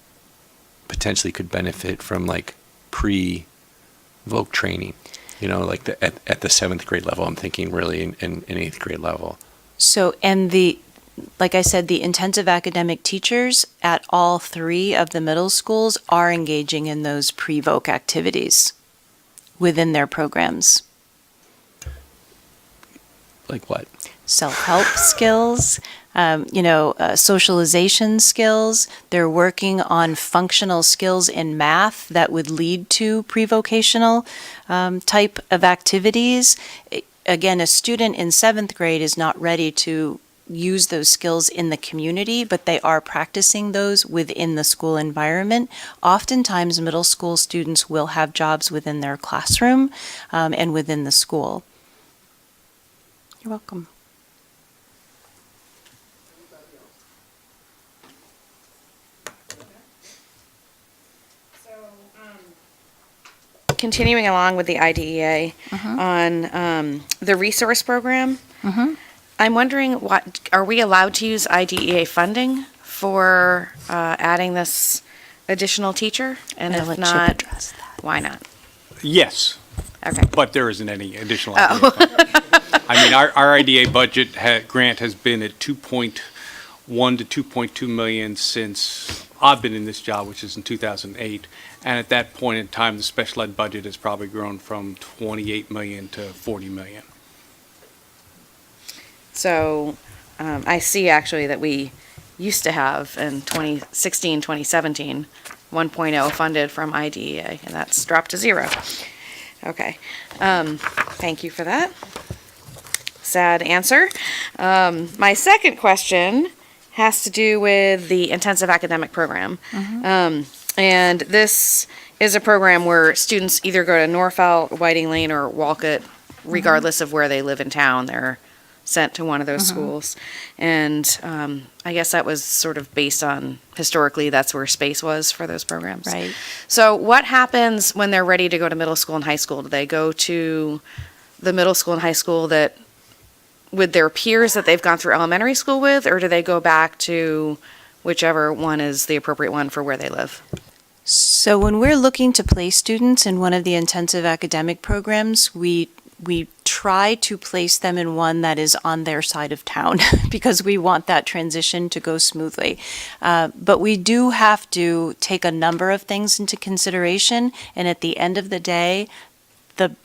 potentially could benefit from pre-voc training? At the 7th grade level, I'm thinking really in 8th grade level. So, and like I said, the intensive academic teachers at all 3 of the middle schools are engaging in those pre-voc activities within their programs. Like what? Self-help skills, socialization skills. They're working on functional skills in math that would lead to pre-vocational type of activities. Again, a student in 7th grade is not ready to use those skills in the community, but they are practicing those within the school environment. Oftentimes, middle school students will have jobs within their classroom and within the school. You're welcome. continuing along with the IDEA on the resource program, I'm wondering, are we allowed to use IDEA funding for adding this additional teacher? And I'll if let Chip not, address that. why not? Yes, Okay. but there isn't any additional IDA funding. I mean, our IDA budget grant has been at 2.1 to 2.2 million since I've been in this job, which is in 2008. And at that point in time, the special ed budget has probably grown from 28 million to 40 million. So I see actually that we used to have in 2016, 2017, 1.0 funded from IDEA, and that's dropped to 0. Okay. Thank you for that. Sad answer. My second question has to do with the intensive academic program. And this is a program where students either go to Norfolk, Whiting Lane, or Walcott, regardless of where they live in town. They're sent to one of those schools. And I guess that was sort of based on, historically, that's where space was for those programs. Right. So what happens when they're ready to go to middle school and high school? Do they go to the middle school and high school that, with their peers that they've gone through elementary school with, or do they go back to whichever one is the appropriate one for where they live? So when we're looking to place students in one of the intensive academic programs, we try to place them in one that is on their side of town because we want that transition to go smoothly. But we do have to take a number of things into consideration, and at the end of the day, the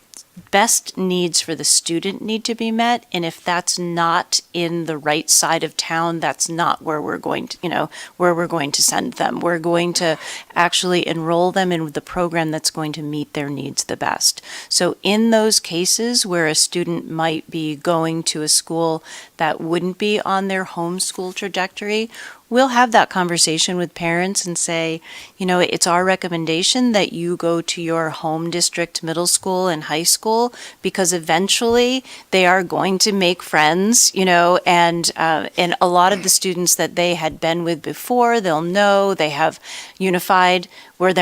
best needs for the student need to be met, and if that's not in the right side of town, that's not where we're going to, where we're going to send them. We're going to actually enroll them in the program that's going to meet their needs the best. So in those cases where a student might be going to a school that wouldn't be on their homeschool trajectory, we'll have that conversation with parents and say, it's our recommendation that you go to your home district middle school and high school because eventually they are going to make friends, and a lot of the students that they had been with before, they'll know they have unified where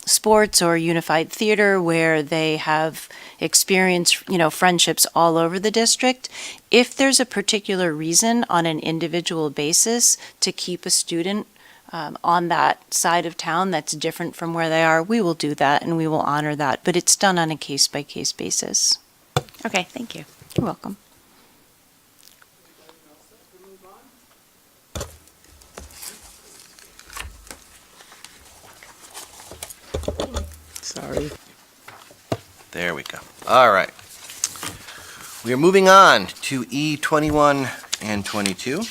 sports or unified theater where they have experienced, friendships all over the district. If there's a particular reason on an individual basis to keep a student on that side of town that's different from where they are, we will do that and we will honor that. But it's done on a case-by-case basis. Okay, thank you. You're welcome. Sorry. There we go. All right. We are moving on to E21 and 22.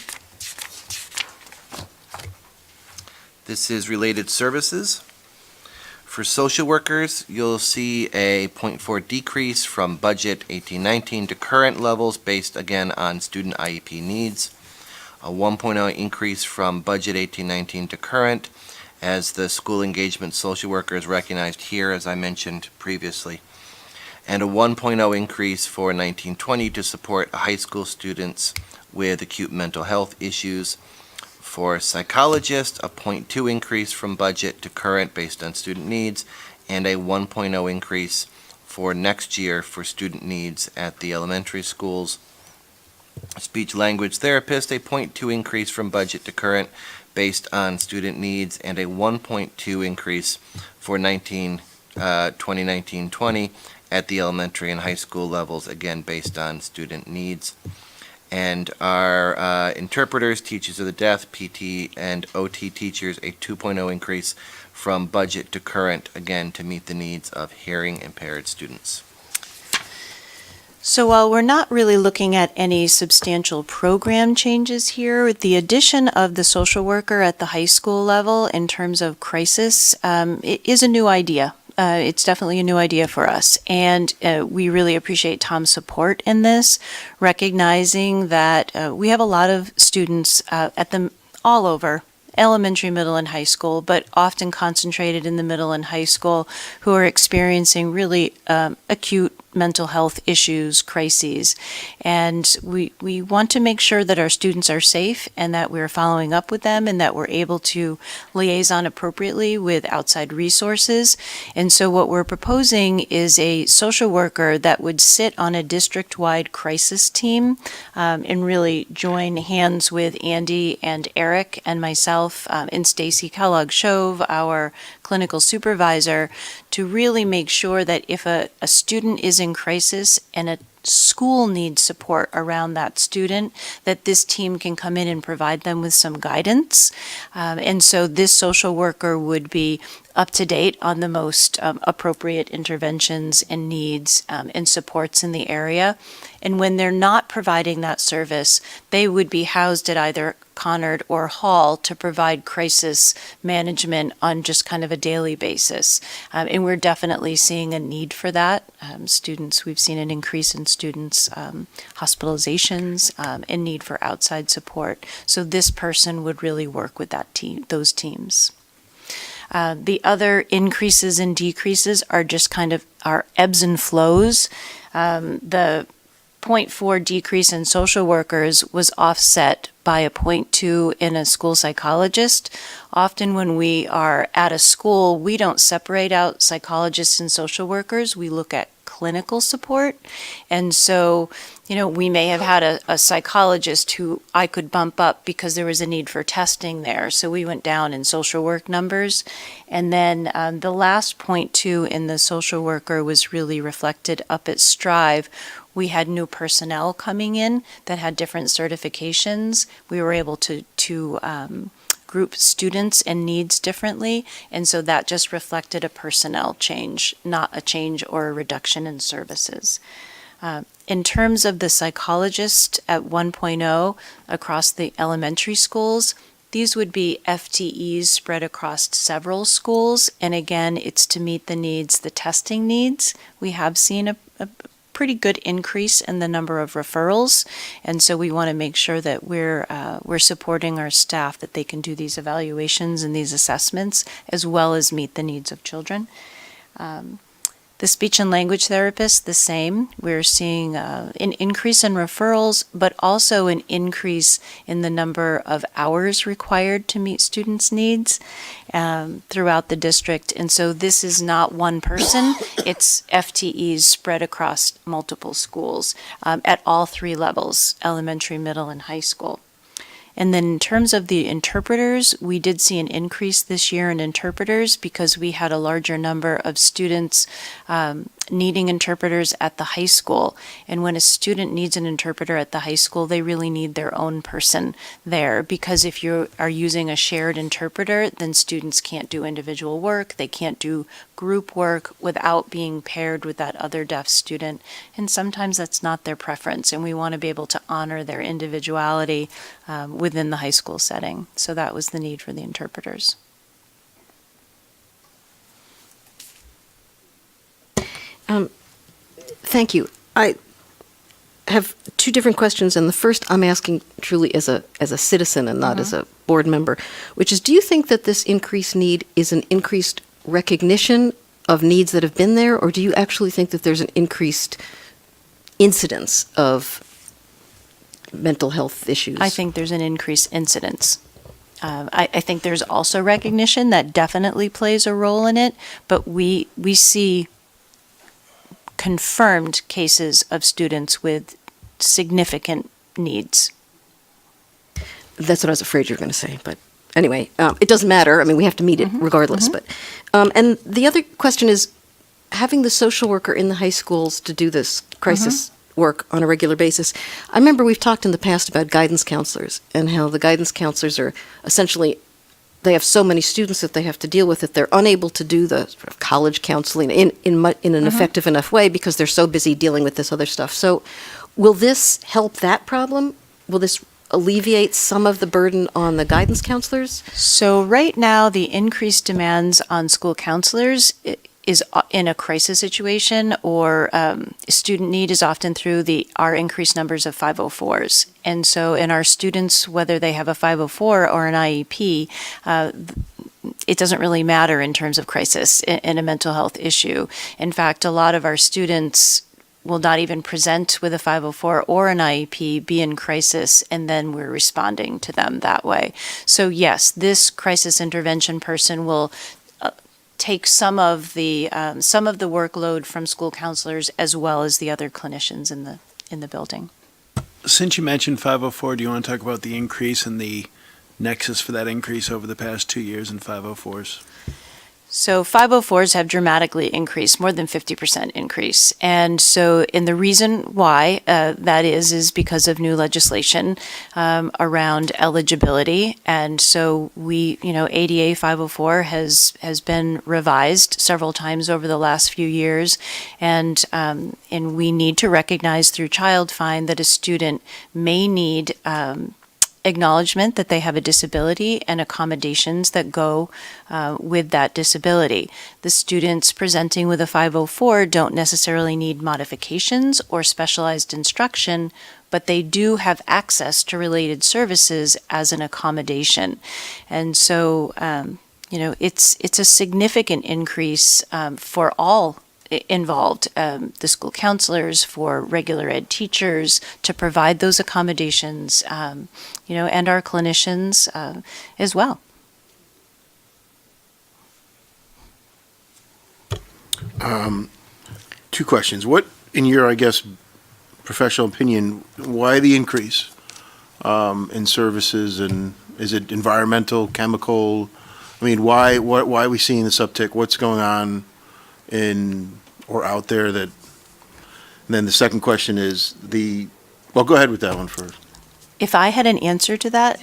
This is related services. For social workers, you'll see a 0.4 decrease from budget 18-19 to current levels based again on student IEP needs. A 1.0 increase from budget 18-19 to current as the school engagement social worker is recognized here, as I mentioned previously. And a 1.0 increase for 19-20 to support high school students with acute mental health issues. For psychologists, a 0.2 increase from budget to current based on student needs, and a 1.0 increase for next year for student needs at the elementary schools. Speech language therapist, a 0.2 increase from budget to current based on student needs, and a 1.2 increase for 2019-20 at the elementary and high school levels, again based on student needs. And our interpreters, teachers of the deaf, PT and OT teachers, a 2.0 increase from budget to current, again to meet the needs of hearing impaired students. So while we're not really looking at any substantial program changes here, the addition of the social worker at the high school level in terms of crisis it is a new idea. It's definitely a new idea for us, and we really appreciate Tom's support in this, recognizing that we have a lot of students all over, elementary, middle, and high school, but often concentrated in the middle and high school, who are experiencing really acute mental health issues, crises. And we want to make sure that our students are safe and that we're following up with them and that we're able to liaison appropriately with outside resources. And so what we're proposing is a social worker that would sit on a district-wide crisis team and really join hands with Andy and Eric and myself and Stacy Kellogg-Shove, our clinical supervisor, to really make sure that if a student is in crisis and a school needs support around that student, that this team can come in and provide them with some guidance. And so this social worker would be up to date on the most appropriate interventions and needs and supports in the area. And when they're not providing that service, they would be housed at either Conard or Hall to provide crisis management on just kind of a daily basis. And we're definitely seeing a need for that. We've seen an increase in students' hospitalizations and need for outside support. So this person would really work with those teams. The other increases and decreases are just kind of our ebbs and flows. The 0.4 decrease in social workers was offset by a 0.2 in a school psychologist. Often when we are at a school, we don't separate out psychologists and social workers. We look at clinical support. And so, we may have had a psychologist who I could bump up because there was a need for testing there. So we went down in social work numbers. And then the last 0.2 in the social worker was really reflected up at Strive. We had new personnel coming in that had different certifications. We were able to group students and needs differently, and so that just reflected a personnel change, not a change or a reduction in services. In terms of the psychologist at 1.0 across the elementary schools, these would be FTEs spread across several schools, and again, it's to meet the needs, the testing needs. We have seen a pretty good increase in the number of referrals, and so we want to make sure that we're supporting our staff, that they can do these evaluations and these assessments as well as meet the needs of children. The speech and language therapists, the same. We're seeing an increase in referrals, but also an increase in the number of hours required to meet students' needs throughout the district. And so this is not one person, it's FTEs spread across multiple schools at all three levels, elementary, middle, and high school. And then in terms of the interpreters, we did see an increase this year in interpreters because we had a larger number of students needing interpreters at the high school. And when a student needs an interpreter at the high school, they really need their own person there, because if you are using a shared interpreter, then students can't do individual work, they can't do group work without being paired with that other deaf student. And sometimes that's not their preference, and we want to be able to honor their individuality within the high school setting. So that was the need for the interpreters. Thank you. I have two different questions, and the first I'm asking truly as a citizen and not as a board member, which is, do you think that this increased need is an increased recognition of needs that have been there, or do you actually think that there's an increased incidence of mental health issues? I think there's an increased incidence. I think there's also recognition that definitely plays a role in it, but we see confirmed cases of students with significant needs. That's what I was afraid you were going to say, but anyway, it doesn't matter. I mean, we have to meet it regardless. But and the other question is, having the social worker in the high schools to do this crisis work on a regular basis. I remember we've talked in the past about guidance counselors and how the guidance counselors are essentially, they have so many students that they have to deal with that they're unable to do the sort of college counseling in an effective enough way because they're so busy dealing with this other stuff. So will this help that problem? Will this alleviate some of the burden on the guidance counselors? So right now, the increased demands on school counselors is in a crisis situation, or student need is often through our increased numbers of 504s. And so in our students, whether they have a 504 or an IEP, it doesn't really matter in terms of crisis in a mental health issue. In fact, a lot of our students will not even present with a 504 or an IEP, be in crisis, and then we're responding to them that way. So yes, this crisis intervention person will take some of the workload from school counselors as well as the other clinicians in the building. Since you mentioned 504, do you want to talk about the increase and the nexus for that increase over the past 2 years in 504s? So 504s have dramatically increased, more than 50% increase. And the reason why that is because of new legislation around eligibility. And so ADA 504 has been revised several times over the last few years. And we need to recognize through Child Find that a student may need acknowledgement that they have a disability and accommodations that go with that disability. The students presenting with a 504 don't necessarily need modifications or specialized instruction, but they do have access to related services as an accommodation. And so, it's a significant increase for all involved, the school counselors, for regular ed teachers, to provide those accommodations, and our clinicians as well. Two questions. What, in your, I guess, professional opinion, why the increase in services, and is it environmental, chemical? I mean, why are we seeing this uptick? What's going on or out there that, and then the second question is well, go ahead with that one first. If I had an answer to that,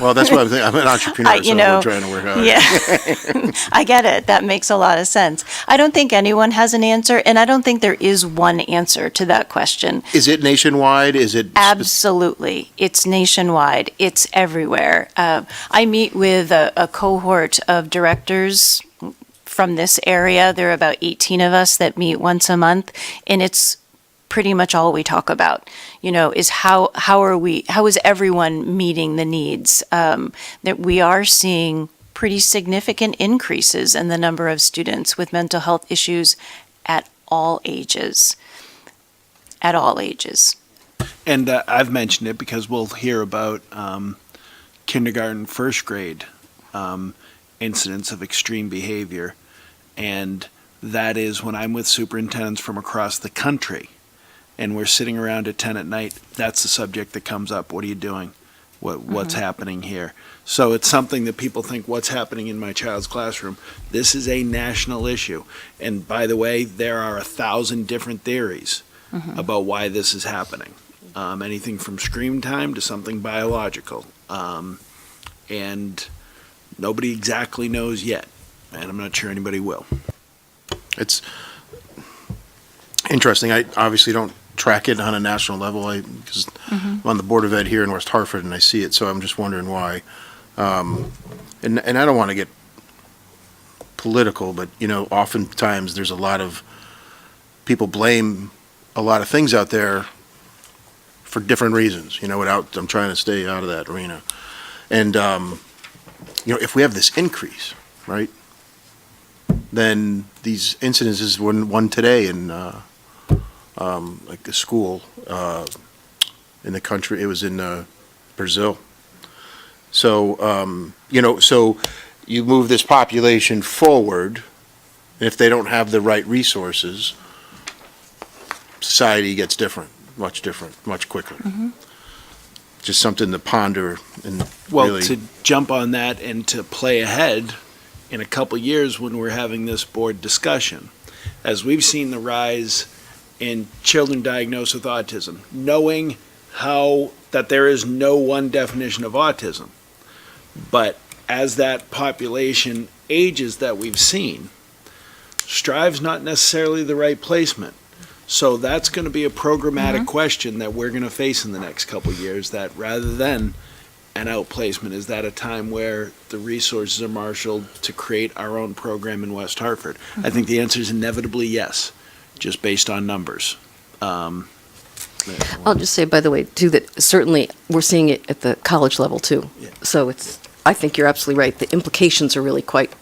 Well, that's what I'm thinking. I'm an entrepreneur, so we're trying to work out. Yeah, I get it. That makes a lot of sense. I don't think anyone has an answer, and I don't think there is one answer to that question. Is it nationwide? Is it? Absolutely. It's nationwide. It's everywhere. I meet with a cohort of directors from this area. There are about 18 of us that meet once a month, and it's pretty much all we talk about, is how is everyone meeting the needs? That we are seeing pretty significant increases in the number of students with mental health issues at all ages. At all ages. And I've mentioned it because we'll hear about kindergarten, first grade incidents of extreme behavior. And that is when I'm with superintendents from across the country and we're sitting around at 10 at night, that's the subject that comes up. What are you doing? What's happening here? So it's something that people think, what's happening in my child's classroom? This is a national issue. And by the way, there are 1,000 different theories about why this is happening. Anything from screen time to something biological. And nobody exactly knows yet. And I'm not sure anybody will. It's interesting. I obviously don't track it on a national level because I'm on the Board of Ed here in West Hartford and I see it, so I'm just wondering why. And I don't want to get political, but oftentimes there's a lot of people blame a lot of things out there for different reasons. I'm trying to stay out of that arena. And if we have this increase, right, then these incidences, one today in like a school in the country, it was in Brazil. So, so you move this population forward, and if they don't have the right resources, society gets different, much quicker. Just something to ponder and really. To jump on that and to play ahead in a couple years when we're having this board discussion, as we've seen the rise in children diagnosed with autism, knowing that there is no one definition of autism, but as that population ages that we've seen, Strive's not necessarily the right placement. So that's going to be a programmatic question that we're going to face in the next couple of years, that rather than an outplacement, is that a time where the resources are marshaled to create our own program in West Hartford? I think the answer is inevitably yes, just based on numbers. I'll just say, by the way, too, that certainly we're seeing it at the college level, too. Yeah. So I think you're absolutely right. The implications are really quite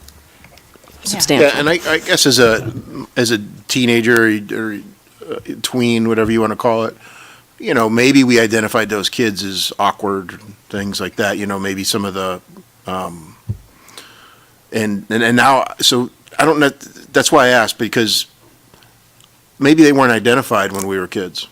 substantial. Yeah, and I guess as a teenager or tween, whatever you want to call it, you know, maybe we identified those kids as awkward, things like that, you know, maybe some of the, and now, so I don't know, that's why I asked, because maybe they weren't identified when we were kids.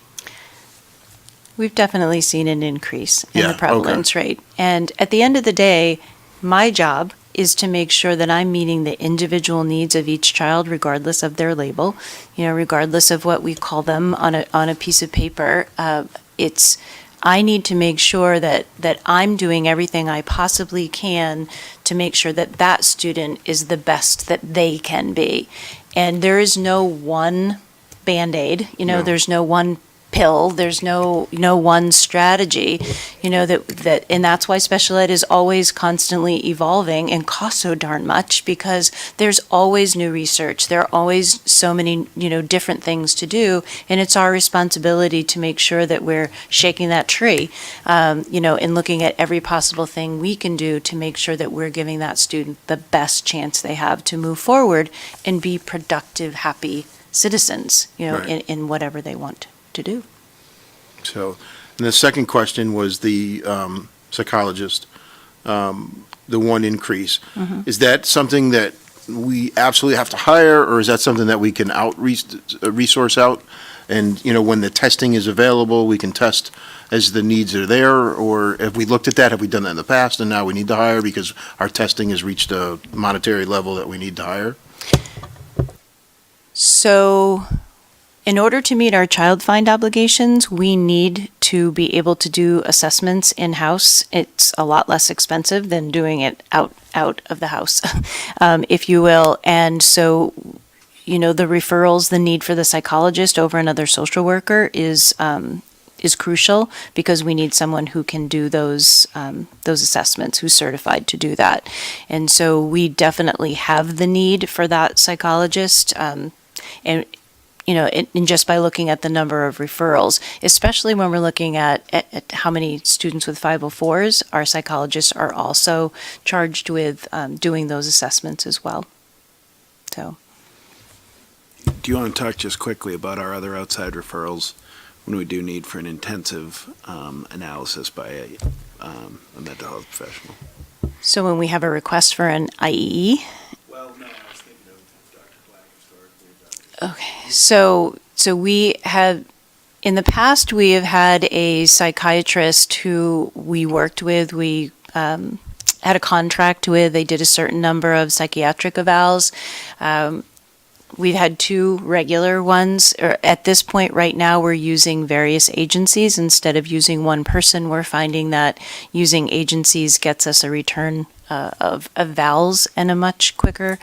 We've definitely seen an increase in Yeah, the prevalence rate. And at the end of the day, my job is to make sure that I'm meeting the individual needs of each child, regardless of their label, you know, regardless of what we call them on a piece of paper. I need to make sure that I'm doing everything I possibly can to make sure that that student is the best that they can be. And there is no one Band-Aid, you know, No. there's no one pill, there's no one strategy, you know, that and that's why special ed is always constantly evolving and costs so darn much, because there's always new research, there are always so many, you know, different things to do, and it's our responsibility to make sure that we're shaking that tree, you know, and looking at every possible thing we can do to make sure that we're giving that student the best chance they have to move forward and be productive, happy citizens, you know, Right. in whatever they want to do. So, and the second question was the psychologist, the one increase. Is that something that we absolutely have to hire, or is that something that we can resource out? And, you know, when the testing is available, we can test as the needs are there? Or have we looked at that? Have we done that in the past and now we need to hire because our testing has reached a monetary level that we need to hire? So, in order to meet our child find obligations, we need to be able to do assessments in-house. It's a lot less expensive than doing it out of the house, if you will. And so, you know, the referrals, the need for the psychologist over another social worker is crucial, because we need someone who can do those assessments, who's certified to do that. And so we definitely have the need for that psychologist. And you know, and just by looking at the number of referrals, especially when we're looking at how many students with 504s, our psychologists are also charged with doing those assessments as well. So, Do you want to talk just quickly about our other outside referrals when we do need for an intensive analysis by a mental health professional? so when we have a request for an IEE, Well, no, I was thinking of Dr. Black historically. okay, so we have, in the past, we have had a psychiatrist who we worked with, we had a contract with, they did a certain number of psychiatric evals. We've had 2 regular ones. At this point right now, we're using various agencies. Instead of using one person, we're finding that using agencies gets us a return of evals in a much quicker,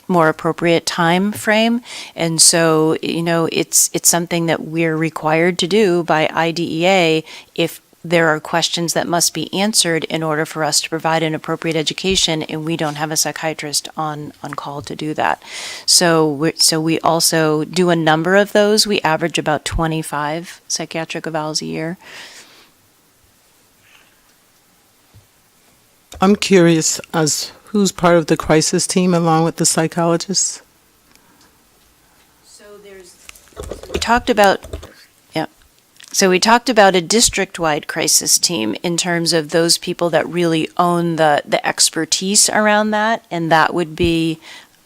more appropriate time frame. And so, you know, it's something that we're required to do by IDEA if there are questions that must be answered in order for us to provide an appropriate education, and we don't have a psychiatrist on call to do that. So we also do a number of those. We average about 25 psychiatric evals a year. I'm curious as who's part of the crisis team along with the psychologists? We talked about a district-wide crisis team in terms of those people that really own the expertise around that, and that would be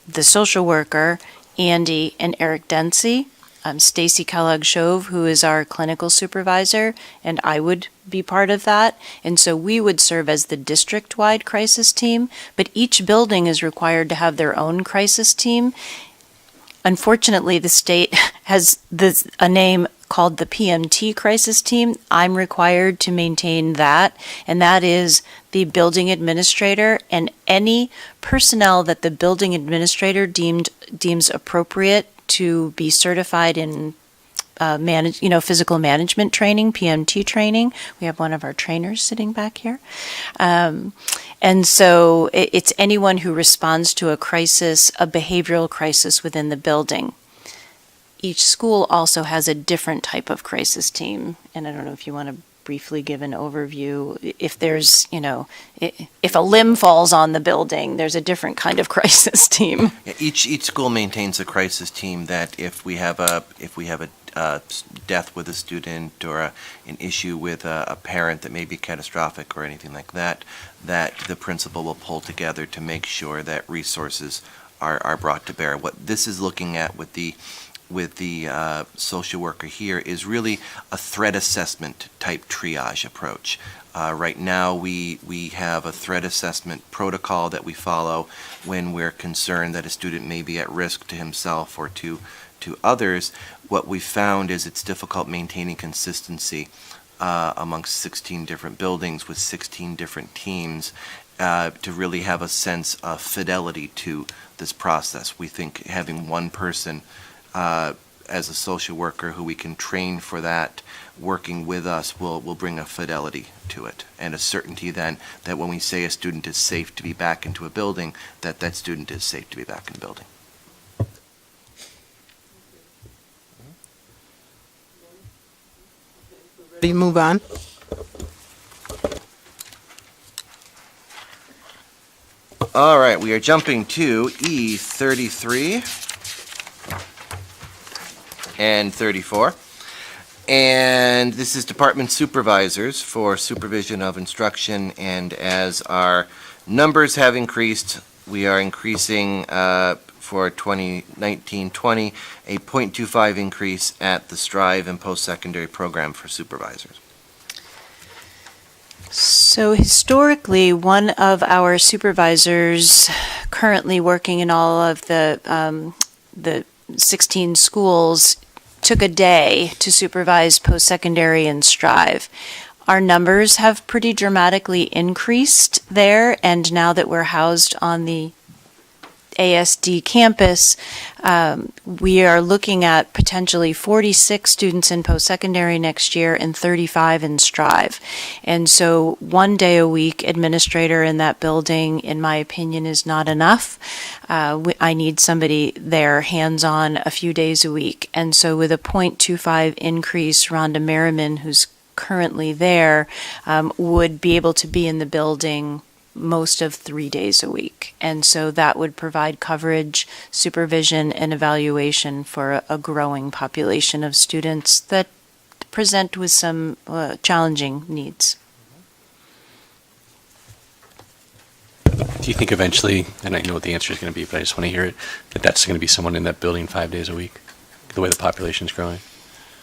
the social worker, Andy and Eric Dempsey, Stacy Kellogg-Shove, who is our clinical supervisor, and I would be part of that. And so we would serve as the district-wide crisis team, but each building is required to have their own crisis team. Unfortunately, the state has a name called the PMT crisis team. I'm required to maintain that, and that is the building administrator and any personnel that the building administrator deems appropriate to be certified in physical management training, PMT training. We have one of our trainers sitting back here. And so it's anyone who responds to a crisis, a behavioral crisis within the building. Each school also has a different type of crisis team, and I don't know if you want to briefly give an overview. If there's, if a limb falls on the building, there's a different kind of crisis team. Yeah, each school maintains a crisis team that if we have a death with a student or an issue with a parent that may be catastrophic or anything like that, that the principal will pull together to make sure that resources are brought to bear. What this is looking at with the social worker here is really a threat assessment type triage approach. Right now, we have a threat assessment protocol that we follow when we're concerned that a student may be at risk to himself or to others. What we found is it's difficult maintaining consistency amongst 16 different buildings with 16 different teams to really have a sense of fidelity to this process. We think having one person as a social worker who we can train for that, working with us, will bring a fidelity to it and a certainty then that when we say a student is safe to be back into a building, that student is safe to be back in the building. Ready to move on? All right, we are jumping to E33 and 34. And this is department supervisors for supervision of instruction. And as our numbers have increased, we are increasing for 2019-20 a 0.25 increase at the Strive and post-secondary program for supervisors. So historically, one of our supervisors currently working in all of the 16 schools took a day to supervise post-secondary and Strive. Our numbers have pretty dramatically increased there, and now that we're housed on the ASD campus, we are looking at potentially 46 students in post-secondary next year and 35 in Strive. And so 1 day a week administrator in that building, in my opinion, is not enough. I need somebody there hands-on a few days a week. And so with a 0.25 increase, Rhonda Merriman, who's currently there, would be able to be in the building most of 3 days a week. And so that would provide coverage, supervision, and evaluation for a growing population of students that present with some challenging needs. Do you think eventually, and I know what the answer is going to be, but I just want to hear it, that that's going to be someone in that building 5 days a week, the way the population's growing?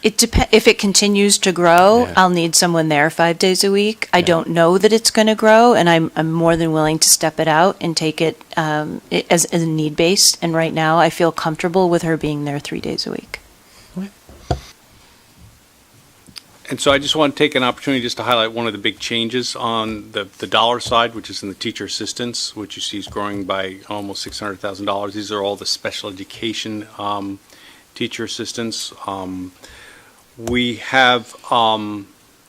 If it continues to grow, Yeah. I'll need someone there 5 days a week. I Yeah. don't know that it's going to grow, and I'm more than willing to step it out and take it as a need-based. And right now, I feel comfortable with her being there 3 days a week. And so I just want to take an opportunity just to highlight one of the big changes on the dollar side, which is in the teacher assistants, which you see is growing by almost $600,000. These are all the special education teacher assistants. We have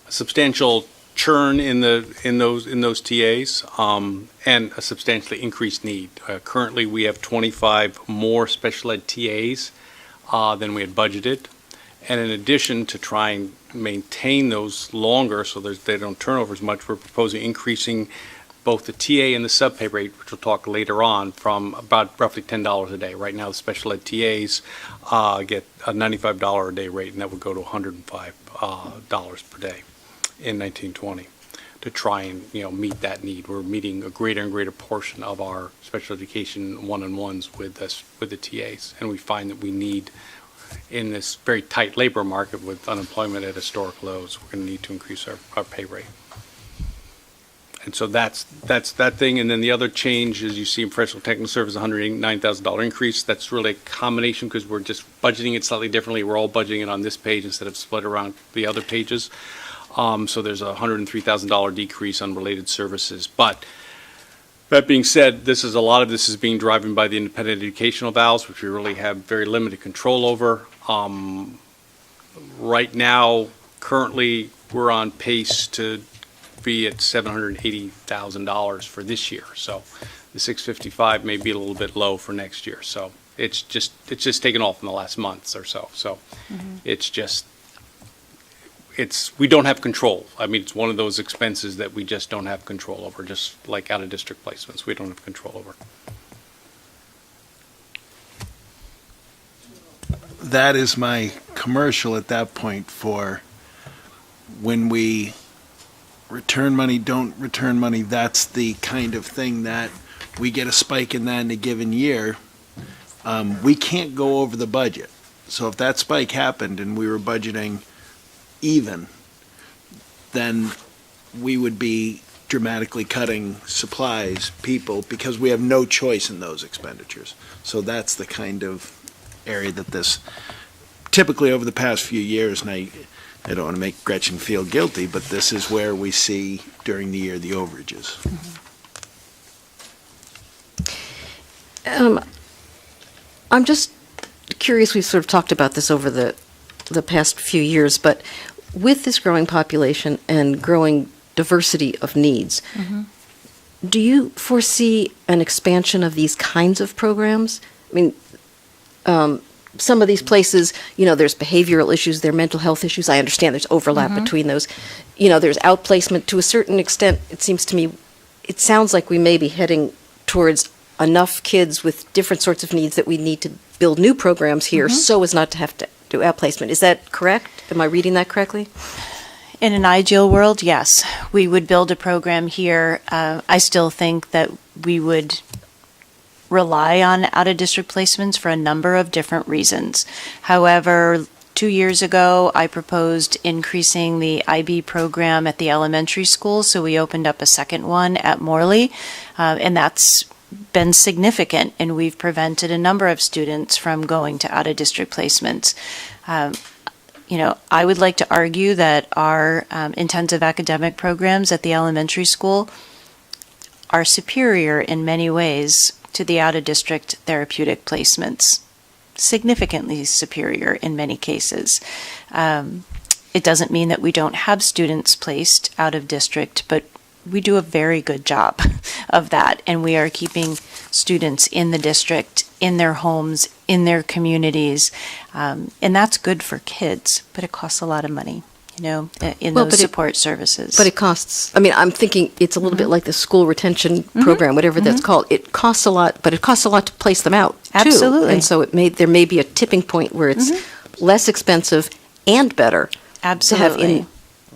substantial churn in those TAs and a substantially increased need. Currently, we have 25 more special ed TAs than we had budgeted. And in addition, to try and maintain those longer so they don't turn over as much, we're proposing increasing both the TA and the sub-pay rate, which we'll talk later on, from about roughly $10 a day. Right now, the special ed TAs get a $95 a day rate, and that would go to $105 per day in 1920 to try and meet that need. We're meeting a greater and greater portion of our special education one-on-ones with the TAs, and we find that we need, in this very tight labor market with unemployment at historic lows, we're going to need to increase our pay rate. And so that's that thing. And then the other change, as you see in professional technical service, $189,000 increase. That's really a combination because we're just budgeting it slightly differently. We're all budgeting it on this page instead of split around the other pages. So there's a $103,000 decrease on related services. But that being said, a lot of this is being driven by the independent educational vals, which we really have very limited control over. Right now, currently, we're on pace to be at $780,000 for this year. So the 655 may be a little bit low for next year. So it's just taken off in the last months or so. So it's just, we don't have control. I mean, it's one of those expenses that we just don't have control over, just like out-of-district placements, we don't have control over. That is my commercial at that point for when we return money, don't return money. That's the kind of thing that we get a spike in that in a given year. We can't go over the budget. So if that spike happened and we were budgeting even, then we would be dramatically cutting supplies, people, because we have no choice in those expenditures. So that's the kind of area that this, typically over the past few years, and I don't want to make Gretchen feel guilty, but this is where we see during the year the overages. I'm just curious, we've sort of talked about this over the past few years, but with this growing population and growing diversity of needs, do you foresee an expansion of these kinds of programs? I mean, some of these places, there's behavioral issues, there are mental health issues. I understand there's overlap between those. There's outplacement. To a certain extent, it seems to me, it sounds like we may be heading towards enough kids with different sorts of needs that we need to build new programs here so as not to have to do outplacement. Is that correct? Am I reading that correctly? In an ideal world, yes. We would build a program here. I still think that we would rely on out-of-district placements for a number of different reasons. However, 2 years ago, I proposed increasing the IB program at the elementary school, so we opened up a second one at Morley, and that's been significant, and we've prevented a number of students from going to out-of-district placements. I would like to argue that our intensive academic programs at the elementary school are superior in many ways to the out-of-district therapeutic placements, significantly superior in many cases. It doesn't mean that we don't have students placed out of district, but we do a very good job of that, and we are keeping students in the district, in their homes, in their communities, and that's good for kids, but it costs a lot of money, in those support services. But it costs, I'm thinking it's a little bit like the school retention program, whatever that's called. It costs a lot, but it costs a lot to place them out, too. Absolutely. And so there may be a tipping point where it's less expensive and better Absolutely. to have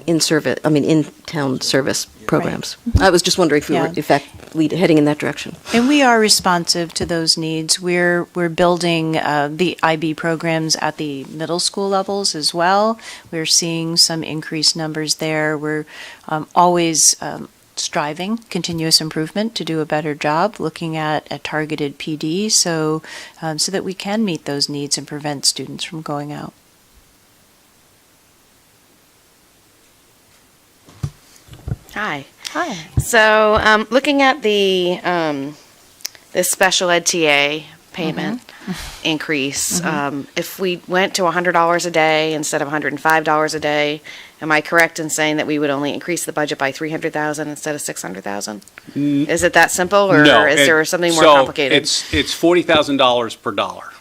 in-town service programs. I was just wondering if we were, in fact, heading in that direction. And we are responsive to those needs. We're building the IB programs at the middle school levels as well. We're seeing some increased numbers there. We're always striving, continuous improvement, to do a better job, looking at a targeted PD, so that we can meet those needs and prevent students from going out. Hi. Hi. So, looking at the special ed TA payment increase, if we went to $100 a day instead of $105 a day, am I correct in saying that we would only increase the budget by $300,000 instead of $600,000? Is it that simple, or No, is there something more complicated? It's $40,000 per dollar.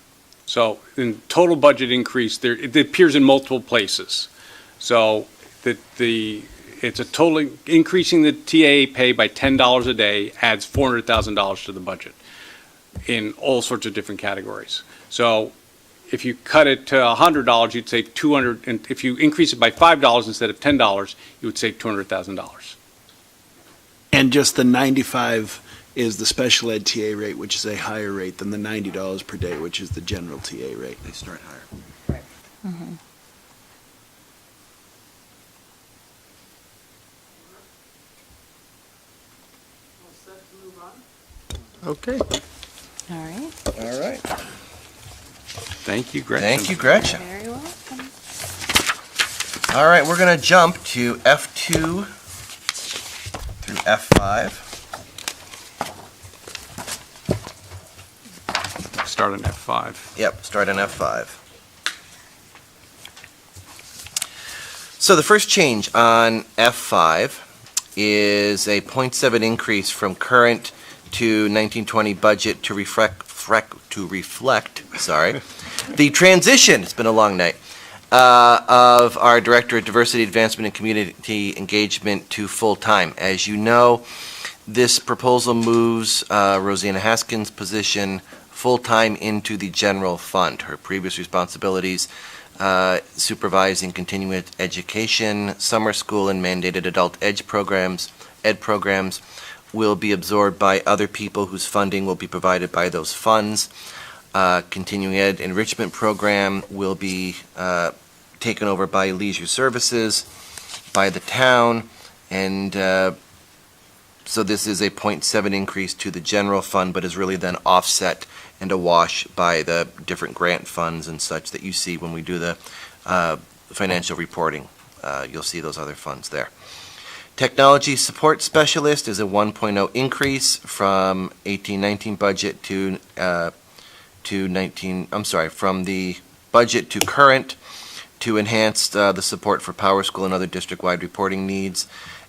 So in total budget increase, it appears in multiple places. So it's a total, increasing the TA pay by $10 a day adds $400,000 to the budget in all sorts of different categories. So if you cut it to $100, you'd save $200, and if you increase it by $5 instead of $10, you would save $200,000. And just the 95 is the special ed TA rate, which is a higher rate than the $90 per day, which is the general TA rate. They start higher. Okay. All right. All right. Thank you, Gretchen. Thank you, Gretchen. Very welcome. All right, we're going to jump to F2 through F5. Start on F5. Yep, start on F5. So the first change on F5 is a 0.7 increase from current to 1920 budget to reflect the transition, it's been a long night, of our Director of Diversity Advancement and Community Engagement to full-time. As you know, this proposal moves Rosanna Haskins' position full-time into the general fund. Her previous responsibilities, supervising continuing education, summer school, and mandated adult ed programs, will be absorbed by other people whose funding will be provided by those funds. Continuing ed enrichment program will be taken over by leisure services, by the town, and so this is a 0.7 increase to the general fund, but is really then offset and awash by the different grant funds and such that you see when we do the financial reporting. You'll see those other funds there. Technology support specialist is a 1.0 increase from 18-19 budget to 19. From the budget to current to enhance the support for Power School and other district-wide reporting needs.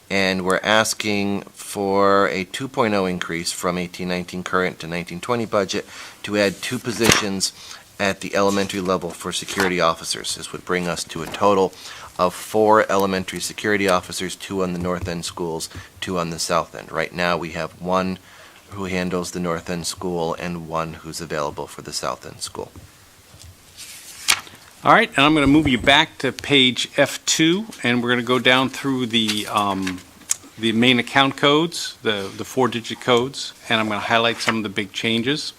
And we're asking for a 2.0 increase from 18-19 current to 19-20 budget to add 2 positions at the elementary level for security officers. This would bring us to a total of 4 elementary security officers, 2 on the north end schools, 2 on the south end. Right now we have 1 who handles the north end school and 1 who's available for the south end school. All right, and I'm going to move you back to page F2, and we're going to go down through the main account codes, the 4-digit codes, and I'm going to highlight some of the big changes.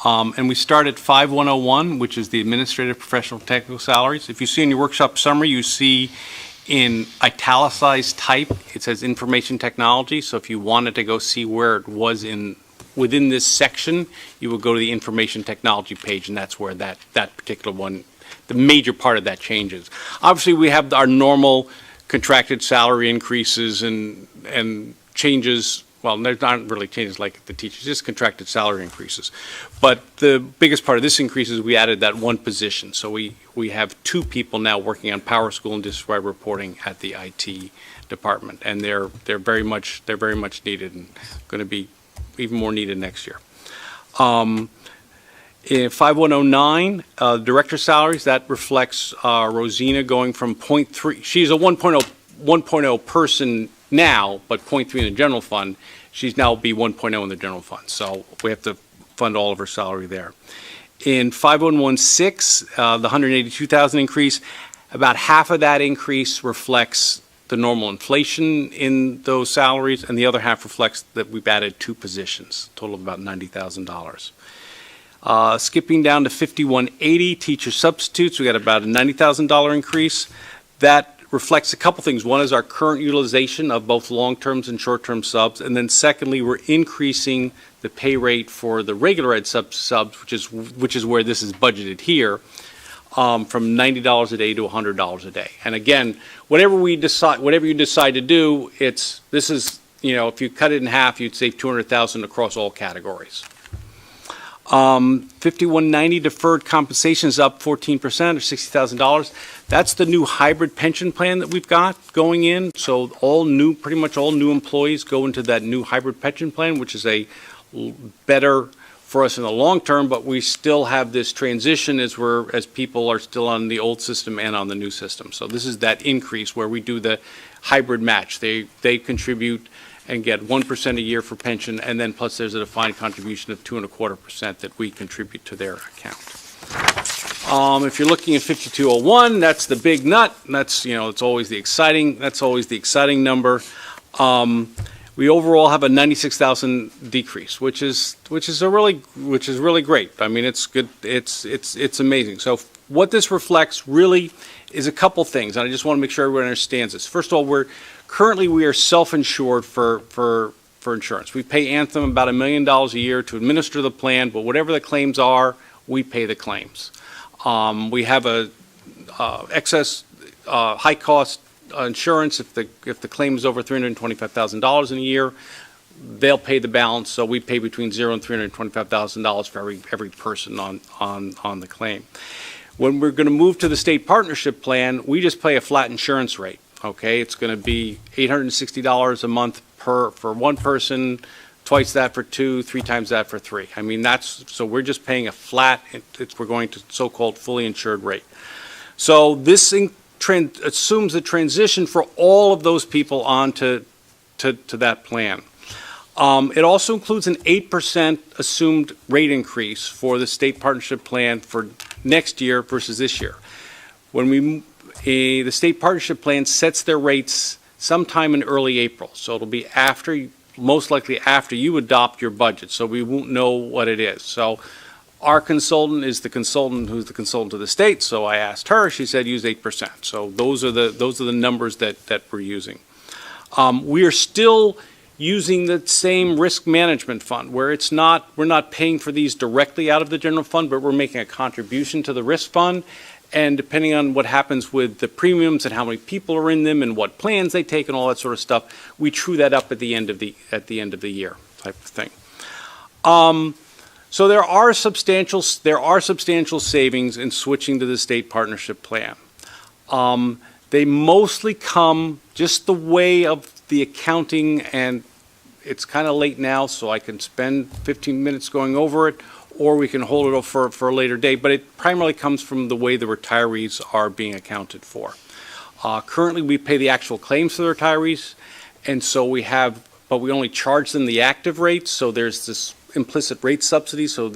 And we start at 5101, which is the administrative professional technical salaries. If you see in your workshop summary, you see in italicized type, it says information technology. So if you wanted to go see where it was within this section, you would go to the information technology page, and that's where that particular one, the major part of that changes. Obviously, we have our normal contracted salary increases and changes. Well, there's not really changes like the teachers, just contracted salary increases. But the biggest part of this increase is we added that 1 position. So we have 2 people now working on Power School and district-wide reporting at the IT department, and they're very much needed and going to be even more needed next year. In 5109, director salaries, that reflects Rosina going from 0.3. She's a 1.0 person now, but 0.3 in the general fund. She's now be 1.0 in the general fund. So we have to fund all of her salary there. In 5116, the 182,000 increase, about half of that increase reflects the normal inflation in those salaries, and the other half reflects that we've added 2 positions, total of about $90,000. Skipping down to 5180, teacher substitutes, we got about a $90,000 increase. That reflects a couple things. One is our current utilization of both long-terms and short-term subs, and then secondly, we're increasing the pay rate for the regular ed subs, which is where this is budgeted here, from $90 a day to $100 a day. And again, whatever you decide to do, this is, if you cut it in half, you'd save $200,000 across all categories. 5190 deferred compensation is up 14% or $60,000. That's the new hybrid pension plan that we've got going in. So pretty much all new employees go into that new hybrid pension plan, which is a better for us in the long term, but we still have this transition as people are still on the old system and on the new system. So this is that increase where we do the hybrid match. They contribute and get 1% a year for pension, and then plus there's a defined contribution of 2.25% that we contribute to their account. If you're looking at 5201, that's the big nut. That's it's always the exciting. That's always the exciting number. We overall have a 96,000 decrease, which is really great. I mean, it's good. It's amazing. So what this reflects really is a couple things, and I just want to make sure everyone understands this. First of all, currently we are self-insured for insurance. We pay Anthem about $1 million a year to administer the plan, but whatever the claims are, we pay the claims. We have a excess high-cost insurance. If the claim is over $325,000 in a year, they'll pay the balance. So we pay between $0 and $325,000 for every person on the claim. When we're going to move to the state partnership plan, we just pay a flat insurance rate. Okay, it's going to be $860 a month for 1 person, twice that for 2, 3 times that for 3. I mean, so we're just paying a flat. We're going to so-called fully insured rate. So this assumes the transition for all of those people onto to that plan. It also includes an 8% assumed rate increase for the state partnership plan for next year versus this year. When the state partnership plan sets their rates sometime in early April, so it'll be most likely after you adopt your budget, so we won't know what it is. So our consultant is the consultant who's the consultant to the state, so I asked her, she said use 8%. So those are the numbers that we're using. We are still using the same risk management fund where we're not paying for these directly out of the general fund, but we're making a contribution to the risk fund. And depending on what happens with the premiums and how many people are in them and what plans they take and all that sort of stuff, we true that up at the end of the year type of thing. So there are substantial savings in switching to the state partnership plan. They mostly come just the way of the accounting, and it's kind of late now, so I can spend 15 minutes going over it, or we can hold it for a later date, but it primarily comes from the way the retirees are being accounted for. Currently, we pay the actual claims for the retirees, and so but we only charge them the active rates, so there's this implicit rate subsidy, so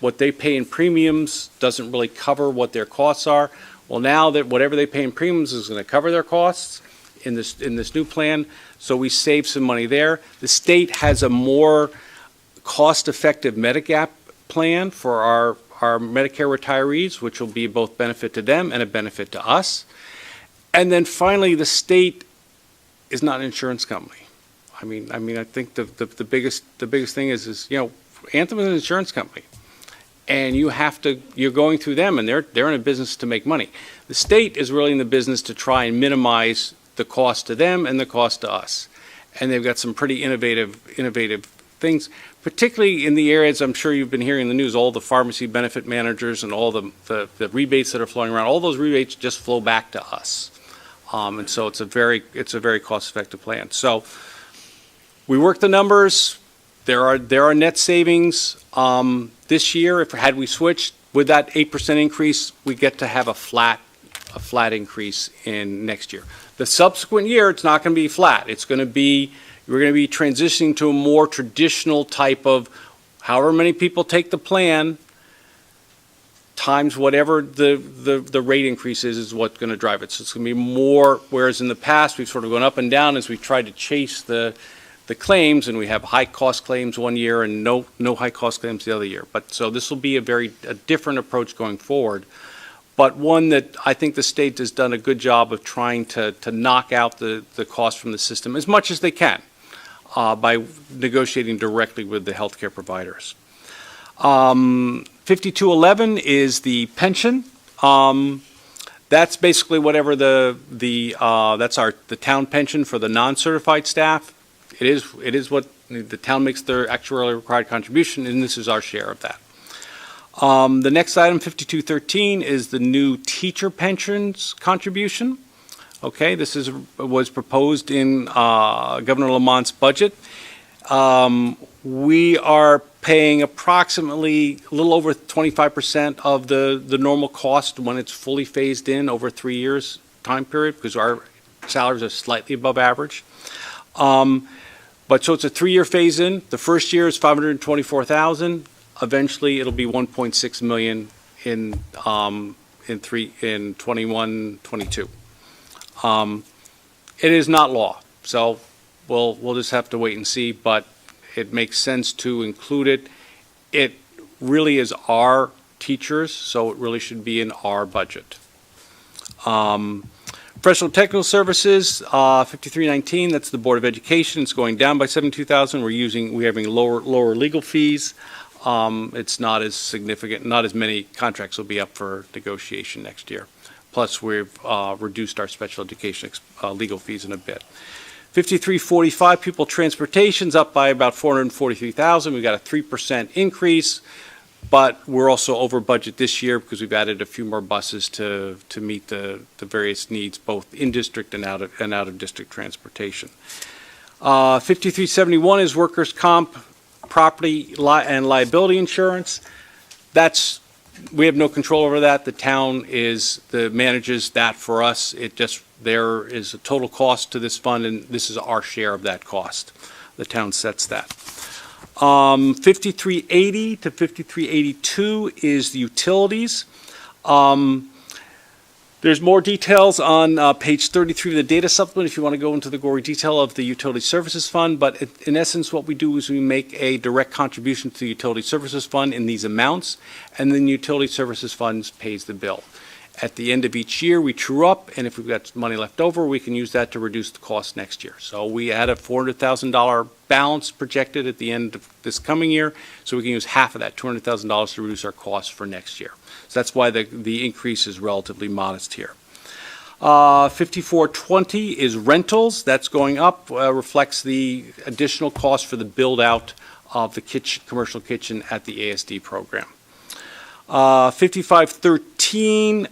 what they pay in premiums doesn't really cover what their costs are. Well, now that whatever they pay in premiums is going to cover their costs in this new plan, so we save some money there. The state has a more cost-effective Medigap plan for our Medicare retirees, which will be both benefit to them and a benefit to us. And then finally, the state is not an insurance company. I mean, I think the biggest thing is Anthem is an insurance company, and you're going through them, and they're in a business to make money. The state is really in the business to try and minimize the cost to them and the cost to us, and they've got some pretty innovative things, particularly in the areas I'm sure you've been hearing in the news, all the pharmacy benefit managers and all the rebates that are flowing around. All those rebates just flow back to us, and so it's a very cost-effective plan. So we work the numbers. There are net savings this year. Had we switched with that 8% increase, we get to have a flat increase in next year. The subsequent year, it's not going to be flat. We're going to be transitioning to a more traditional type of however many people take the plan times whatever the rate increase is what's going to drive it. So it's going to be more, whereas in the past we've sort of gone up and down as we've tried to chase the claims, and we have high cost claims one year and no high cost claims the other year. But so this will be a different approach going forward, but one that I think the state has done a good job of trying to knock out the cost from the system as much as they can by negotiating directly with the healthcare providers. 5211 is the pension. That's basically whatever that's the town pension for the non-certified staff. It is what the town makes their actuarially required contribution, and this is our share of that. The next item, 5213, is the new teacher pensions contribution. Okay, this was proposed in Governor Lamont's budget. We are paying approximately a little over 25% of the normal cost when it's fully phased in over 3 years time period, because our salaries are slightly above average. But so it's a 3-year phase in. The first year is $524,000. Eventually, it'll be $1.6 million in 21-22. It is not law, so we'll just have to wait and see. But it makes sense to include it. It really is our teachers, so it really should be in our budget. Professional technical services, 5319. That's the Board of Education. It's going down by $72,000. We're having lower legal fees. It's not as significant. Not as many contracts will be up for negotiation next year. Plus, we've reduced our special education legal fees in a bit. 5345, pupil transportation's up by about $443,000. We've got a 3% increase, but we're also over budget this year because we've added a few more buses to meet the various needs, both in district and out of district transportation. 5371 is workers' comp, property and liability insurance. That's we have no control over that. The town manages that for us. There is a total cost to this fund, and this is our share of that cost. The town sets that. 5380 to 5382 is the utilities. There's more details on page 33 of the data supplement if you want to go into the gory detail of the Utility Services Fund. But in essence, what we do is we make a direct contribution to the Utility Services Fund in these amounts, and then the Utility Services Fund pays the bill. At the end of each year, we true up, and if we've got money left over, we can use that to reduce the cost next year. So we had a $400,000 balance projected at the end of this coming year, so we can use half of that, $200,000, to reduce our costs for next year. So that's why the increase is relatively modest here. 5420 is rentals. That's going up, reflects the additional cost for the build-out of the commercial kitchen at the ASD program. 5513,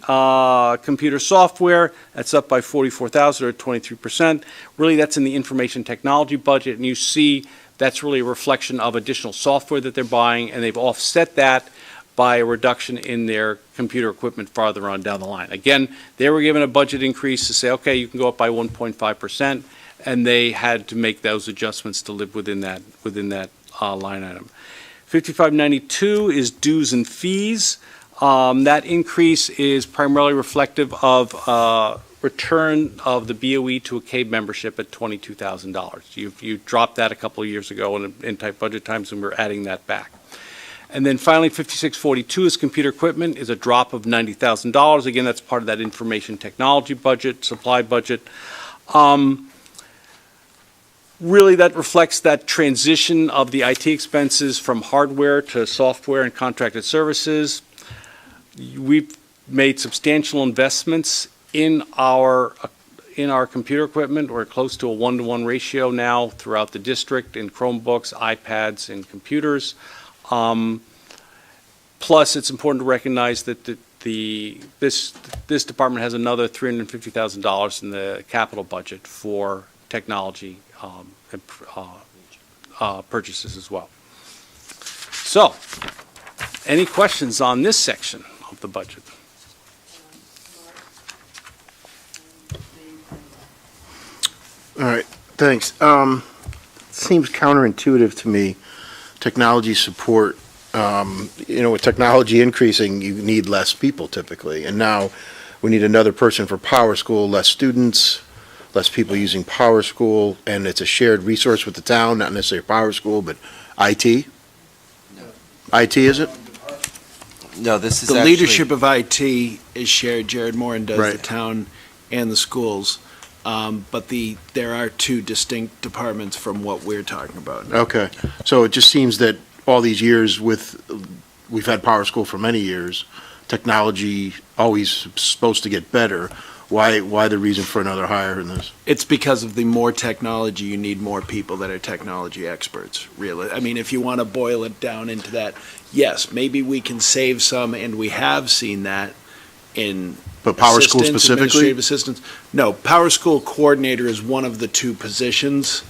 computer software, that's up by 44,000 or 23%. Really, that's in the information technology budget, and you see that's really a reflection of additional software that they're buying, and they've offset that by a reduction in their computer equipment farther on down the line. Again, they were given a budget increase to say, okay, you can go up by 1.5%, and they had to make those adjustments to live within that line item. 5592 is dues and fees. That increase is primarily reflective of return of the BOE to a CABE membership at $22,000. You dropped that a couple of years ago in tight budget times, and we're adding that back. And then finally, 5642 is computer equipment, is a drop of $90,000. Again, that's part of that information technology budget, supply budget. Really, that reflects that transition of the IT expenses from hardware to software and contracted services. We've made substantial investments in our computer equipment. We're close to a 1-to-1 ratio now throughout the district in Chromebooks, iPads, and computers. Plus, it's important to recognize that this department has another $350,000 in the capital budget for technology purchases as well. So, any questions on this section of the budget? All right, thanks. Seems counterintuitive to me, technology support. With technology increasing, you need less people typically, and now we need another person for Power School, less students, less people using Power School, and it's a shared resource with the town, not necessarily Power School, but IT? No. IT, is it? No, this is The actually... leadership of IT is shared. Jared Moran does Right. the town and the schools. But there are two distinct departments from what we're talking about. Okay, so it just seems that all these years we've had Power School for many years, technology always supposed to get better. Why the reason for another hire in this? It's because of the more technology, you need more people that are technology experts, really. I mean, if you want to boil it down into that, yes, maybe we can save some, and we have seen that in But Power School assistants, specifically? administrative assistants. No, Power School Coordinator is one of the two positions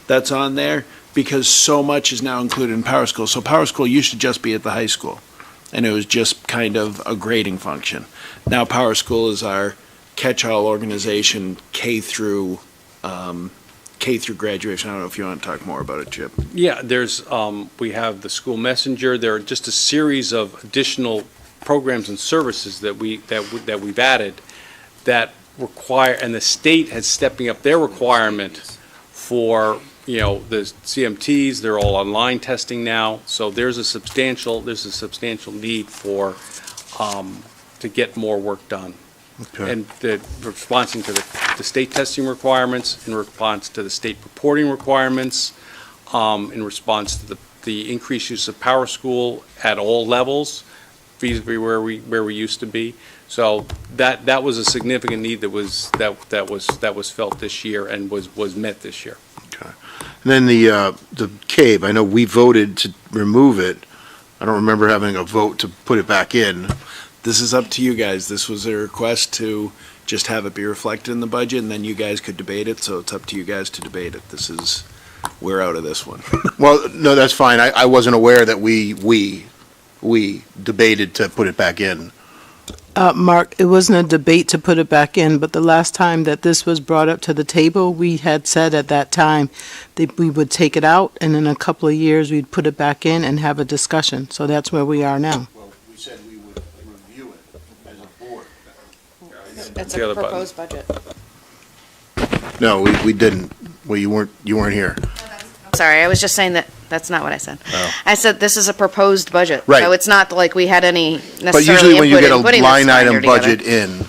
that's on there, because so much is now included in Power School. So Power School used to just be at the high school, and it was just kind of a grading function. Now Power School is our catch-all organization, K through graduation. I don't know if you want to talk more about it, Chip. Yeah, we have the school messenger. There are just a series of additional programs and services that we've added that require, and the state has stepping up their requirement for, the CMTs. They're all online testing now, so there's a substantial need for to get more work done. Okay. And responding to the state testing requirements, in response to the state reporting requirements, in response to the increased use of Power School at all levels, vis-a-vis where we used to be. So that was a significant need that was felt this year and was met this year. Okay. And then the CABE, I know we voted to remove it. I don't remember having a vote to put it back in. This is up to you guys. This was a request to just have it be reflected in the budget, and then you guys could debate it, so it's up to you guys to debate it. We're out of this one. Well, no, that's fine. I wasn't aware that we we debated to put it back in. Mark, it wasn't a debate to put it back in, but the last time that this was brought up to the table, we had said at that time that we would take it out, and in a couple of years, we'd put it back in and have a discussion. So that's where we are now. Well, we said we would review it as a board. It's The a other button. proposed budget. No, we didn't. Well, you weren't here. Sorry, I was just saying that, that's not what I said. Oh. I said this is a proposed budget. Right. So it's not like we had any necessarily But usually when you input get in a putting this line item binder together. budget in,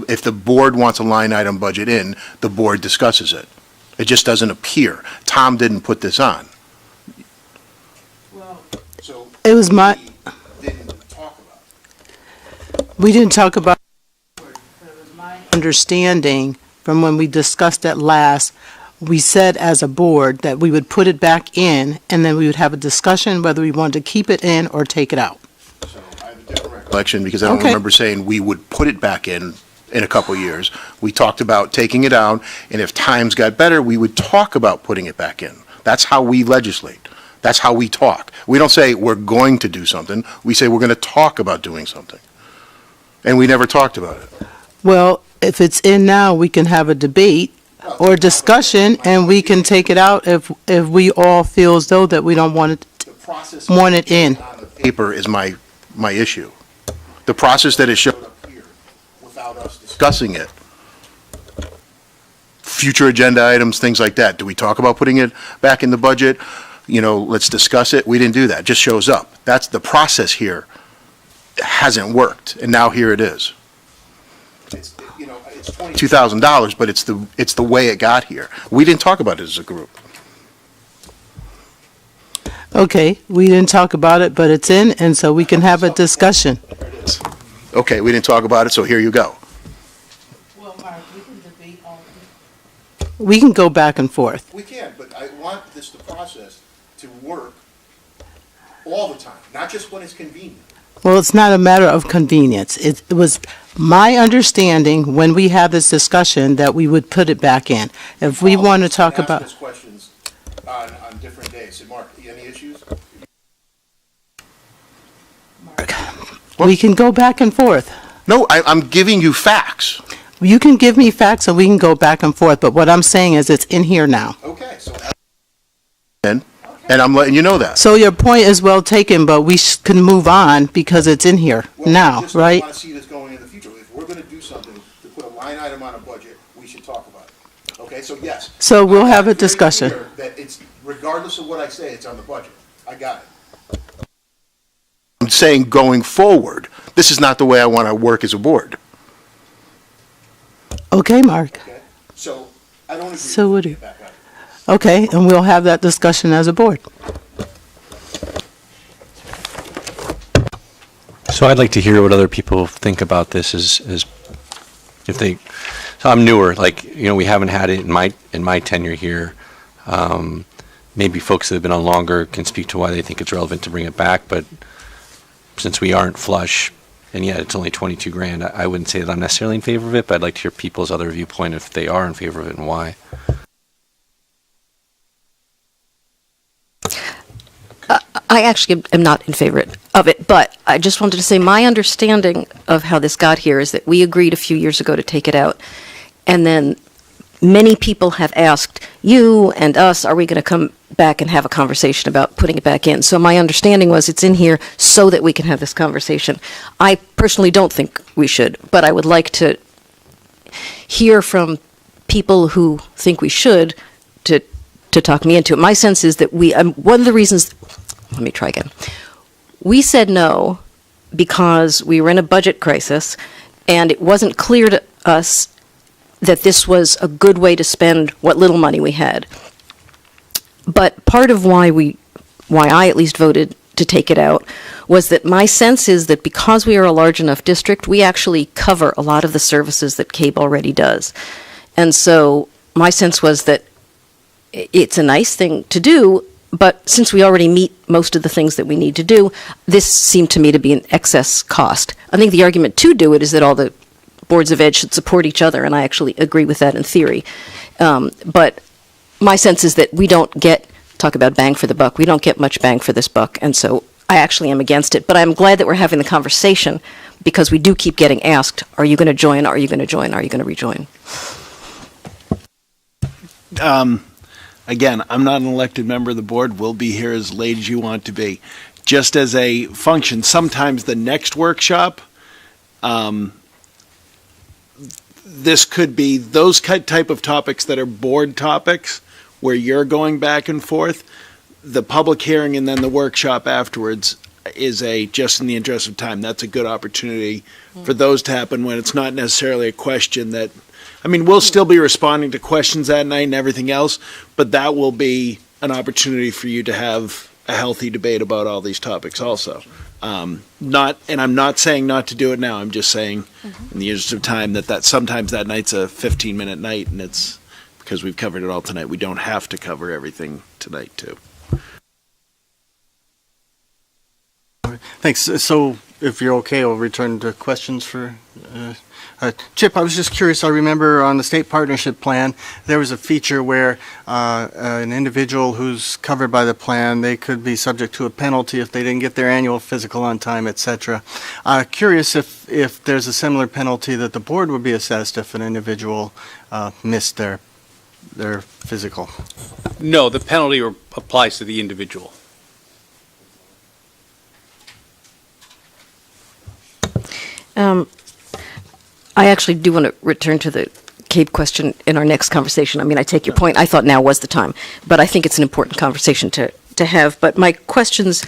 if the board wants a line item budget in, the board discusses it. It just doesn't appear. Tom didn't put this on. So It was my, we didn't talk about it. we didn't talk about, but it was my understanding from when we discussed it last, we said as a board that we would put it back in, and then we would have a discussion whether we wanted to keep it in or take it out. So I have a different recollection because I don't Okay. remember saying we would put it back in a couple of years. We talked about taking it out, and if times got better, we would talk about putting it back in. That's how we legislate. That's how we talk. We don't say we're going to do something. We say we're going to talk about doing something. And we never talked about it. Well, if it's in now, we can have a debate or discussion, and we can take it out if we all feel as though that we don't want The process want it in. on the paper is my issue. The process that is showed up here without us discussing it. Future agenda items, things like that. Do we talk about putting it back in the budget? You know, let's discuss it. We didn't do that. It just shows up. That's the process here. Hasn't worked, and now here it is. It's, you know, it's $22,000, but it's the way it got here. We didn't talk about it as a group. Okay, we didn't talk about it, but it's in, and so we can have a discussion. Okay, we didn't talk about it, so here you go. Well, Mark, we can debate all. We can go back and forth. We can, but I want the process to work all the time, not just when it's convenient. Well, it's not a matter of convenience. It was my understanding when we had this discussion that we would put it back in. If we want to talk Ask about, us questions on different days. So, Mark, any issues? we can go back and forth. No, I'm giving you facts. You can give me facts and we can go back and forth, but what I'm saying is it's in here now. Okay, so. And I'm letting you know that. So your point is well taken, but we can move on because it's in here now, right? I want to see this going in the future. If we're going to do something to put a line item on a budget, we should talk about it. Okay, so yes. So we'll have a I'm very discussion. clear that it's, regardless of what I say, it's on the budget. I got it. I'm saying going forward, this is not the way I want to work as a board. Okay, Mark. Okay? So I don't agree. So with would it. you? Back on. Okay, and we'll have that discussion as a board. So I'd like to hear what other people think about this as if they, so I'm newer, like, you know, we haven't had it in my tenure here. Maybe folks that have been on longer can speak to why they think it's relevant to bring it back, but since we aren't flush, and yet it's only 22 grand, I wouldn't say that I'm necessarily in favor of it, but I'd like to hear people's other viewpoint if they are in favor of it and why. I actually am not in favor of it, but I just wanted to say my understanding of how this got here is that we agreed a few years ago to take it out, and then many people have asked you and us, are we going to come back and have a conversation about putting it back in? So my understanding was it's in here so that we can have this conversation. I personally don't think we should, but I would like to hear from people who think we should to talk me into it. My sense is that one of the reasons, let me try again. We said no because we were in a budget crisis, and it wasn't clear to us that this was a good way to spend what little money we had. But part of why I at least voted to take it out was that my sense is that because we are a large enough district, we actually cover a lot of the services that CABE already does. And so my sense was that it's a nice thing to do, but since we already meet most of the things that we need to do, this seemed to me to be an excess cost. I think the argument to do it is that all the boards of ed should support each other, and I actually agree with that in theory. But my sense is that we don't talk about bang for the buck, we don't get much bang for this buck, and so I actually am against it, but I'm glad that we're having the conversation because we do keep getting asked, are you going to join? Are you going to join? Are you going to rejoin? Again, I'm not an elected member of the board. We'll be here as late as you want to be. Just as a function, sometimes the next workshop, this could be those type of topics that are board topics where you're going back and forth. The public hearing and then the workshop afterwards is just in the interest of time. That's a good opportunity for those to happen when it's not necessarily a question that, I mean, we'll still be responding to questions that night and everything else, but that will be an opportunity for you to have a healthy debate about all these topics also. And I'm not saying not to do it now. I'm just saying in the interest of time that sometimes that night's a 15-minute night, and it's because we've covered it all tonight. We don't have to cover everything tonight, too. Thanks. So if you're okay, I'll return to questions for Chip. I was just curious. I remember on the state partnership plan, there was a feature where an individual who's covered by the plan, they could be subject to a penalty if they didn't get their annual physical on time, etc. Curious if there's a similar penalty that the board would be assessed if an individual missed their physical. No, the penalty applies to the individual. I actually do want to return to the CAPE question in our next conversation. I mean, I take your point. I thought now was the time, but I think it's an important conversation to have. But my questions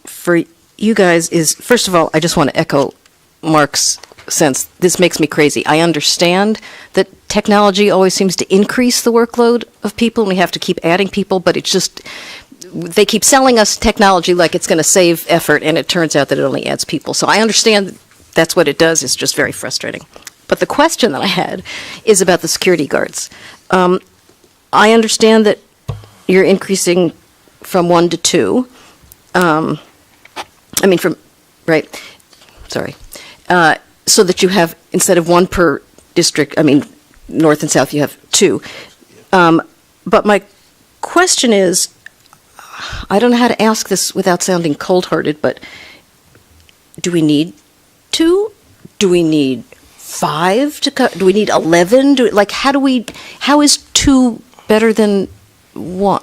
for you guys is, first of all, I just want to echo Mark's sense. This makes me crazy. I understand that technology always seems to increase the workload of people, and we have to keep adding people, but it's just, they keep selling us technology like it's going to save effort, and it turns out that it only adds people. So I understand that's what it does. It's just very frustrating. But the question that I had is about the security guards. I understand that you're increasing from 1 to 2. So that you have, instead of 1 per district, north and south, you have 2. But my question is, I don't know how to ask this without sounding cold-hearted, but do we need 2? Do we need 5 do we need 11? How is 2 better than 1?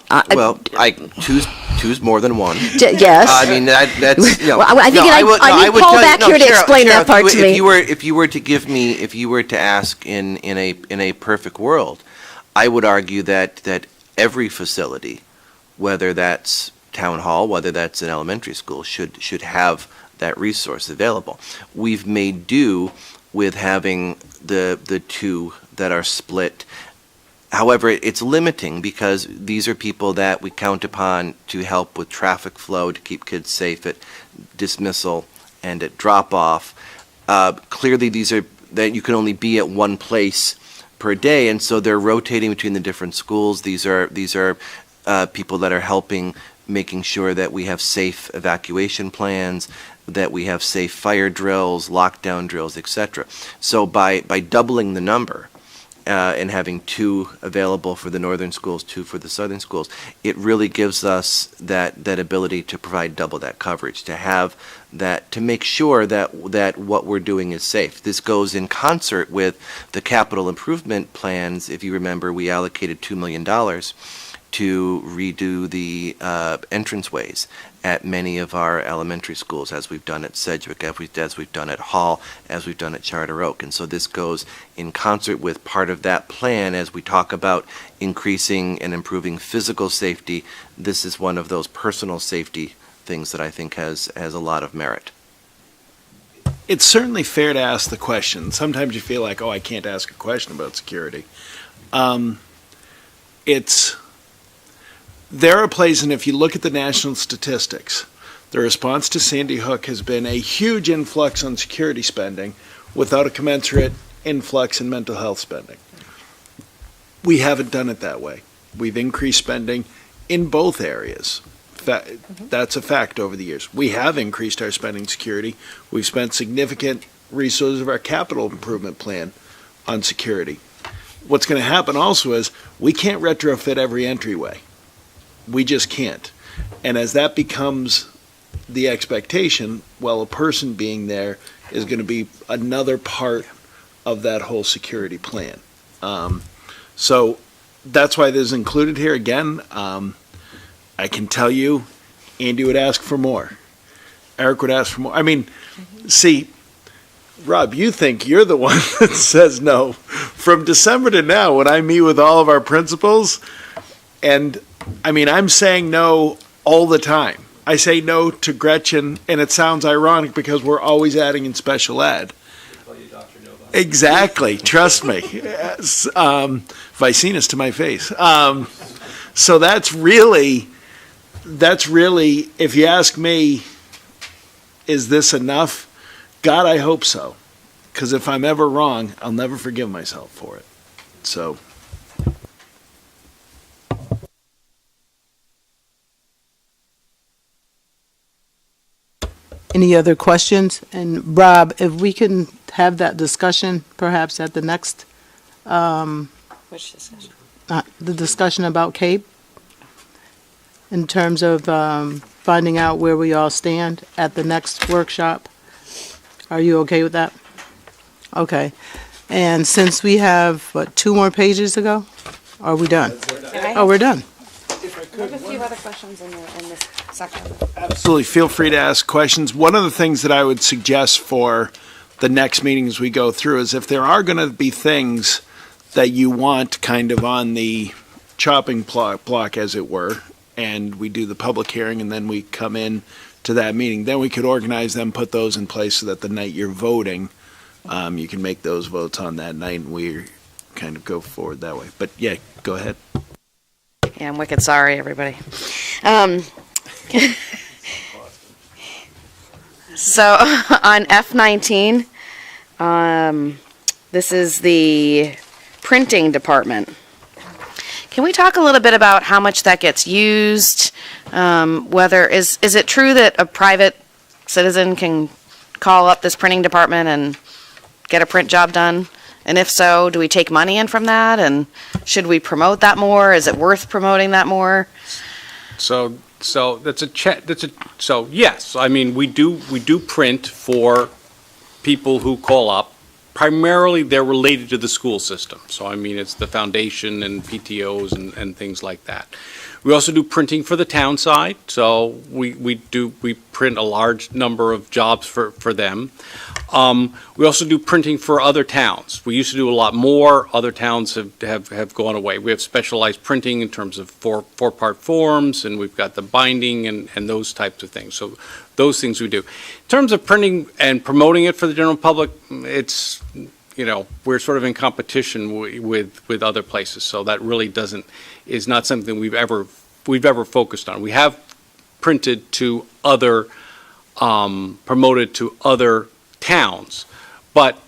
Two's more than 1. Yes. I mean, that's, I think I need Paul back here to explain that part to me. If you were to ask in a perfect world, I would argue that every facility, whether that's town hall, whether that's an elementary school, should have that resource available. We've made do with having the 2 that are split. However, it's limiting because these are people that we count upon to help with traffic flow, to keep kids safe at dismissal and at drop-off. Clearly, these are that you can only be at one place per day, and so they're rotating between the different schools. These are people that are helping, making sure that we have safe evacuation plans, that we have safe fire drills, lockdown drills, etc. So by doubling the number and having 2 available for the northern schools, 2 for the southern schools, it really gives us that ability to provide double that coverage, to have that, to make sure that what we're doing is safe. This goes in concert with the capital improvement plans. If you remember, we allocated $2 million to redo the entranceways at many of our elementary schools, as we've done at Sedgwick, as we've done at Hall, as we've done at Charter Oak. And so this goes in concert with part of that plan as we talk about increasing and improving physical safety. This is one of those personal safety things that I think has a lot of merit. It's certainly fair to ask the question. Sometimes you feel like, I can't ask a question about security. There are places, and if you look at the national statistics, the response to Sandy Hook has been a huge influx on security spending without a commensurate influx in mental health spending. We haven't done it that way. We've increased spending in both areas. That's a fact over the years. We have increased our spending security. We've spent significant resources of our capital improvement plan on security. What's going to happen also is we can't retrofit every entryway. We just can't. And as that becomes the expectation, well, a person being there is going to be another part of that whole security plan. So that's why this is included here. Again, I can tell you, Andy would ask for more. Eric would ask for more. I mean, see, Rob, you think you're the one that says no. From December to now, when I meet with all of our principals, and I mean, I'm saying no all the time. I say no to Gretchen, and it sounds ironic because we're always adding in special ed. Exactly, trust me. Vicinus to my face. So that's really, if you ask me, is this enough? God, I hope so. Because if I'm ever wrong, I'll never forgive myself for it. So. Any other questions? And Rob, if we can have that discussion perhaps at the next, Which discussion? the discussion about CAPE, in terms of finding out where we all stand at the next workshop. Are you okay with that? Okay. And since we have, what, 2 more pages to go? Are we done? Oh, we're done. I have a few other questions in this section. Absolutely. Feel free to ask questions. One of the things that I would suggest for the next meetings we go through is if there are going to be things that you want kind of on the chopping block, as it were, and we do the public hearing and then we come in to that meeting, then we could organize them, put those in place so that the night you're voting, you can make those votes on that night and we kind of go forward that way. But yeah, go ahead. Yeah, I'm wicked sorry, everybody. So on F19, this is the printing department. Can we talk a little bit about how much that gets used? Whether is it true that a private citizen can call up this printing department and get a print job done? And if so, do we take money in from that? And should we promote that more? Is it worth promoting that more? So so yes, I mean, we do print for people who call up. Primarily, they're related to the school system. So, I mean, it's the foundation and PTOs and things like that. We also do printing for the town side. So we print a large number of jobs for them. We also do printing for other towns. We used to do a lot more. Other towns have gone away. We have specialized printing in terms of four-part forms, and we've got the binding and those types of things. So those things we do. In terms of printing and promoting it for the general public, it's, we're sort of in competition with other places. So that really is not something we've ever focused on. We have printed to other, promoted to other towns, but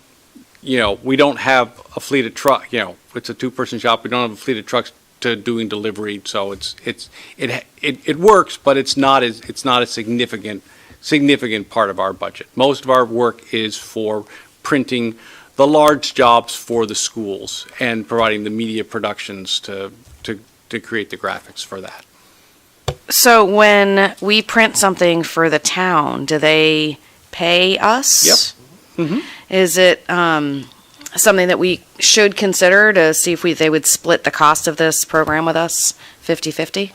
we don't have a fleet of truck. It's a 2-person shop. We don't have a fleet of trucks to doing delivery, so it works, but it's not a significant part of our budget. Most of our work is for printing the large jobs for the schools and providing the media productions to create the graphics for that. So when we print something for the town, do they pay us? Yep. Mm-hmm. Is it something that we should consider to see if they would split the cost of this program with us 50-50?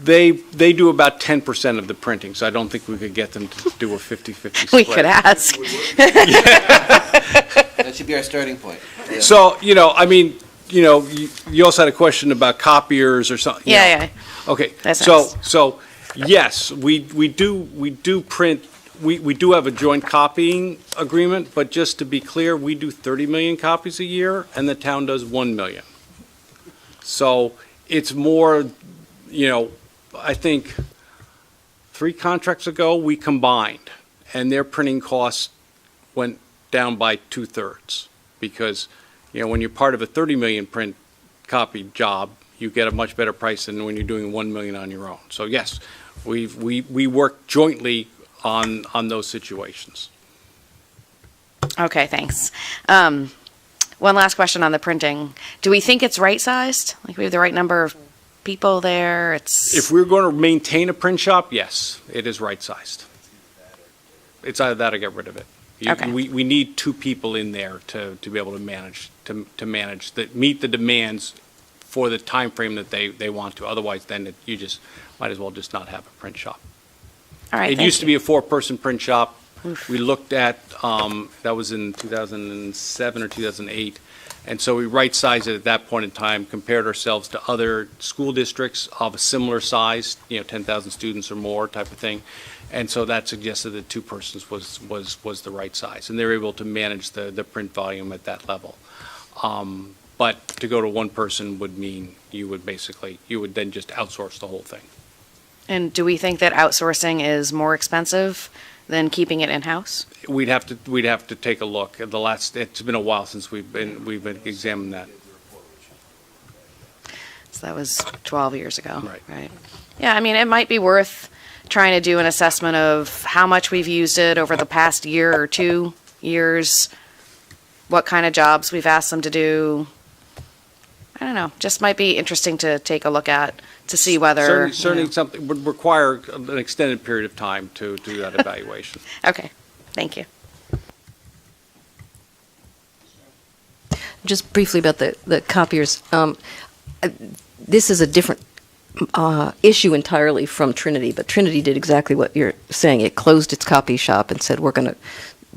They do about 10% of the printing, so I don't think we could get them to do a 50-50 split. We could ask. That should be our starting point. Yeah. So, I mean, you also had a question about copiers or something. Yeah. Okay. That's So yes, we do print. We do have a joint copying agreement, but just to be clear, we do 30 million copies a year, and the town does 1 million. So it's more, I think 3 contracts ago we combined, and their printing costs went down by 2/3 because, when you're part of a 30 million print copy job, you get a much better price than when you're doing 1 million on your own. So yes, we work jointly on those situations. Okay, thanks. One last question on the printing. Do we think it's right-sized? Like we have the right number of people there? It's If we're going to maintain a print shop, yes, it is right-sized. It's either that or get rid of it. Okay. We need 2 people in there to be able to manage, meet the demands for the time frame that they want to. Otherwise, then you just, might as well just not have a print shop. all right. It thank used to you. be a 4-person print shop. Oof. We looked at, that was in 2007 or 2008, and so we right-sized it at that point in time, compared ourselves to other school districts of a similar size, 10,000 students or more type of thing, and so that suggested that 2 persons was the right size, and they were able to manage the print volume at that level. But to go to 1 person would mean you would then just outsource the whole thing. And do we think that outsourcing is more expensive than keeping it in-house? We'd have to take a look. It's been a while since we've examined that. So that was 12 years ago. Right. Yeah, I mean, it might be worth trying to do an assessment of how much we've used it over the past year or 2 years, what kind of jobs we've asked them to do. I don't know, just might be interesting to take a look at to see whether. Certainly something would require an extended period of time to do that evaluation. Okay, thank you. Just briefly about the copiers. This is a different issue entirely from Trinity, but Trinity did exactly what you're saying. It closed its copy shop and said, we're going to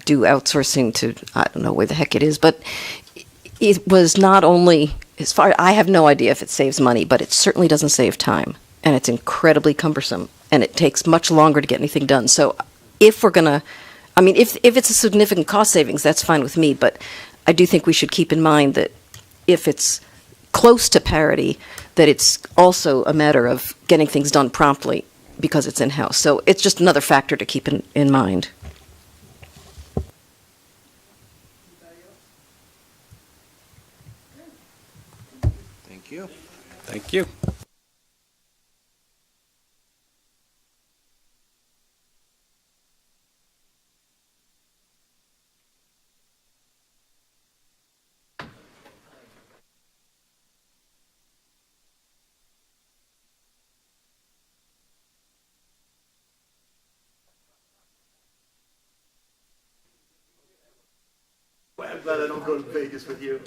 do outsourcing to, I don't know where the heck it is, but it was not only, I have no idea if it saves money, but it certainly doesn't save time, and it's incredibly cumbersome, and it takes much longer to get anything done. So if we're going to, I mean, if it's a significant cost savings, that's fine with me, but I do think we should keep in mind that if it's close to parity, that it's also a matter of getting things done promptly because it's in-house. So it's just another factor to keep in mind. Thank you. Thank you. I'm glad I don't go to Vegas with you.